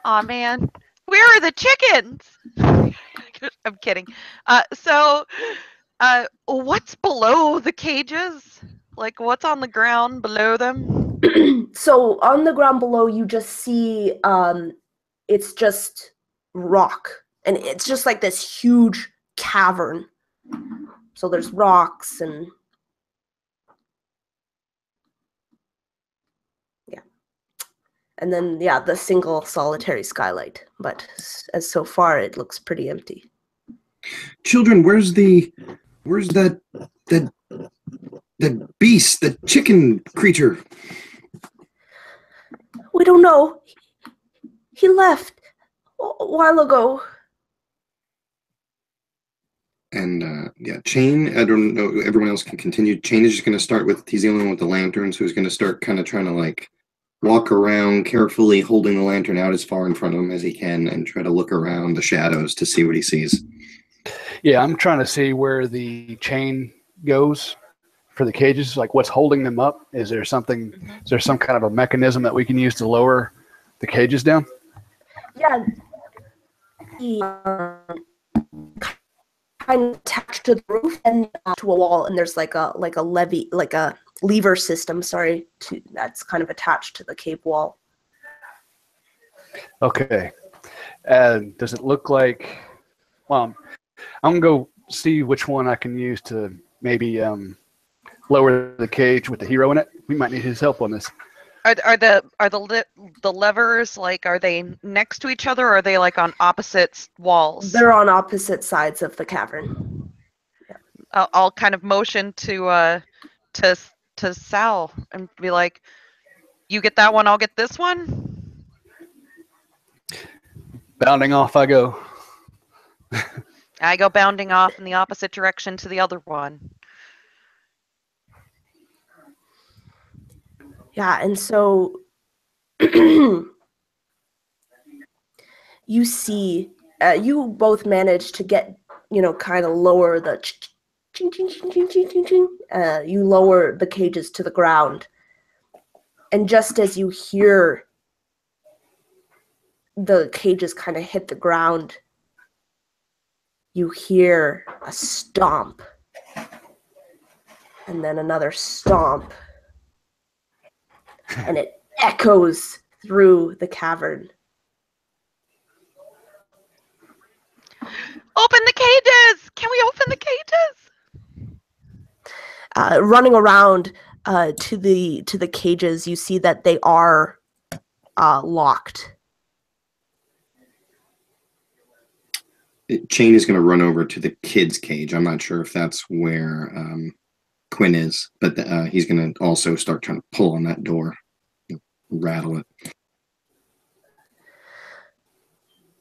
Aw, man. Where are the chickens? I'm kidding. So, what's below the cages? Like, what's on the ground below them? So on the ground below, you just see it's just rock, and it's just like this huge cavern. So there's rocks and yeah, and then the single solitary skylight. But as so far, it looks pretty empty. Children, where's that beast, the chicken creature? We don't know. He left a while ago. And Chain, I don't know, everyone else can continue. Chain is just going to start with, he's the only one with the lantern, so he's going to start kind of trying to like walk around carefully, holding the lantern out as far in front of him as he can and try to look around the shadows to see what he sees. Yeah, I'm trying to see where the chain goes for the cages, like what's holding them up. Is there some kind of a mechanism that we can use to lower the cages down? Yeah. Kind of attached to the roof and to a wall, and there's like a lever system, that's kind of attached to the cave wall. Okay. Does it look like, well, I'm going to go see which one I can use to maybe lower the cage with the hero in it. We might need his help on this. Are the levers, like, are they next to each other, or are they like on opposite walls? They're on opposite sides of the cavern. Yeah. I'll kind of motion to Sal and be like, "You get that one, I'll get this one." Bounding off I go. I go bounding off in the opposite direction to the other one. Yeah, and so you see, you both manage to get, kind of lower the ching, ching, ching, ching, ching, ching, ching. You lower the cages to the ground. And just as you hear the cages kind of hit the ground, you hear a stomp. And then another stomp. And it echoes through the cavern. Open the cages! Can we open the cages? Running around to the cages, you see that they are locked. Chain is going to run over to the kid's cage. I'm not sure if that's where Quinn is, but he's going to also start trying to pull on that door, rattle it.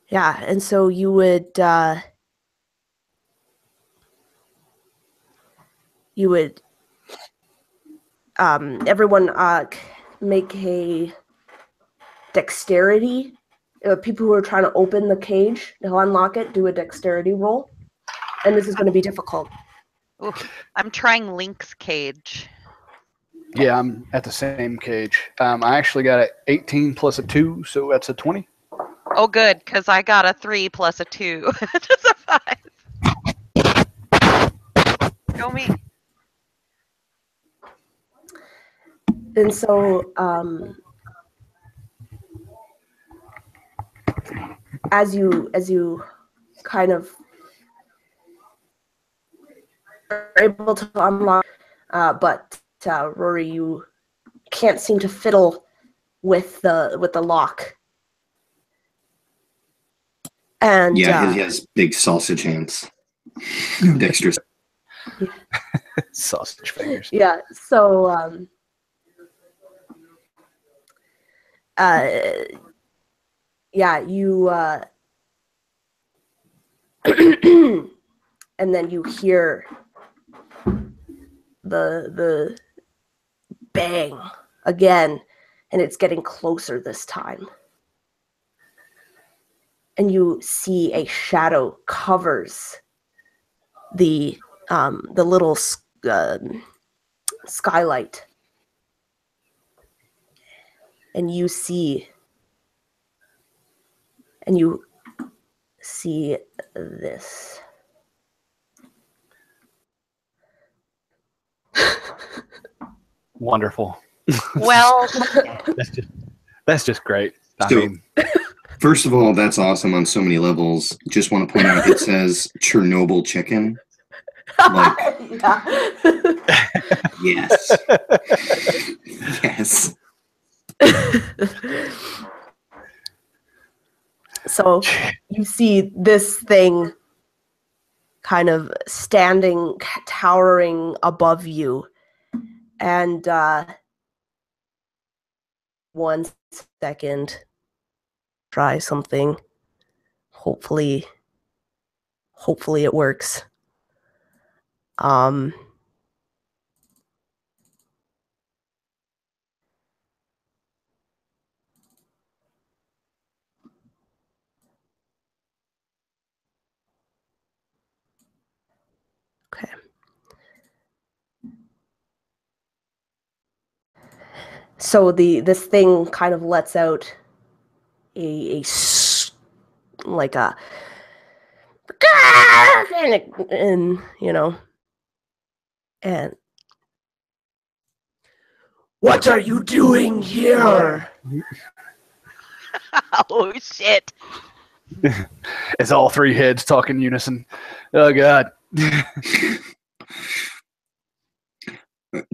Yeah, and so you would everyone make a dexterity. People who are trying to open the cage to unlock it, do a dexterity roll, and this is going to be difficult. Ooh, I'm trying Link's cage. Yeah, I'm at the same cage. I actually got an 18 plus a 2, so that's a 20. Oh, good, because I got a 3 plus a 2. Just a 5. Go me. And so, as you kind of are able to unlock, but Rory, you can't seem to fiddle with the lock. And he has big sausage hands. Dexterous. Sausage fingers. Yeah. So, you and then you hear the bang again, and it's getting closer this time. And you see a shadow covers the little skylight, and you see this. Wonderful. Well, That's just great. I So- mean, First of all, that's awesome on so many levels. Just want to point out it says Chernobyl chicken. Like, yes. Yes. So you see this thing kind of standing, towering above you. And 1 second, try something. Hopefully it works. Okay. So this thing kind of lets out like a and you know, and what are you doing here? oh shit. it's all three heads talking unison. Oh God.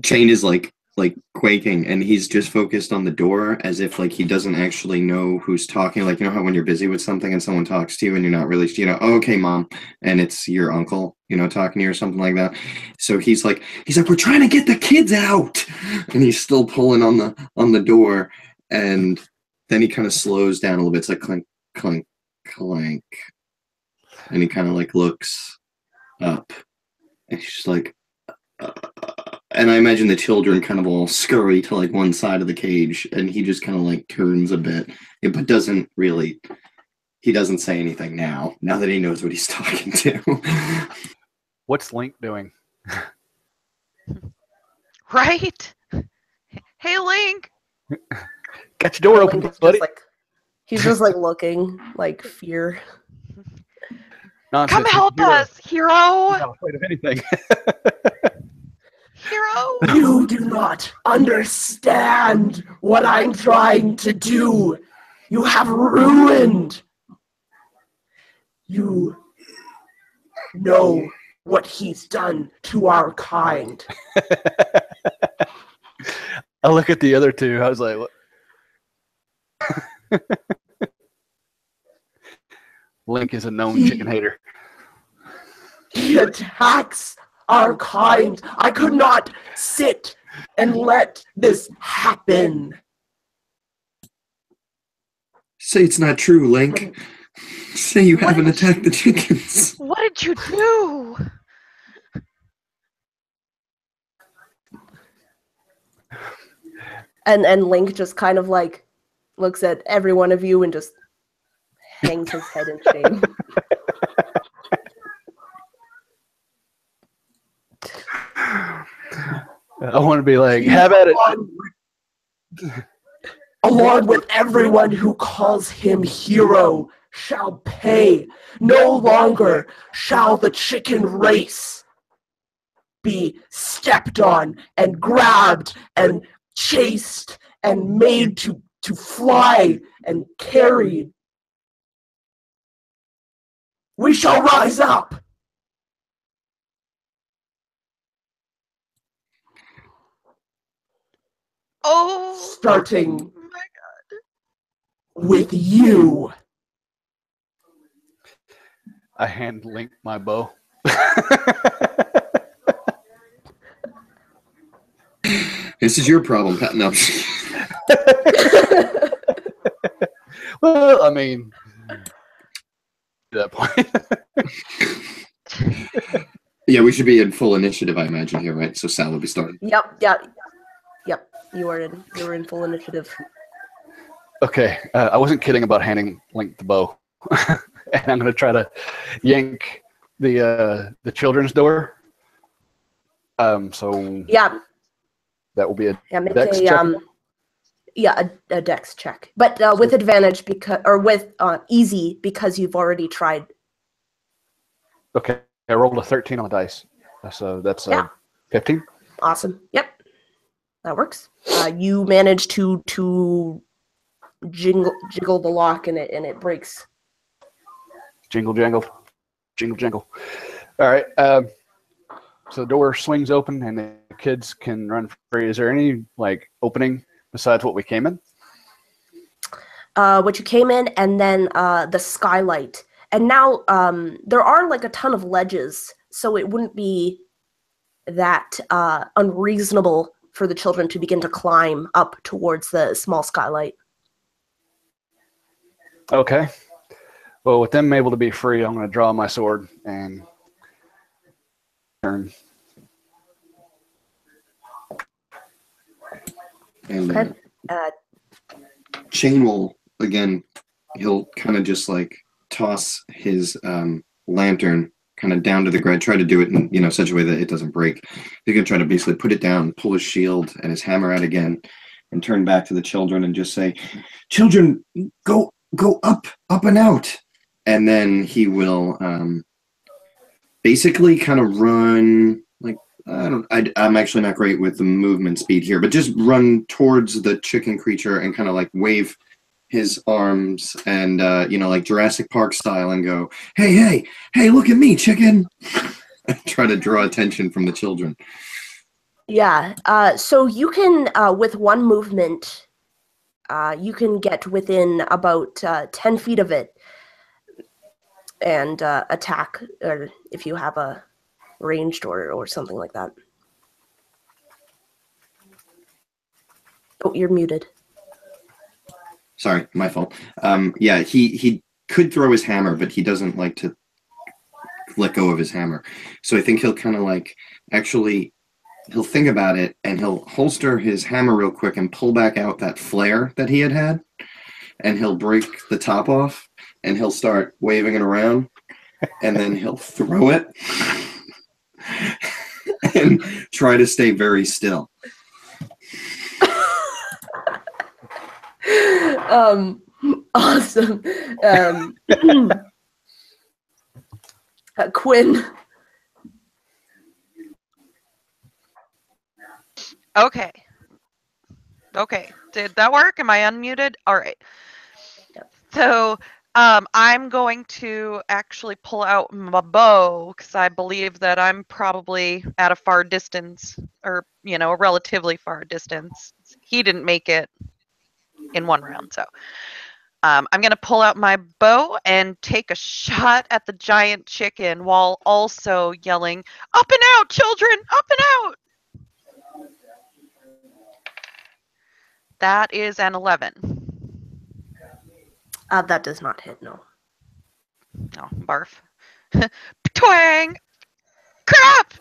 Chain is like quaking, and he's just focused on the door as if like he doesn't actually know who's talking. Like, you know how when you're busy with something and someone talks to you and you're not really, oh, okay, mom, and it's your uncle, talking to you or something like that. So he's like, we're trying to get the kids out, and he's still pulling on the door, and then he kind of slows down a little bit. It's like clink, clink, clank, and he kind of like looks up, and he's just like. And I imagine the children kind of all scurry to like one side of the cage, and he just kind of like turns a bit, but he doesn't say anything now that he knows what he's talking to. What's Link doing? Right? Hey, Link. Got your door open, Link is buddy. he's just like looking, like fear. Nonsense. Come help Hero. us, hero. I'm not afraid of anything. Hero. You do not understand what I'm trying to do. You have ruined. You know what he's done to our kind. I look at the other two. I was like, what? Link is a known chicken hater. He attacks our kind. I could not sit and let this happen. Say it's not true, Link. Say you haven't attacked the chickens. What did you do? And Link just kind of like looks at every one of you and just hangs his head in shame. I want to be like, have at it. Along with everyone who calls him hero shall pay. No longer shall the chicken race be stepped on and grabbed and chased and made to fly and carried. We shall rise up. Oh. Starting Oh my with you. I hand Link my bow. This is your problem, Pat. No. Well, I mean, at that point. Yeah, we should be in full initiative, I imagine here, right? So Sal will be starting. Yep. You were in full initiative. Okay, I wasn't kidding about handing Link the bow, and I'm gonna try to yank the children's door. So Yeah. that will be a Make dex a check? a dex check, but with advantage with easy because you've already tried. Okay, I rolled a 13 on the dice. That's 15. Awesome. Yep. That works. You manage to jiggle the lock, and it breaks. Jingle, jangle. Jingle, jangle. All right. So the door swings open, and the kids can run free. Is there any opening besides what we came in? What you came in, and then the skylight. And now there are a ton of ledges, so it wouldn't be that unreasonable for the children to begin to climb up towards the small skylight. Okay. Well, with them able to be free, I'm going to draw my sword and turn. And Okay. Shane will, again, he'll kind of just toss his lantern kind of down to the ground, try to do it in such a way that it doesn't break. He's going to try to basically put it down, pull his shield and his hammer out again, and turn back to the children and just say, "Children, go up and out." And then he will basically kind of run I'm actually not great with the movement speed here, but just run towards the chicken creature and kind of wave his arms and like Jurassic Park style and go, hey, look at me, chicken. Try to draw attention from the children. Yeah. So you can, with one movement, you can get within about 10 feet of it and attack, or if you have a ranged or something like that. Oh, you're muted. Sorry, my fault. Yeah, he could throw his hammer, but he doesn't like to let go of his hammer. So I think he'll kind of he'll think about it, and he'll holster his hammer real quick and pull back out that flare that he had, and he'll break the top off, and he'll start waving it around, and then he'll throw it and try to stay very still. Awesome. Quinn. Okay. Did that work? Am I unmuted? All right. Yep. So I'm going to actually pull out my bow because I believe that I'm probably at a far distance, or a relatively far distance. He didn't make it in one round, so I'm going to pull out my bow and take a shot at the giant chicken while also yelling, "Up and out, children! Up and out!" That is an 11. That does not hit, no. Oh, barf. Twang! Crap!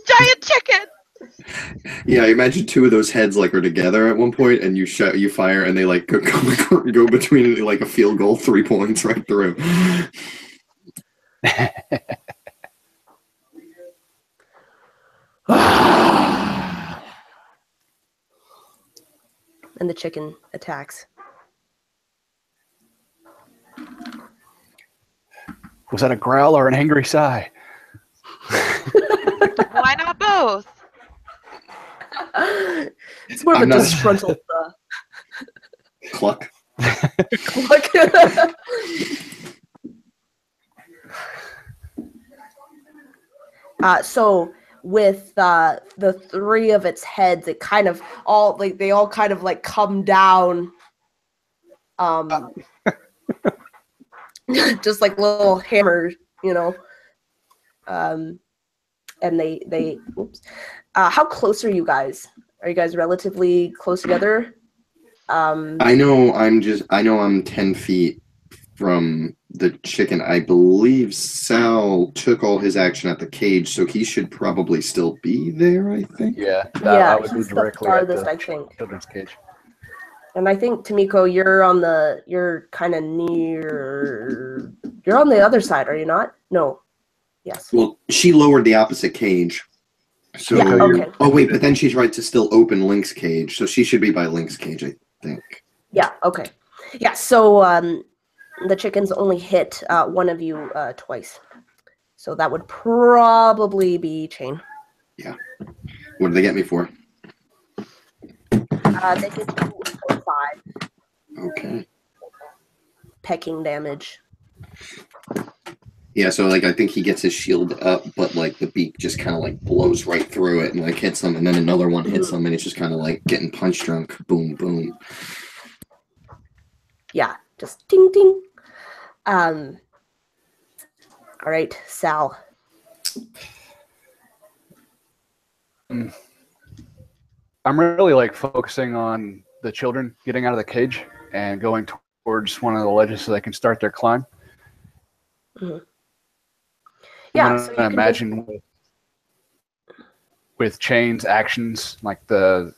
Giant chicken! Yeah, I imagine two of those heads are together at one point, and you fire, and they go between a field goal, 3 points right through. And the chicken attacks. Was that a growl or an angry sigh? Why not both? It's more of a disgruntled Cluck. cluck. So with the three of its heads, it kind of all they all kind of come down, just like little hammers, and they. Oops. How close are you guys? Are you guys relatively close together? I know I'm 10 feet from the chicken. I believe Sal took all his action at the cage, so he should probably still be there, I think. Yeah, Yeah, I would be he's the directly farthest, at I the think. children's cage. And I think, Tamiko, you're kind of near. You're on the other side, are you not? No. Yes. Well, she lowered the opposite cage. So Yeah, okay. Oh wait, but then she's right to still open Link's cage, so she should be by Link's cage, I think. Yeah, okay. Yeah, so the chickens only hit one of you twice. So that would probably be Chain. Yeah. What did they get me for? They hit you for 5 Okay. pecking damage. Yeah, so like I think he gets his shield up, but like the beak just kind of like blows right through it and like hits him, and then another one hits him, and it's just kind of like getting punch drunk. Boom, boom. Yeah, just ding ding. All right, Sal. I'm really like focusing on the children getting out of the cage and going towards one of the ledges so they can start their climb. Mm-hmm. Yeah, so you can imagine with Chain's actions, like the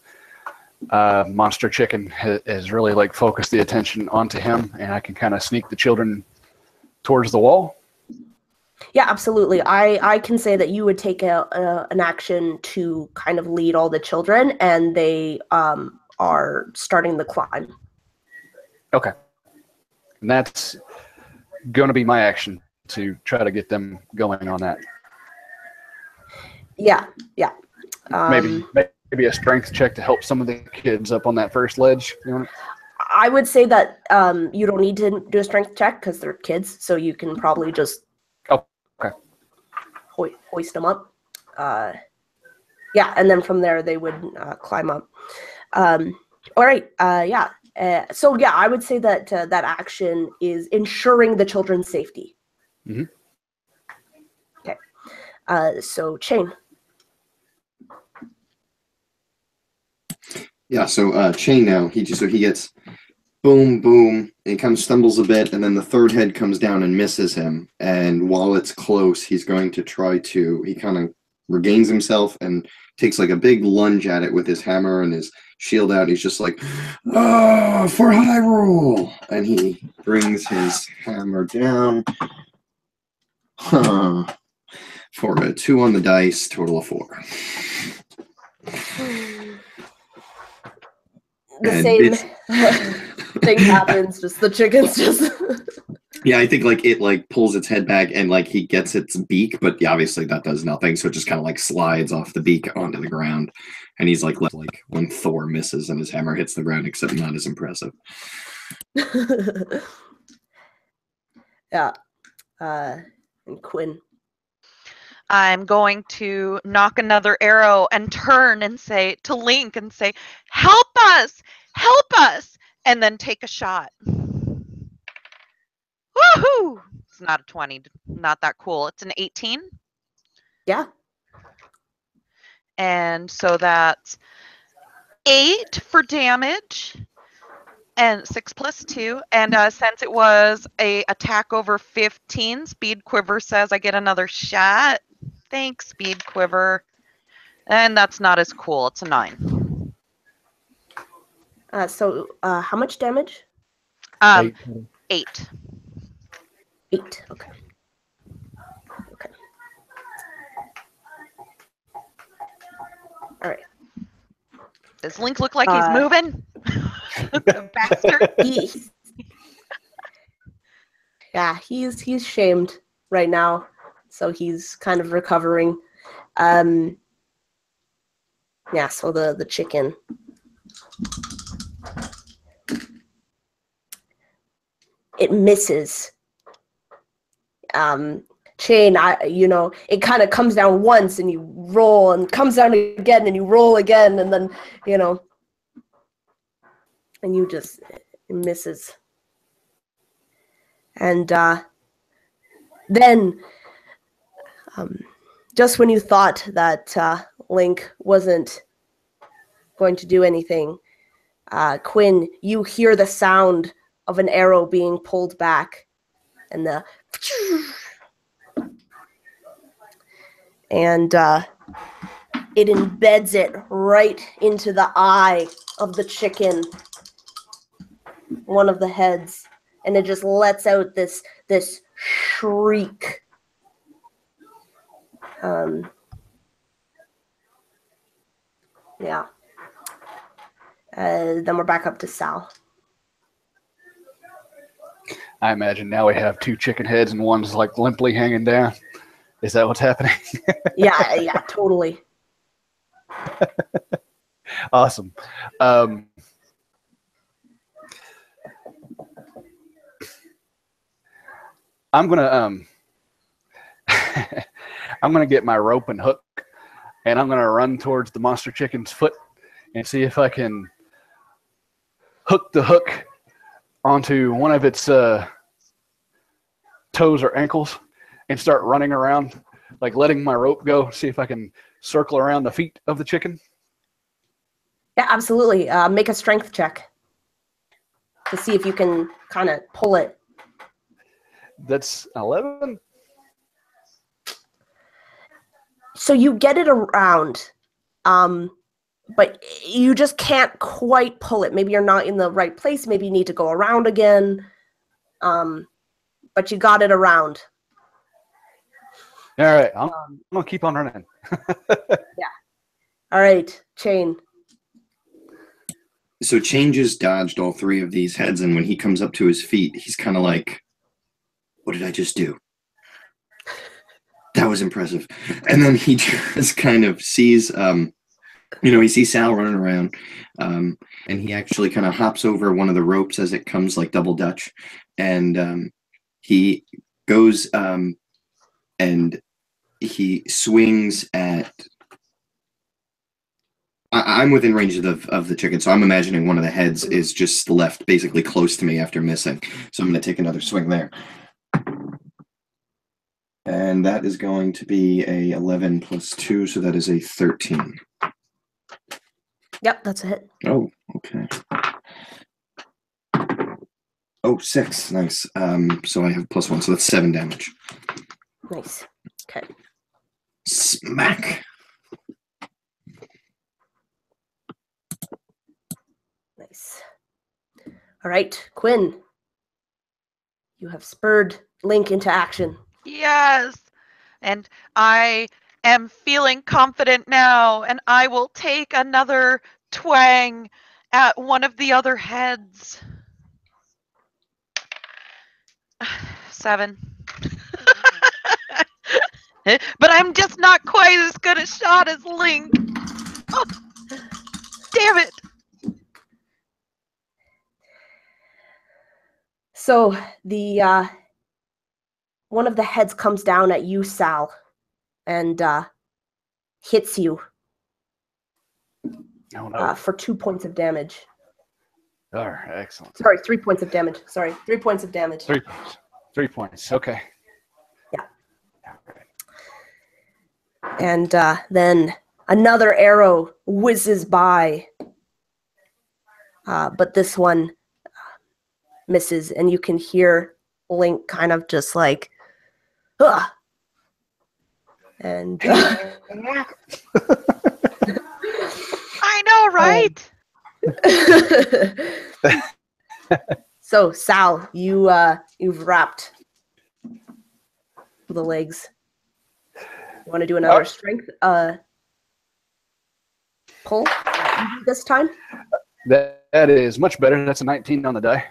monster chicken has really like focused the attention onto him, and I can kind of sneak the children towards the wall. Yeah, absolutely. I can say that you would take an action to kind of lead all the children, and they are starting the climb. Okay. And that's going to be my action to try to get them going on that. Yeah. Maybe a strength check to help some of the kids up on that first ledge. You know? I would say that you don't need to do a strength check because they're kids, so you can probably just hoist them up. Yeah, and then from there they would climb up. All right. Yeah. So yeah, I would say that that action is ensuring the children's safety. Mm-hmm. Okay. So Chain. Yeah, so Chain now he gets boom, boom, and kind of stumbles a bit, and then the third head comes down and misses him. And while it's close, he's going to try to. He kind of regains himself and takes like a big lunge at it with his hammer and his shield out. He's just like, "Ah, for Hyrule!" And he brings his hammer down. For a 2 on the dice, total of 4. The same thing happens, just the chickens just Yeah, I think like it like pulls its head back and like he gets its beak, but yeah, obviously that does nothing, so it just kind of like slides off the beak onto the ground, and he's like left like when Thor misses and his hammer hits the ground, except not as impressive. Yeah. And Quinn. I'm going to knock another arrow and turn and say to Link and say, help us, and then take a shot. Woohoo! It's not a 20, not that cool. It's an 18. Yeah. And so that's 8 for damage and 6 plus 2. And since it was a attack over 15, Speed Quiver says I get another shot. Thanks, Speed Quiver. And that's not as cool. It's a 9. So how much damage? 8. 8. Okay. All right. Does Link look like he's moving? Bastard. Yeah, he's shamed right now, so he's kind of recovering. Yeah, so the chicken. It misses. Chain, it kind of comes down once and you roll and comes down again and you roll again and then, and you just, it misses. And then, just when you thought that Link wasn't going to do anything, Quinn, you hear the sound of an arrow being pulled back and it embeds it right into the eye of the chicken, one of the heads, and it just lets out this shriek. Yeah. Then we're back up to Sal. I imagine now we have 2 chicken heads and one's like limply hanging down. Is that what's happening? Yeah, totally. Awesome. I'm gonna I'm gonna get my rope and hook, and I'm gonna run towards the monster chicken's foot and see if I can hook the hook onto one of its toes or ankles and start running around, like letting my rope go, see if I can circle around the feet of the chicken. Yeah, absolutely. Make a strength check to see if you can kind of pull it. That's 11. So you get it around, but you just can't quite pull it. Maybe you're not in the right place. Maybe you need to go around again. But you got it around. All right, I'm gonna keep on running. Yeah. All right, Chain. So Chain just dodged all three of these heads, and when he comes up to his feet, he's kind of like, "What did I just do? That was impressive." And then he just kind of sees, he sees Sal running around, and he actually kind of hops over one of the ropes as it comes like double dutch, and he goes and he swings at. I'm within range of the chicken, so I'm imagining one of the heads is just left basically close to me after missing. So I'm going to take another swing there. And that is going to be a 11 plus 2, so that is a 13. Yep, that's a hit. Oh, okay. Oh, 6. Nice. So I have plus 1, so that's 7 damage. Nice. Okay. Smack. Nice. All right, Quinn. You have spurred Link into action. Yes. And I am feeling confident now, and I will take another twang at one of the other heads. 7. But I'm just not quite as good a shot as Link. Oh, damn it. So the one of the heads comes down at you, Sal, and hits you for 2 points of damage. All right, excellent. Sorry, 3 points of damage. 3 points of damage. 3 points. 3 points. Okay. Yeah. And then another arrow whizzes by, but this one misses, and you can hear Link kind of just like, ugh. And I know, right? So Sal, you've wrapped the legs. You want to do another strength pull this time? That is much better. That's a 19 on the die.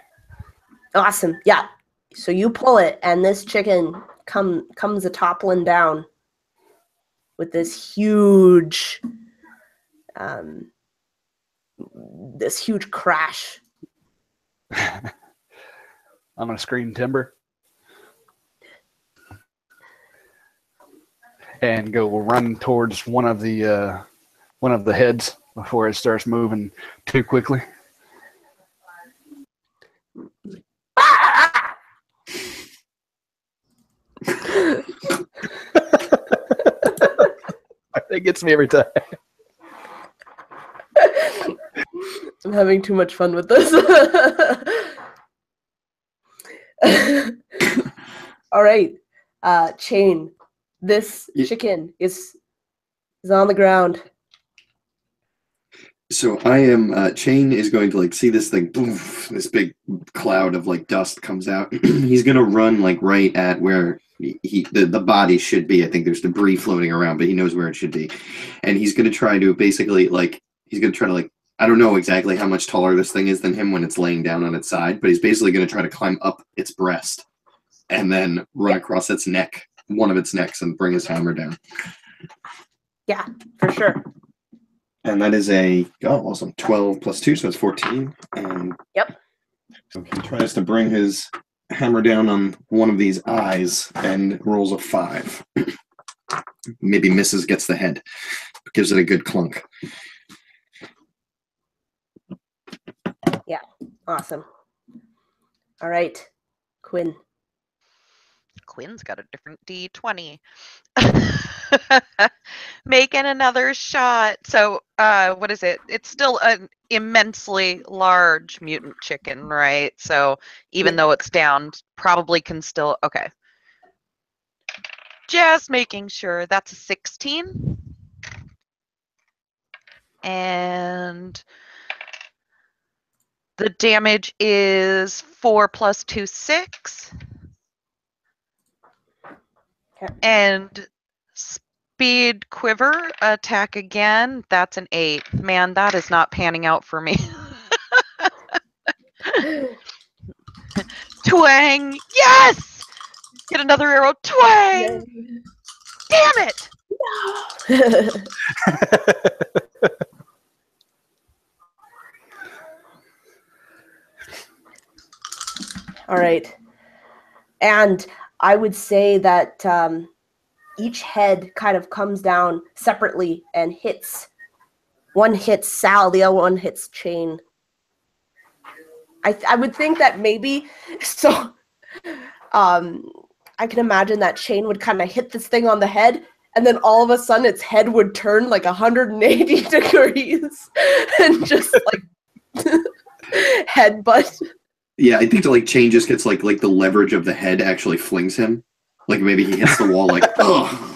Awesome. Yeah. So you pull it, and this chicken comes a toppling down with this huge crash. I'm gonna scream timber and go run towards one of the heads before it starts moving too quickly. It gets me every time. I'm having too much fun with this. All right, Chain. This chicken is on the ground. So I am. Chain is going to like see this thing. Boom, this big cloud of like dust comes out. He's gonna run like right at where the body should be. I think there's debris floating around, but he knows where it should be, and he's gonna try to basically I don't know exactly how much taller this thing is than him when it's laying down on its side, but he's basically gonna try to climb up its breast, and then run across its neck, one of its necks, and bring his hammer down. Yeah, for sure. And that is awesome, 12 plus 2, so it's 14. And yep. so he tries to bring his hammer down on one of these eyes and rolls a 5. Maybe misses, gets the head, gives it a good clunk. Yeah, awesome. All right, Quinn. Quinn's got a different D20. Making another shot. So, what is it? It's still an immensely large mutant chicken, right? So, even though it's down, probably can still. Okay. Just making sure. That's a 16. And the damage is 4 plus 2, 6. Okay. And speed quiver attack again. That's an 8. Man, that is not panning out for me. Twang! Yes! Get another arrow. Twang! Damn it! All right. And I would say that each head kind of comes down separately and hits. One hits Sal, the other one hits Chain. I would think that maybe, so I can imagine that Chain would kind of hit this thing on the head, and then all of a sudden its head would turn like 180 degrees and just like headbutt. Yeah, I think like Chain just gets like the leverage of the head actually flings him. Like maybe he hits the wall like, ugh.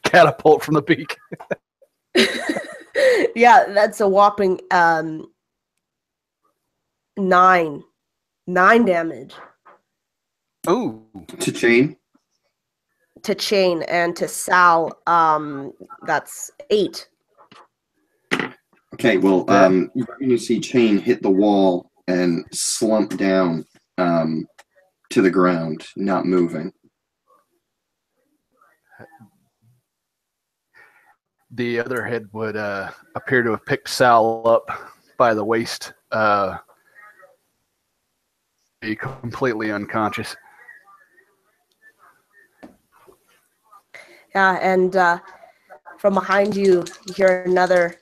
Catapult from the beak. Yeah, that's a whopping 9 damage Ooh. To Chain. to Chain, and to Sal, that's 8. Okay, well, you're going to see Chain hit the wall and slump down to the ground, not moving. The other head would appear to have picked Sal up by the waist, be completely unconscious. Yeah, and from behind you, you hear another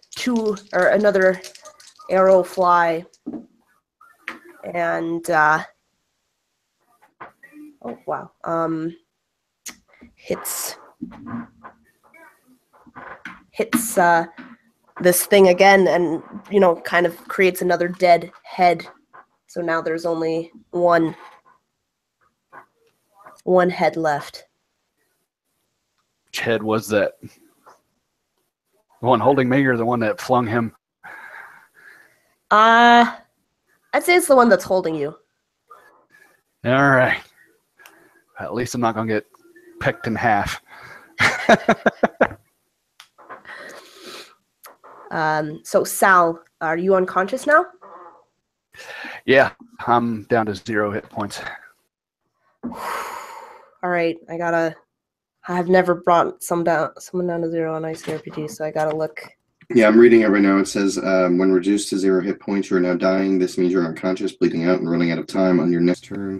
arrow fly, and oh wow, hits this thing again, and kind of creates another dead head. So now there's only one head left. Which head was that? The one holding me or the one that flung him? I'd say it's the one that's holding you. All right. At least I'm not going to get pecked in half. So Sal, are you unconscious now? Yeah, I'm down to 0 hit points. All right, I have never brought someone down to 0 on Icrpg, so I gotta look. Yeah, I'm reading it right now. It says, when reduced to 0 hit points, you are now dying. This means you're unconscious, bleeding out, and running out of time on your next turn.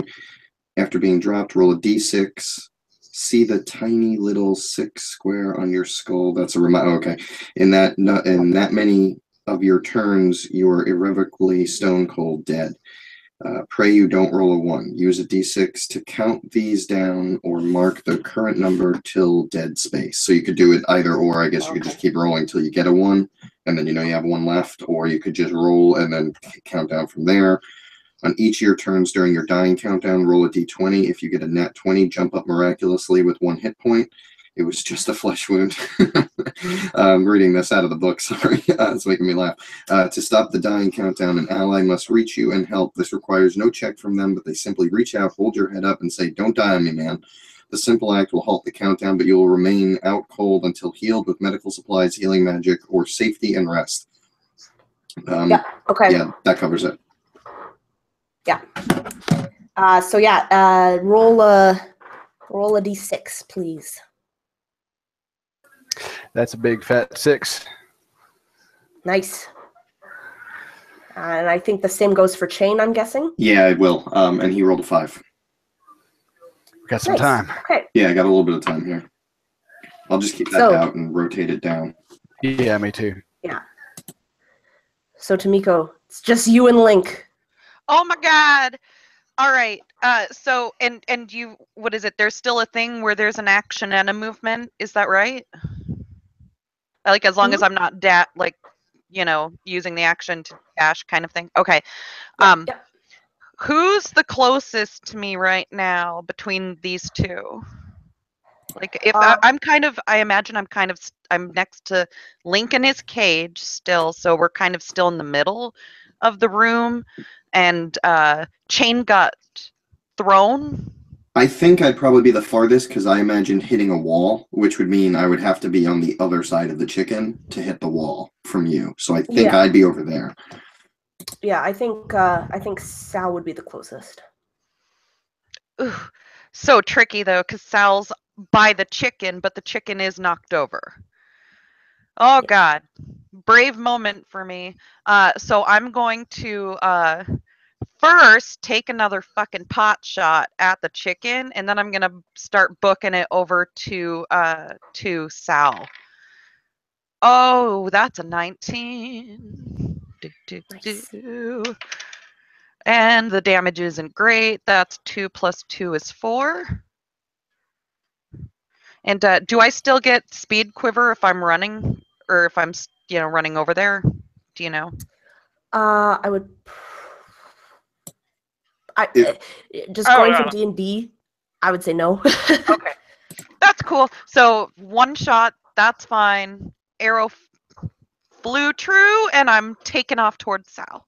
After being dropped, roll a d6. See the tiny little 6 square on your skull. That's a reminder. Okay. In that many of your turns, you are irrevocably stone cold dead. Pray you don't roll a 1. Use a d6 to count these down or mark the current number till dead space. So you could do it either or. I guess you could just keep rolling till you get a 1, and then you have 1 left, or you could just roll and then count down from there. On each of your turns during your dying countdown, roll a d20. If you get a nat 20, jump up miraculously with 1 hit point. It was just a flesh wound. I'm reading this out of the book, sorry. It's making me laugh. To stop the dying countdown, an ally must reach you and help. This requires no check from them, but they simply reach out, hold your head up, and say, "Don't die on me, man." The simple act will halt the countdown, but you will remain out cold until healed with medical supplies, healing magic, or safety and rest. Yeah, okay. Yeah, that covers it. Yeah. Roll a d6, please. That's a big fat 6. Nice. And I think the same goes for Chain, I'm guessing. Yeah, it will. And he rolled a 5. We got some Nice. time. Okay. Yeah, I got a little bit of time here. I'll just keep that out and rotate it down. Yeah, me too. Yeah. So Tamiko, it's just you and Link. Oh my god. All right. So and you, what is it? There's still a thing where there's an action and a movement. Is that right? Like as long as I'm not like, you know, using the action to dash kind of thing. Okay. Yeah. Who's the closest to me right now between these two? Like if I'm kind of, I imagine I'm next to Link in his cage still, so we're kind of still in the middle of the room, and Chain got thrown. I think I'd probably be the farthest because I imagined hitting a wall, which would mean I would have to be on the other side of the chicken to hit the wall from you. So I think I'd be over there. Yeah, I think Sal would be the closest. Ooh, so tricky though, because Sal's by the chicken, but the chicken is knocked over. Oh God, brave moment for me. So I'm going to first take another fucking pot shot at the chicken, and then I'm gonna start booking it over to Sal. Oh, that's a 19. Nice. And the damage isn't great. That's 2 plus 2 is 4. And do I still get speed quiver if I'm running, or if I'm running over there? Do you know? I would. Going from D&D, I would say no. Okay, that's cool. So one shot, that's fine. Arrow flew true, and I'm taking off towards Sal.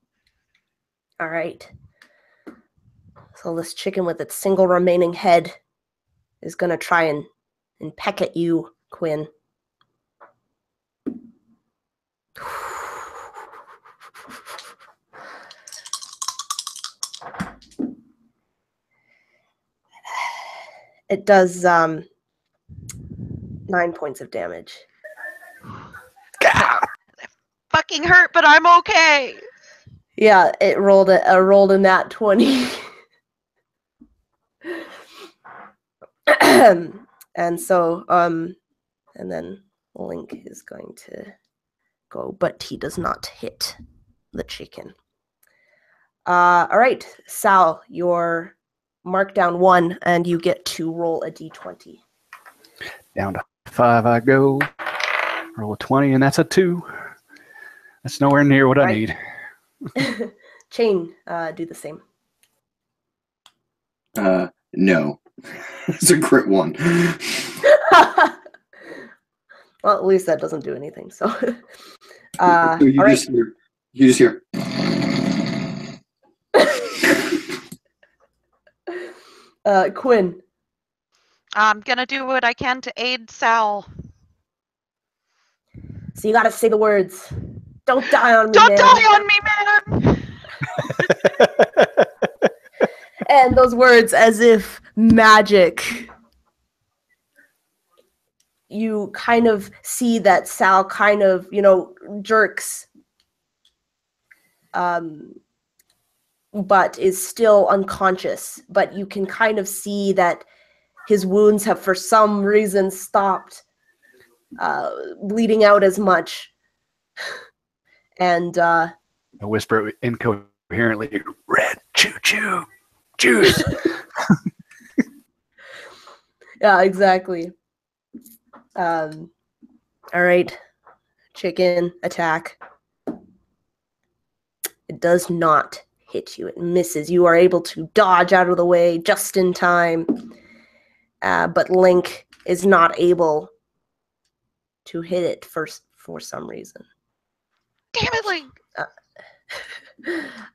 All right. So this chicken with its single remaining head is gonna try and peck at you, Quinn. It does 9 points of damage. That fucking hurt, but I'm okay. Yeah, it rolled a nat 20. And so and then Link is going to go, but he does not hit the chicken. All right, Sal, you're marked down 1, and you get to roll a d20. Down to 5 I go. Roll a 20, and that's a 2. That's nowhere near what I need. Chain, do the same. No. It's a crit 1. Well, at least that doesn't do anything. So, you just hear. Quinn. I'm gonna do what I can to aid Sal. So you gotta say the words. Don't die on me, Don't man. die on me, man! And those words, as if magic. You kind of see that Sal kind of, jerks, but is still unconscious. But you can kind of see that his wounds have, for some reason, stopped bleeding out as much. And I whisper incoherently, "Red choo-choo, juice." yeah, exactly. All right, chicken attack. It does not hit you. It misses. You are able to dodge out of the way just in time. But Link is not able to hit it for some reason. Damn it, Link!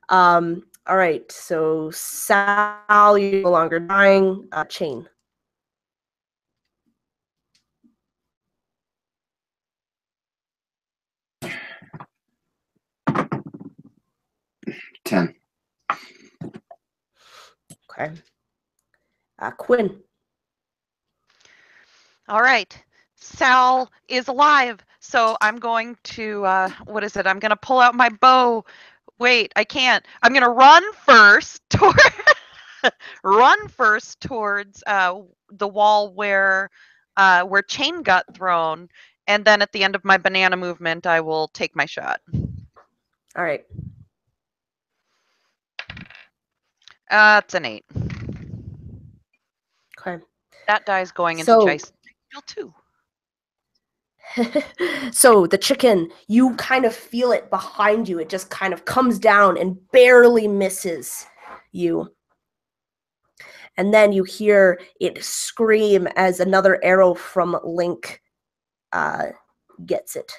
All right, so Sal, you're no longer dying. Chain. $10. Okay. Quinn. All right. Sal is alive, so I'm going to, I'm going to pull out my bow Wait, I can't. I'm gonna run first toward run first towards the wall where Chain got thrown, and then at the end of my banana movement, I will take my shot. All right. It's an 8. Okay. That die's going into So- Jason too. So the chicken, you kind of feel it behind you. It just kind of comes down and barely misses you. And then you hear it scream as another arrow from Link gets it.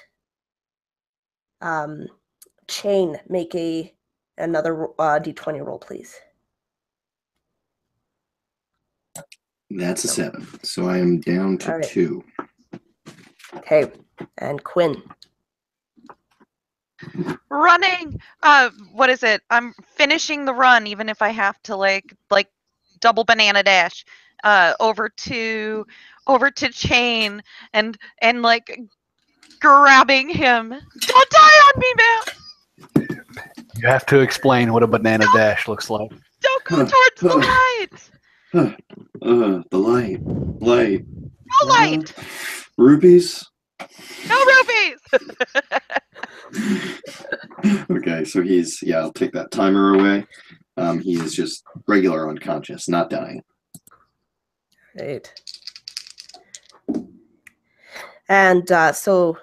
Chain, make another d20 roll, please. That's a 7. So I am down to All right. 2. Okay. And Quinn. Running. What is it? I'm finishing the run, even if I have to like double banana dash. Over to Chain and like grabbing him. Don't die on me, man! You have to explain what a banana dash looks like. Don't go towards the light. The light. Light. No light. Rupees? No rupees. Okay, so I'll take that timer away. He is just regular unconscious, not dying. Right. And so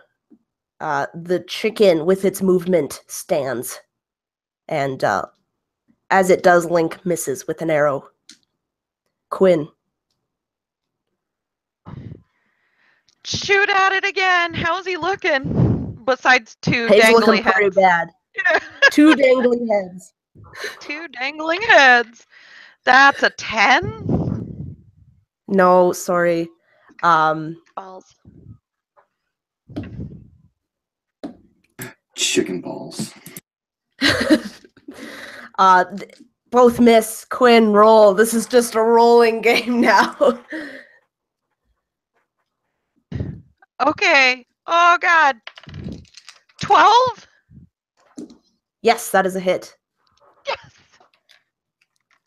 the chicken with its movement stands. And as it does, Link misses with an arrow. Quinn. Shoot at it again. How's he looking? Besides 2 He's dangly looking heads. pretty bad. 2 dangling heads. 2 dangling heads. That's a 10? No, sorry. Balls. Chicken balls. Both miss. Quinn, roll. This is just a rolling game now. Okay. Oh, God. 12? Yes, that is a hit. Yes.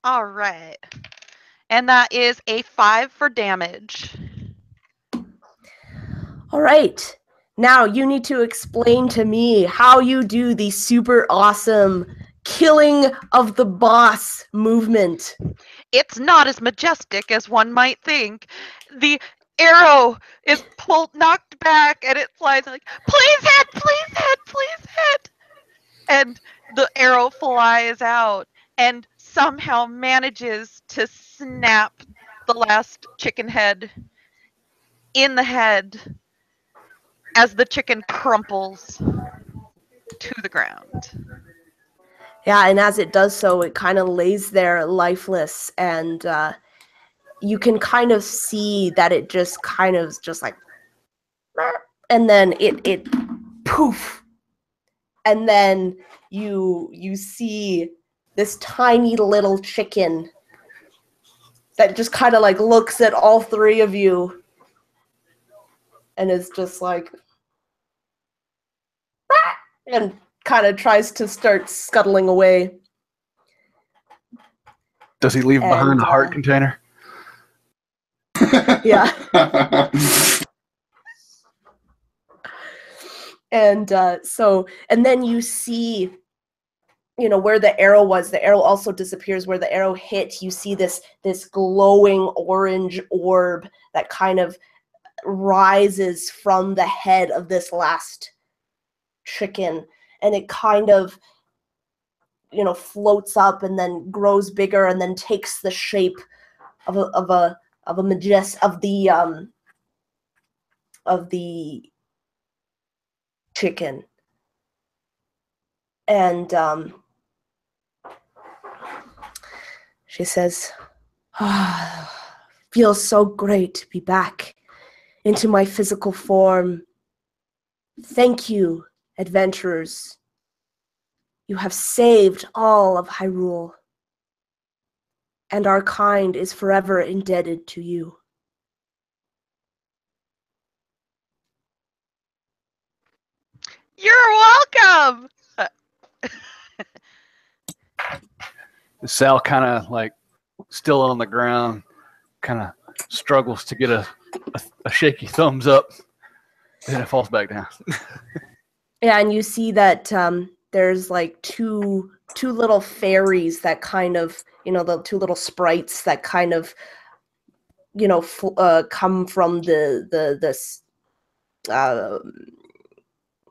All right. And that is a 5 for damage. All right. Now you need to explain to me how you do the super awesome killing of the boss movement. It's not as majestic as one might think. The arrow is knocked back, and it flies like, please hit, please hit, please hit. And the arrow flies out and somehow manages to snap the last chicken head in the head as the chicken crumples to the ground. Yeah, and as it does so, it kind of lays there lifeless, and you can kind of see that it just kind of just like, and then it poof, and then you see this tiny little chicken that just kind of like looks at all 3 of you and is just like, and kind of tries to start scuttling away. Does he leave behind And, a heart container? Yeah. And and then you see, where the arrow was. The arrow also disappears. Where the arrow hit, you see this glowing orange orb that kind of rises from the head of this last chicken, and it kind of floats up and then grows bigger and then takes the shape of the chicken. And she says, feels so great to be back into my physical form. Thank you, adventurers. You have saved all of Hyrule, and our kind is forever indebted to you. You're welcome. Sal kind of like still on the ground, kind of struggles to get a shaky thumbs up, and then it falls back down. Yeah, and you see that there's like two little fairies that kind of, the two little sprites that kind of, come from this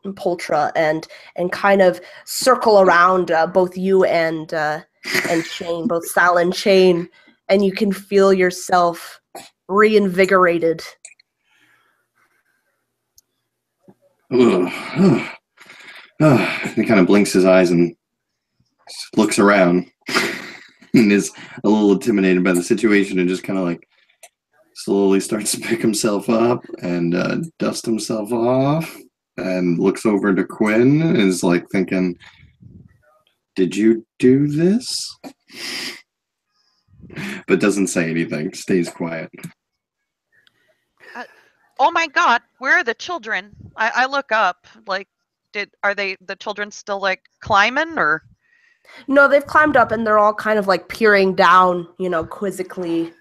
Poltra and kind of circle around both you and Shane, both Sal and Shane, and you can feel yourself reinvigorated. He kind of blinks his eyes and looks around and is a little intimidated by the situation and just kind of like slowly starts to pick himself up and dust himself off and looks over to Quinn and is like thinking, did you do this? But doesn't say anything, stays quiet. Oh my God, where are the children? I look up, like, are the children still like climbing or? No, they've climbed up and they're all kind of like peering down, quizzically.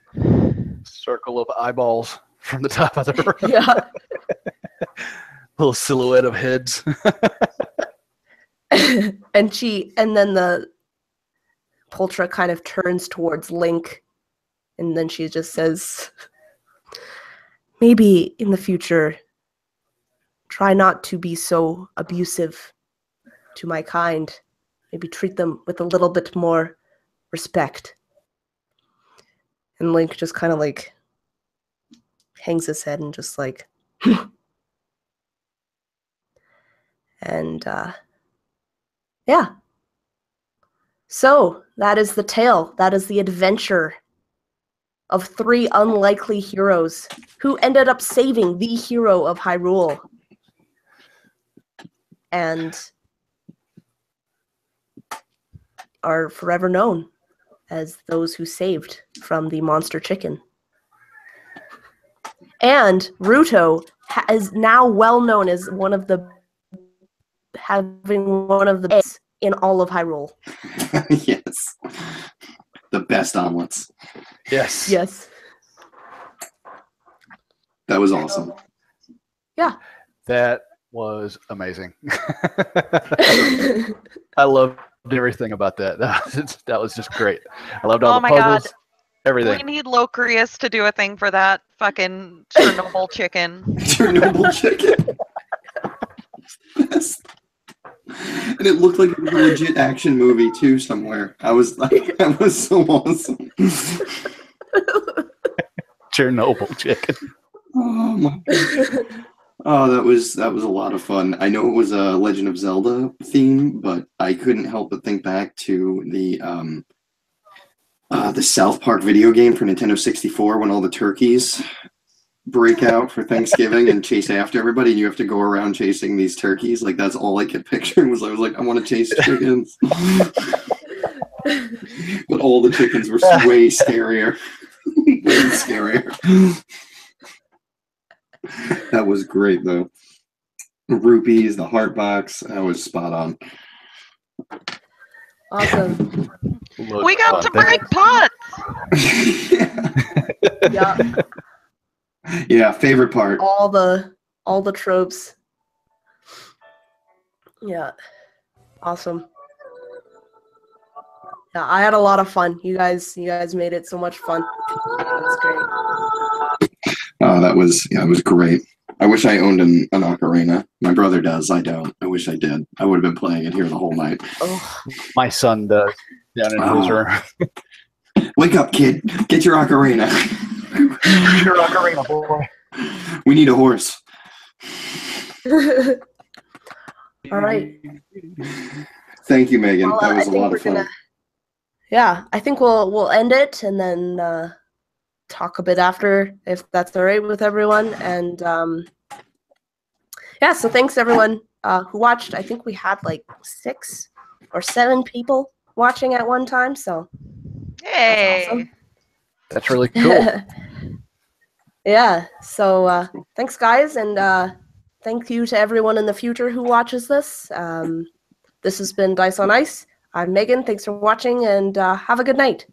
Circle of eyeballs from the top of the room. Yeah. Little silhouette of heads. and then the Poltra kind of turns towards Link, and then she just says, maybe in the future, try not to be so abusive to my kind. Maybe treat them with a little bit more respect. And Link just kind of like hangs his head and just like, and yeah. So that is the tale. That is the adventure of three unlikely heroes who ended up saving the hero of Hyrule. And are forever known as those who saved from the monster chicken. And Ruto is now well known as having one of the best in all of Hyrule. Yes. The best omelets. Yes. Yes. That was awesome. Yeah. That was amazing. I loved everything about that. That was just great. I loved all the puzzles. God. Everything. We need Locrius to do a thing for that fucking Chernobyl chicken. Chernobyl chicken. And it looked like a legit action movie too somewhere. I was like, that was so awesome. Chernobyl chicken. Oh my God. Oh, that was a lot of fun. I know it was a Legend of Zelda theme, but I couldn't help but think back to the South Park video game for Nintendo 64 when all the turkeys break out for Thanksgiving and chase after everybody, and you have to go around chasing these turkeys. Like, that's all I kept picturing was I was like, I want to chase chickens. But all the chickens were way scarier. Way scarier. That was great, though. Rupees, the heart box, that was spot on. Awesome. We got to break pots. Yeah. Yeah, favorite part. All the tropes. Yeah. Awesome. Yeah, I had a lot of fun. You guys made it so much fun. That's great. Oh, it was great. I wish I owned an ocarina. My brother does. I don't. I wish I did. I would have been playing it here the whole night. Oh. My son does down in his room. Wake up, kid. Get your ocarina. Get your ocarina, boy. We need a horse. All right. Thank you, Megan. Well, that was a lot of fun. Yeah, I think we'll end it and then talk a bit after, if that's all right with everyone. And yeah, so thanks everyone who watched. I think we had like 6 or 7 people watching at one time. So hey, that's awesome. That's really cool. Yeah. So thanks, guys, and thank you to everyone in the future who watches this. This has been Dice on Ice. I'm Megan. Thanks for watching, and have a good night.